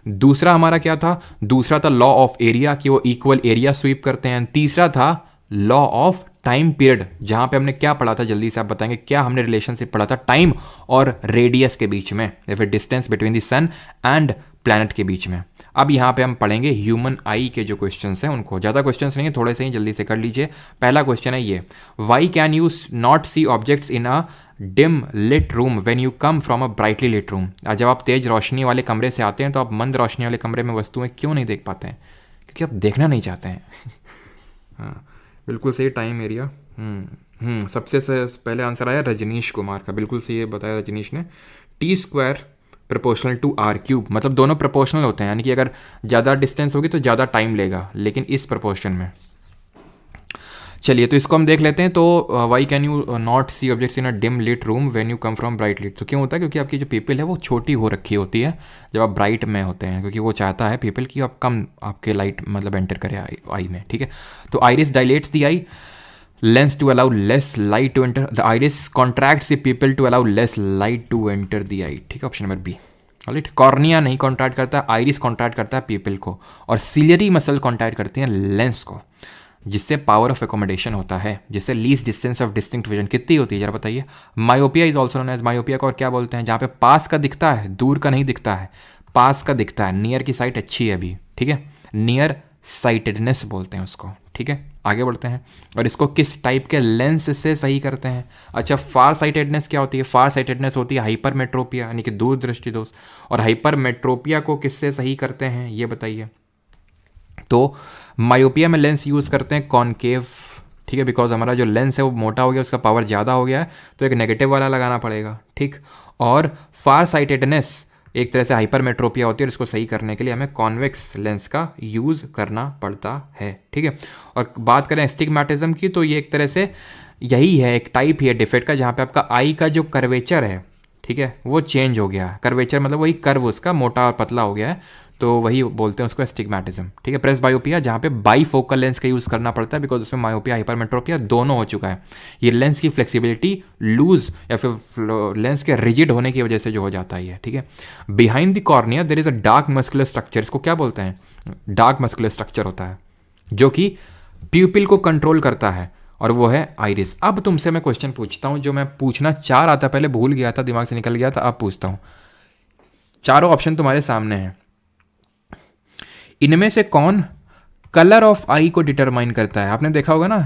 S1: दूसरा हमारा क्या था? दूसरा था लॉ ऑफ एरिया, कि वो इक्वल एरिया स्वीप करते हैं। तीसरा था लॉ ऑफ टाइम पीरियड, जहां पे हमने क्या पढ़ा था, जल्दी से आप बताएंगे क्या हमने रिलेशनशिप पढ़ा था टाइम और रेडियस के बीच में, या फिर distance between the sun and planet के बीच में। अब यहाँ पे हम पढ़ेंगे ह्यूमन आई के जो क्वेश्चंस हैं उनको, ज़्यादा क्वेश्चंस नहीं है, थोड़े से ही, जल्दी से कर लीजिए। पहला क्वेश्चन है ये, why can you not see objects in a dim lit room when you come from a brightly lit room? जब आप तेज रोशनी वाले कमरे से आते हैं तो आप मंद रोशनी वाले कमरे में वस्तुएं क्यों नहीं देख पाते हैं? क्योंकि आप देखना नहीं चाहते हैं। हाँ बिल्कुल सही, टाइम एरिया। सबसे पहले आंसर आया रजनीश कुमार का, बिल्कुल सही बताया रजनीश ने। T² प्रोपोर्शनल टू R3, मतलब दोनों प्रोपोर्शनल होते हैं, यानी कि अगर ज़्यादा डिस्टेंस होगी तो ज़्यादा टाइम लेगा, लेकिन इस प्रोपोर्शन में। चलिए तो इसको हम देख लेते हैं। तो why can you not see objects in a dim lit room when you come from bright lit? तो क्यों होता है? क्योंकि आपकी जो पीपल है वो छोटी हो रखी होती है जब आप ब्राइट में होते हैं, क्योंकि वो चाहता है पीपल कि आप कम आपके लाइट मतलब एंटर करे आई में, ठीक है। तो iris dilates the I lens to allow less light to enter, the iris contracts the pupil to allow less light to enter the eye, ठीक है, option number B. Right, cornea नहीं contract करता, iris contract करता है people को, और ciliary muscle contract करती हैं लेंस को, जिससे पावर ऑफ एकोमोडेशन होता है, जिससे least distance of distinct vision कितनी होती है जरा बताइए। Myopia is also known as, myopia को और क्या बोलते हैं? जहाँ पे पास का दिखता है, दूर का नहीं दिखता है, पास का दिखता है, नियर की साइट अच्छी है अभी, ठीक है, नियर साइटेडनेस बोलते हैं उसको, ठीक है। आगे बढ़ते हैं, और इसको किस टाइप के लेंस से सही करते हैं? अच्छा, फार साइटेडनेस क्या होती है? फार साइटेडनेस होती है हाइपरमेट्रोपिया, यानी कि दूर दृष्टि दोष, और हाइपरमेट्रोपिया को किससे सही करते हैं ये बताइए। तो मायोपिया में लेंस यूज करते हैं कॉनकेव ठीक है, बिकॉज हमारा जो लेंस है वो मोटा हो गया, उसका पावर ज़्यादा हो गया है, तो एक नेगेटिव वाला लगाना पड़ेगा। ठीक, और फार साइटेडनेस एक तरह से हाइपरमेट्रोपिया होती है, और इसको सही करने के लिए हमें कॉन्वेक्स लेंस का यूज़ करना पड़ता है। ठीक है, और बात करें एस्टिग्मेटिज्म की, तो ये एक तरह से यही है, एक टाइप ही है डिफेक्ट का, जहाँ पे आपका आई का जो कर्वेचर है, ठीक है, वो चेंज हो गया है। कर्वेचर मतलब वही कर्व उसका मोटा और पतला हो गया है, तो वही बोलते हैं उसको एस्टिग्मेटिज्म। ठीक है, प्रेस बायोपिया जहाँ पे बाई फोकल लेंस का यूज़ करना पड़ता है, बिकॉज उसमें मायोपिया हाइपरमेट्रोपिया दोनों हो चुका है। ये लेंस की फ्लेक्सिबिलिटी लूज या फिर लेंस के रिजिड होने की वजह से जो हो जाता है ये। ठीक है, behind the cornea there is a dark muscular structure, इसको क्या बोलते हैं, डार्क मस्कुलर स्ट्रक्चर होता है जो कि प्यूपिल को कंट्रोल करता है, और वो है आइरिस। अब तुमसे मैं क्वेश्चन पूछता हूँ जो मैं पूछना चाह रहा था, पहले भूल गया था, दिमाग से निकल गया था, अब पूछता हूँ। चारों ऑप्शन तुम्हारे सामने हैं, इनमें से कौन कलर ऑफ आई को डिटरमाइन करता है? आपने देखा होगा ना,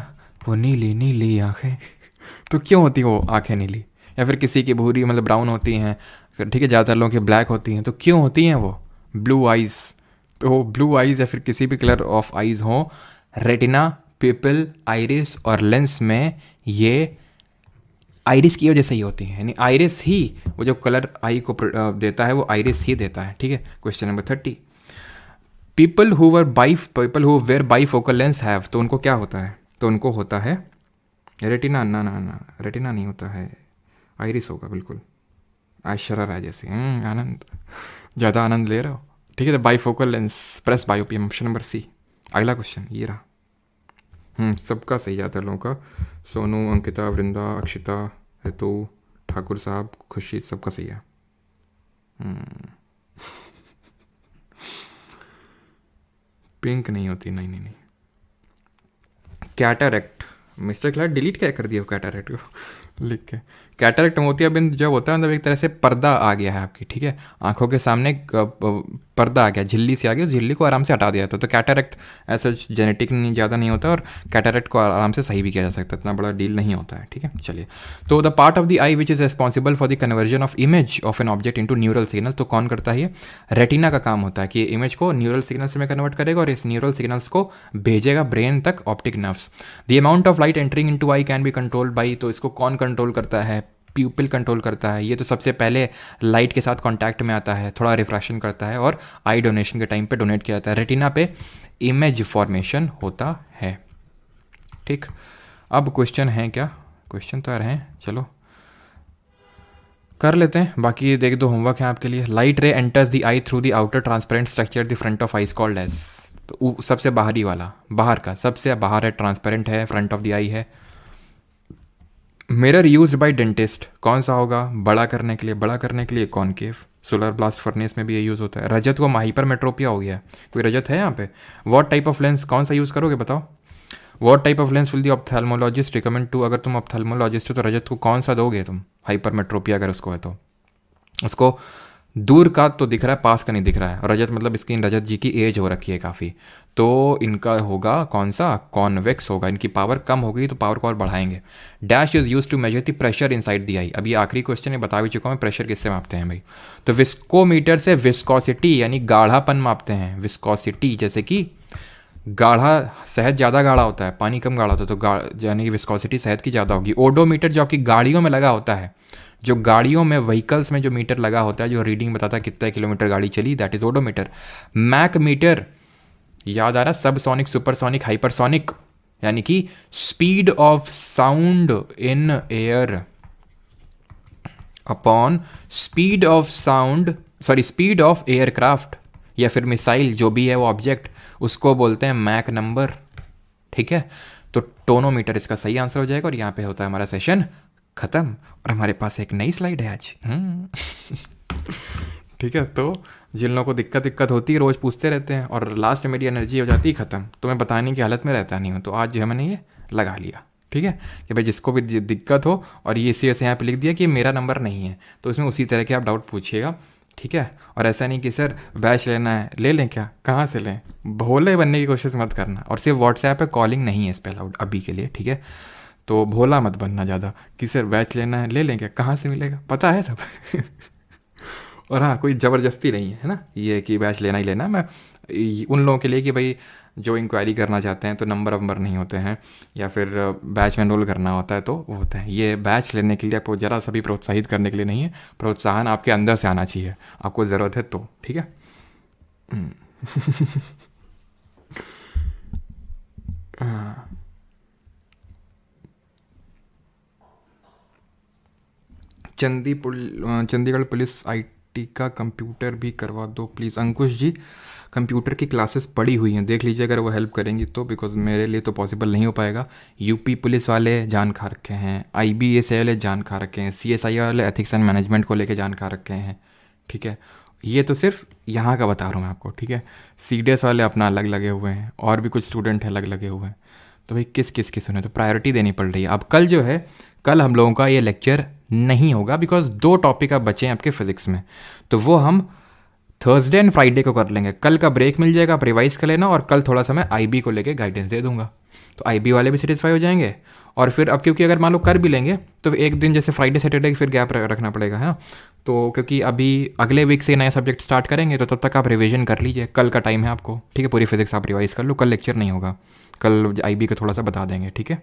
S1: वो नीली नीली आंखें तो क्यों होती वो आंखें नीली, या फिर किसी की भूरी मतलब ब्राउन होती हैं, ठीक है, ज़्यादातर लोगों की ब्लैक होती हैं, तो क्यों होती हैं वो ब्लू आइज़? तो ब्लू आइज़ या फिर किसी भी कलर ऑफ आइज़ हो, रेटिना, पिपल, आइरिस और लेंस में ये आइरिस की वजह से ही होती है, यानी आइरिस ही वो जो कलर आई को देता है वो आइरिस ही देता है। ठीक है, question number 30, people who wear bifocal lens have, तो उनको क्या होता है? तो उनको होता है रेटिना, ना ना ना रेटिना नहीं होता है, आइरिस होगा बिल्कुल। ऐश्वर्या राय जैसे आनंद, ज़्यादा आनंद ले रहे हो। ठीक है, तो bifocal lens, presbyopia, option number C. अगला क्वेश्चन ये रहा, सबका सही जाता है लोगों का, सोनू, अंकिता, वृंदा, अक्षिता, हेतु, ठाकुर साहब, खुशी, सबका सही है। पिंक नहीं होती, नहीं नहीं नहीं। कैटरेक्ट, मिस्टर क्लार्क डिलीट क्या कर दिया कैटरेक्ट को लिख के। कैटरेक्ट मोतियाबिंद जब होता है मतलब एक तरह से पर्दा आ गया है आपकी, ठीक है, आंखों के सामने पर्दा आ गया, झिल्ली से आ गई, उस झिल्ली को आराम से हटा दिया जाता है। तो कैटरेक्ट ऐसा जेनेटिक नहीं ज़्यादा नहीं होता, और कैटरेक्ट को आराम से सही भी किया जा सकता है, इतना बड़ा डील नहीं होता है। ठीक है, चलिए, तो the part of the I which is responsible for the conversion of image of an object into neural signal, तो कौन करता है ये? रेटिना का काम होता है कि इमेज को न्यूरल सिग्नल्स में कन्वर्ट करेगा और इस न्यूरल सिग्नल्स को भेजेगा ब्रेन तक, optic nerves. The amount of light entering into I can be controlled by, तो इसको कौन कंट्रोल करता है? प्यूपिल कंट्रोल करता है। ये तो सबसे पहले लाइट के साथ कांटेक्ट में आता है, थोड़ा रिफ्रैक्शन करता है और आई डोनेशन के टाइम पे डोनेट किया जाता है। रेटिना पे इमेज फॉर्मेशन होता है। ठीक, अब क्वेश्चन है क्या? क्वेश्चन तो आ रहे हैं, चलो कर लेते हैं, बाकी देख दो होमवर्क है आपके लिए। Light ray enters the eye through the outer transparent structure the front of eyes called as, तो सबसे बाहरी वाला, बाहर का सबसे बाहर है, ट्रांसपेरेंट है, फ्रंट ऑफ द आई है। मिरर यूज्ड बाय डेंटिस्ट, कौन सा होगा? बड़ा करने के लिए, बड़ा करने के लिए कॉनकेव, सोलर ब्लास्ट फर्नेस में भी ये यूज़ होता है। रजत को हाइपरमेट्रोपिया हो गया, कोई रजत है यहाँ पे? व्हाट टाइप ऑफ लेंस, कौन सा यूज़ करोगे बताओ? What type of lens will the ophthalmologist recommend to, अगर तुम ऑप्थेल्मोलॉजिस्ट हो तो रजत को कौन सा दोगे तुम? हाइपरमेट्रोपिया अगर उसको है तो उसको दूर का तो दिख रहा है, पास का नहीं दिख रहा है। रजत मतलब इसकी रजत जी की एज हो रखी है काफ़ी, तो इनका होगा कौन सा? कॉन्वेक्स होगा। इनकी पावर कम हो गई तो पावर को और बढ़ाएंगे। Dash is use to measure the pressure inside the eye, अब ये आखिरी क्वेश्चन है, बता भी चुका हूँ प्रेशर किससे मापते हैं भाई। तो विस्कोमीटर से विस्कोसिटी यानी गाढ़ापन मापते हैं। विस्कोसिटी जैसे कि गाढ़ा, शहद ज़्यादा गाढ़ा होता है, पानी कम गाढ़ा होता है, तो यानी कि विस्कोसिटी शहद की ज़्यादा होगी। ओडोमीटर जो कि गाड़ियों में लगा होता है, जो गाड़ियों में व्हीकल्स में जो मीटर लगा होता है जो रीडिंग बताता है कितना किलोमीटर गाड़ी चली, that is odometer. Mach meter, याद आ रहा, सबसोनिक, सुपरसोनिक, हाइपरसोनिक, यानी कि speed of sound in air upon speed of sound, sorry speed of aircraft या फिर मिसाइल, जो भी है वो ऑब्जेक्ट, उसको बोलते हैं मैक नंबर। ठीक है, तो टोनोमीटर इसका सही आंसर हो जाएगा। और यहाँ पे होता है हमारा सेशन खत्म, और हमारे पास एक नई स्लाइड है आज। ठीक है, तो जिन लोगों को दिक्कत होती है, रोज़ पूछते रहते हैं, और लास्ट में मेरी एनर्जी हो जाती है ख़त्म, तो मैं बताने की हालत में रहता नहीं हूँ, तो आज जो है मैंने ये लगा लिया। ठीक है, कि भाई जिसको भी दिक्कत हो, और ये इसी वजह से यहाँ पे लिख दिया कि मेरा नंबर नहीं है, तो इसमें उसी तरह के आप डाउट पूछिएगा। ठीक है, और ऐसा नहीं कि सर बैच लेना है, ले लें क्या, कहाँ से लें, भोले बनने की कोशिश मत करना। और सिर्फ व्हाट्सएप पे कॉलिंग नहीं है इस पर अलाउड अभी के लिए। ठीक है, तो भोला मत बनना ज़्यादा कि सर बैच लेना है, ले लें क्या, कहाँ से मिलेगा, पता है सब। और हाँ, कोई ज़बरदस्ती नहीं है ना ये कि बैच लेना ही लेना। मैं उन लोगों के लिए कि भाई जो इंक्वायरी करना चाहते हैं तो नंबर वंबर नहीं होते हैं, या फिर बैच में एनरोल करना होता है तो वो होता है। ये बैच लेने के लिए आपको ज़रा सभी प्रोत्साहित करने के लिए नहीं है, प्रोत्साहन आपके अंदर से आना चाहिए, आपको ज़रूरत है तो, ठीक है। हाँ। चंडीगढ़ पुलिस आईटी का कंप्यूटर भी करवा दो प्लीज़। अंकुश जी, कंप्यूटर की क्लासेस पड़ी हुई हैं, देख लीजिए अगर वो हेल्प करेंगी तो, बिकॉज मेरे लिए तो पॉसिबल नहीं हो पाएगा। यूपी पुलिस वाले जान खा रखे हैं, IBS वाले जान खा रखे हैं, CSI वाले एथिक्स एंड मैनेजमेंट को लेके जान खा रखे हैं, ठीक है। ये तो सिर्फ यहाँ का बता रहा हूँ मैं आपको, ठीक है। CDS वाले अपना अलग लगे हुए हैं, और भी कुछ स्टूडेंट हैं अलग लगे हुए हैं। तो भाई किस किस की सुने, तो प्रायोरिटी देनी पड़ रही है। अब कल जो है, कल हम लोगों का ये लेक्चर नहीं होगा, बिकॉज 2 टॉपिक अब बचे हैं आपके फिजिक्स में, तो वो हम थर्सडे एंड फ्राइडे को कर लेंगे। कल का ब्रेक मिल जाएगा, आप रिवाइज कर लेना, और कल थोड़ा सा मैं IB को लेके गाइडेंस दे दूंगा, तो IB वाले भी सेटिस्फाई हो जाएंगे। और फिर अब क्योंकि अगर मान लो कर भी लेंगे तो एक दिन जैसे फ्राइडे सैटरडे फिर गैप रखना पड़ेगा, है ना। तो क्योंकि अभी अगले वीक से नया सब्जेक्ट स्टार्ट करेंगे, तो तब तक आप रिवीजन कर लीजिए, कल का टाइम है आपको, ठीक है। पूरी फिजिक्स आप रिवाइज कर लो, कल लेक्चर नहीं होगा, कल IB का थोड़ा सा बता देंगे, ठीक है।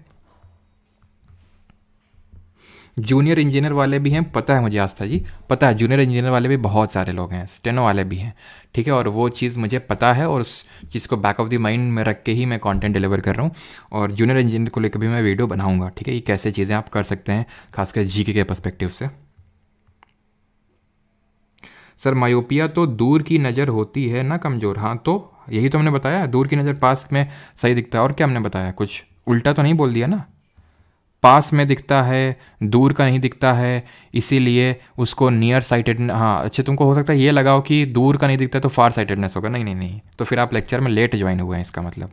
S1: जूनियर इंजीनियर वाले भी हैं, पता है मुझे आस्था जी, पता है जूनियर इंजीनियर वाले भी बहुत सारे लोग हैं, स्टेनो वाले भी हैं, ठीक है। और वो चीज़ मुझे पता है, और उस चीज़ को बैक ऑफ द माइंड में रख के ही मैं कंटेंट डिलीवर कर रहा हूँ। और जूनियर इंजीनियर को लेकर भी मैं वीडियो बनाऊँगा, ठीक है। ये कैसे चीज़ें आप कर सकते हैं, खासकर GK के पर्सपेक्टिव से। सर मायोपिया तो दूर की नज़र होती है ना कमज़ोर, हाँ तो यही तो हमने बताया, दूर की नज़र पास में सही दिखता है, और क्या हमने बताया, कुछ उल्टा तो नहीं बोल दिया ना। पास में दिखता है, दूर का नहीं दिखता है, इसीलिए उसको नियर साइटेड, हाँ अच्छा तुमको हो सकता है ये लगाओ कि दूर का नहीं दिखता तो फार साइटेडनेस होगा, नहीं नहीं नहीं, तो फिर आप लेक्चर में लेट ज्वाइन हुए हैं इसका मतलब।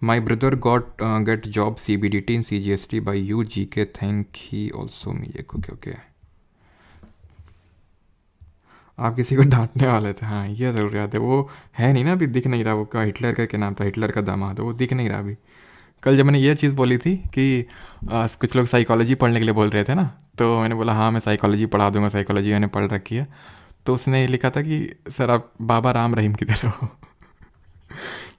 S1: My brother got get job CBDT in CGST by you GK, thank he also me. Okay okay, आप किसी को डांटने वाले थे, हाँ ये ज़रूर याद है। वो है नहीं ना अभी, दिख नहीं रहा, वो का हिटलर करके नाम था, हिटलर का दामाद, वो दिख नहीं रहा अभी। कल जब मैंने ये चीज़ बोली थी कि कुछ लोग साइकोलॉजी पढ़ने के लिए बोल रहे थे ना, तो मैंने बोला हाँ मैं साइकोलॉजी पढ़ा दूंगा, साइकोलॉजी मैंने पढ़ रखी है। तो उसने ये लिखा था कि सर आप बाबा राम रहीम की तरह हो।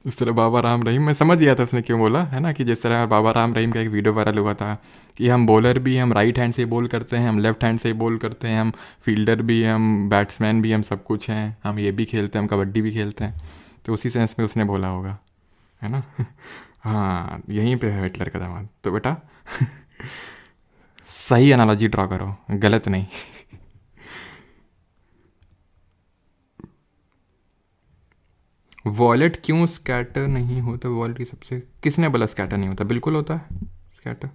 S1: इस तरह बाबा राम रहीम, मैं समझ गया था उसने क्यों बोला, है ना, कि जिस तरह बाबा राम रहीम का एक वीडियो वायरल हुआ था कि हम बॉलर भी, हम राइट हैंड से बोल करते हैं, हम लेफ्ट हैंड से बोल करते हैं, हम फील्डर भी, हम बैट्समैन भी, हम सब कुछ हैं, हम ये भी खेलते हैं, हम कबड्डी भी खेलते हैं। तो उसी सेंस में उसने बोला होगा, है ना। हाँ यहीं पे है हिटलर का दामाद, तो बेटा सही एनालॉजी ड्रॉ करो, गलत नहीं। वॉलेट क्यों स्कैटर नहीं होता, वॉलेट की सबसे, किसने बोला स्कैटर नहीं होता, बिल्कुल होता है स्कैटर।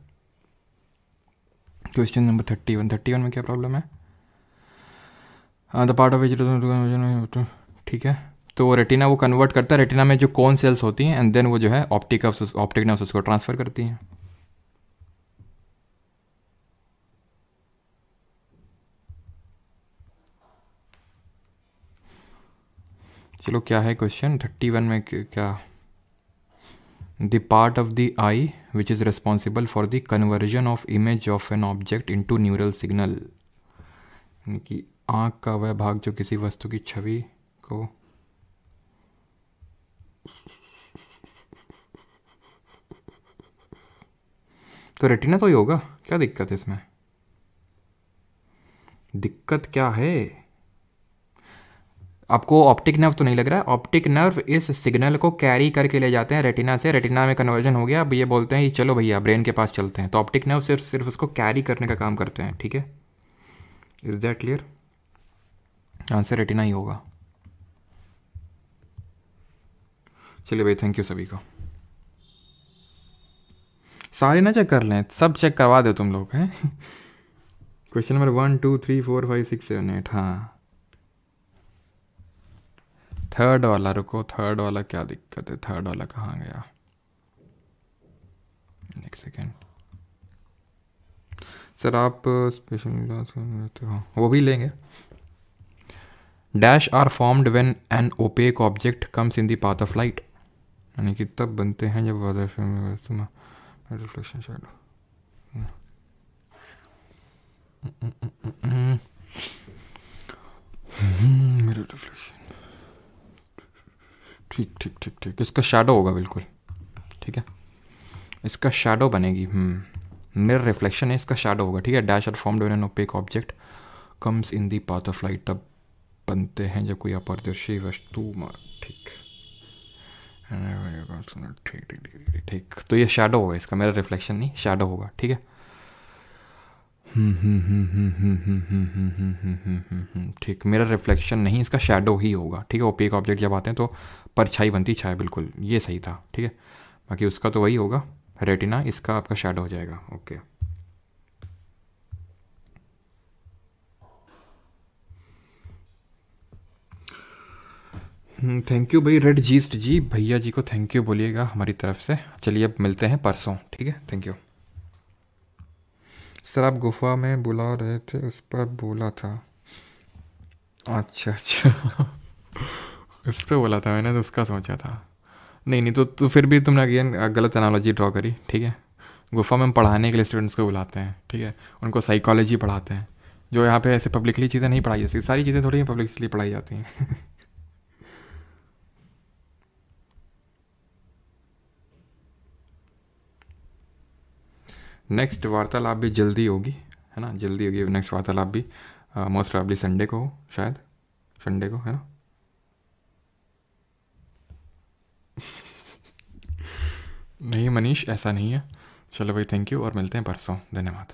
S1: क्वेश्चन नंबर 31 में क्या प्रॉब्लम है, द पार्ट ऑफ विच, ठीक है। तो रेटिना वो कन्वर्ट करता है, रेटिना में जो कौन सेल्स होती हैं, एंड देन वो जो है ऑप्टिक नर्व्स उसको ट्रांसफ़र करती हैं। चलो क्या है क्वेश्चन 31 में क्या, the part of the I which is responsible for the conversion of image of an object into neural signal, यानी कि आँख का वह भाग जो किसी वस्तु की छवि को, तो रेटिना तो ही होगा, क्या दिक्कत है इसमें, दिक्कत क्या है। आपको ऑप्टिक नर्व तो नहीं लग रहा है, ऑप्टिक नर्व इस सिग्नल को कैरी करके ले जाते हैं रेटिना से, रेटिना में कन्वर्जन हो गया, अब ये बोलते हैं कि चलो भैया ब्रेन के पास चलते हैं, तो ऑप्टिक नर्व सिर्फ उसको कैरी करने का काम करते हैं, ठीक है। Is that clear, answer retina ही होगा। चलिए भाई, थैंक यू सभी को। सारे ना चेक कर लें, सब चेक करवा दो तुम लोग हैं। क्वेश्चन नंबर 1 2 3 4 5 6 7 8, हाँ थर्ड वाला, रुको थर्ड वाला क्या दिक्कत है, थर्ड वाला कहाँ गया, एक सेकेंड। सर आप स्पेशल क्लास लेते हो, वो भी लेंगे। Dash are formed when an opaque object comes in the path of light, यानी कि तब बनते हैं जब रिफ्लेक्शन शैडो। मेरा रिफ्लेक्शन, ठीक ठीक ठीक ठीक, इसका शैडो होगा बिल्कुल, ठीक है, इसका शैडो बनेगी। मिरर रिफ्लेक्शन है, इसका शैडो होगा, ठीक है। Dash are formed when an opaque object comes in the path of light, तब बनते हैं जब कोई अपारदर्शी वस्तु ठीक ठीक ठीक ठीक ठीक, तो ये शैडो होगा इसका, मेरा रिफ्लेक्शन नहीं, शैडो होगा, ठीक है। ठीक, मेरा रिफ्लेक्शन नहीं, इसका शैडो ही होगा, ठीक है। ओपेक ऑब्जेक्ट जब आते हैं तो परछाई बनती, छाया, बिल्कुल ये सही था, ठीक है। बाकी उसका तो वही होगा रेटिना, इसका आपका शैडो हो जाएगा, ओके। थैंक यू भाई रेड जीस्ट जी, भैया जी को थैंक यू बोलिएगा हमारी तरफ से। चलिए अब मिलते हैं परसों, ठीक है, थैंक यू। सर आप गुफा में बुला रहे थे, उस पर बोला था। अच्छा अच्छा उस पर बोला था मैंने, तो उसका सोचा था। नहीं नहीं, तो फिर भी तुमने अगेन गलत एनालॉजी ड्रॉ करी, ठीक है। गुफा में हम पढ़ाने के लिए स्टूडेंट्स को बुलाते हैं, ठीक है, उनको साइकोलॉजी पढ़ाते हैं। जो यहाँ पे ऐसे पब्लिकली चीज़ें नहीं पढ़ाई जाती, सारी चीज़ें थोड़ी पब्लिकली पढ़ाई जाती हैं नेक्स्ट वार्तालाप भी जल्दी होगी, है ना, जल्दी होगी नेक्स्ट वार्तालाप भी, मोस्ट प्रॉब्ली संडे को हो, शायद संडे को, है ना। नहीं मनीष, ऐसा नहीं है। चलो भाई, थैंक यू, और मिलते हैं परसों, धन्यवाद।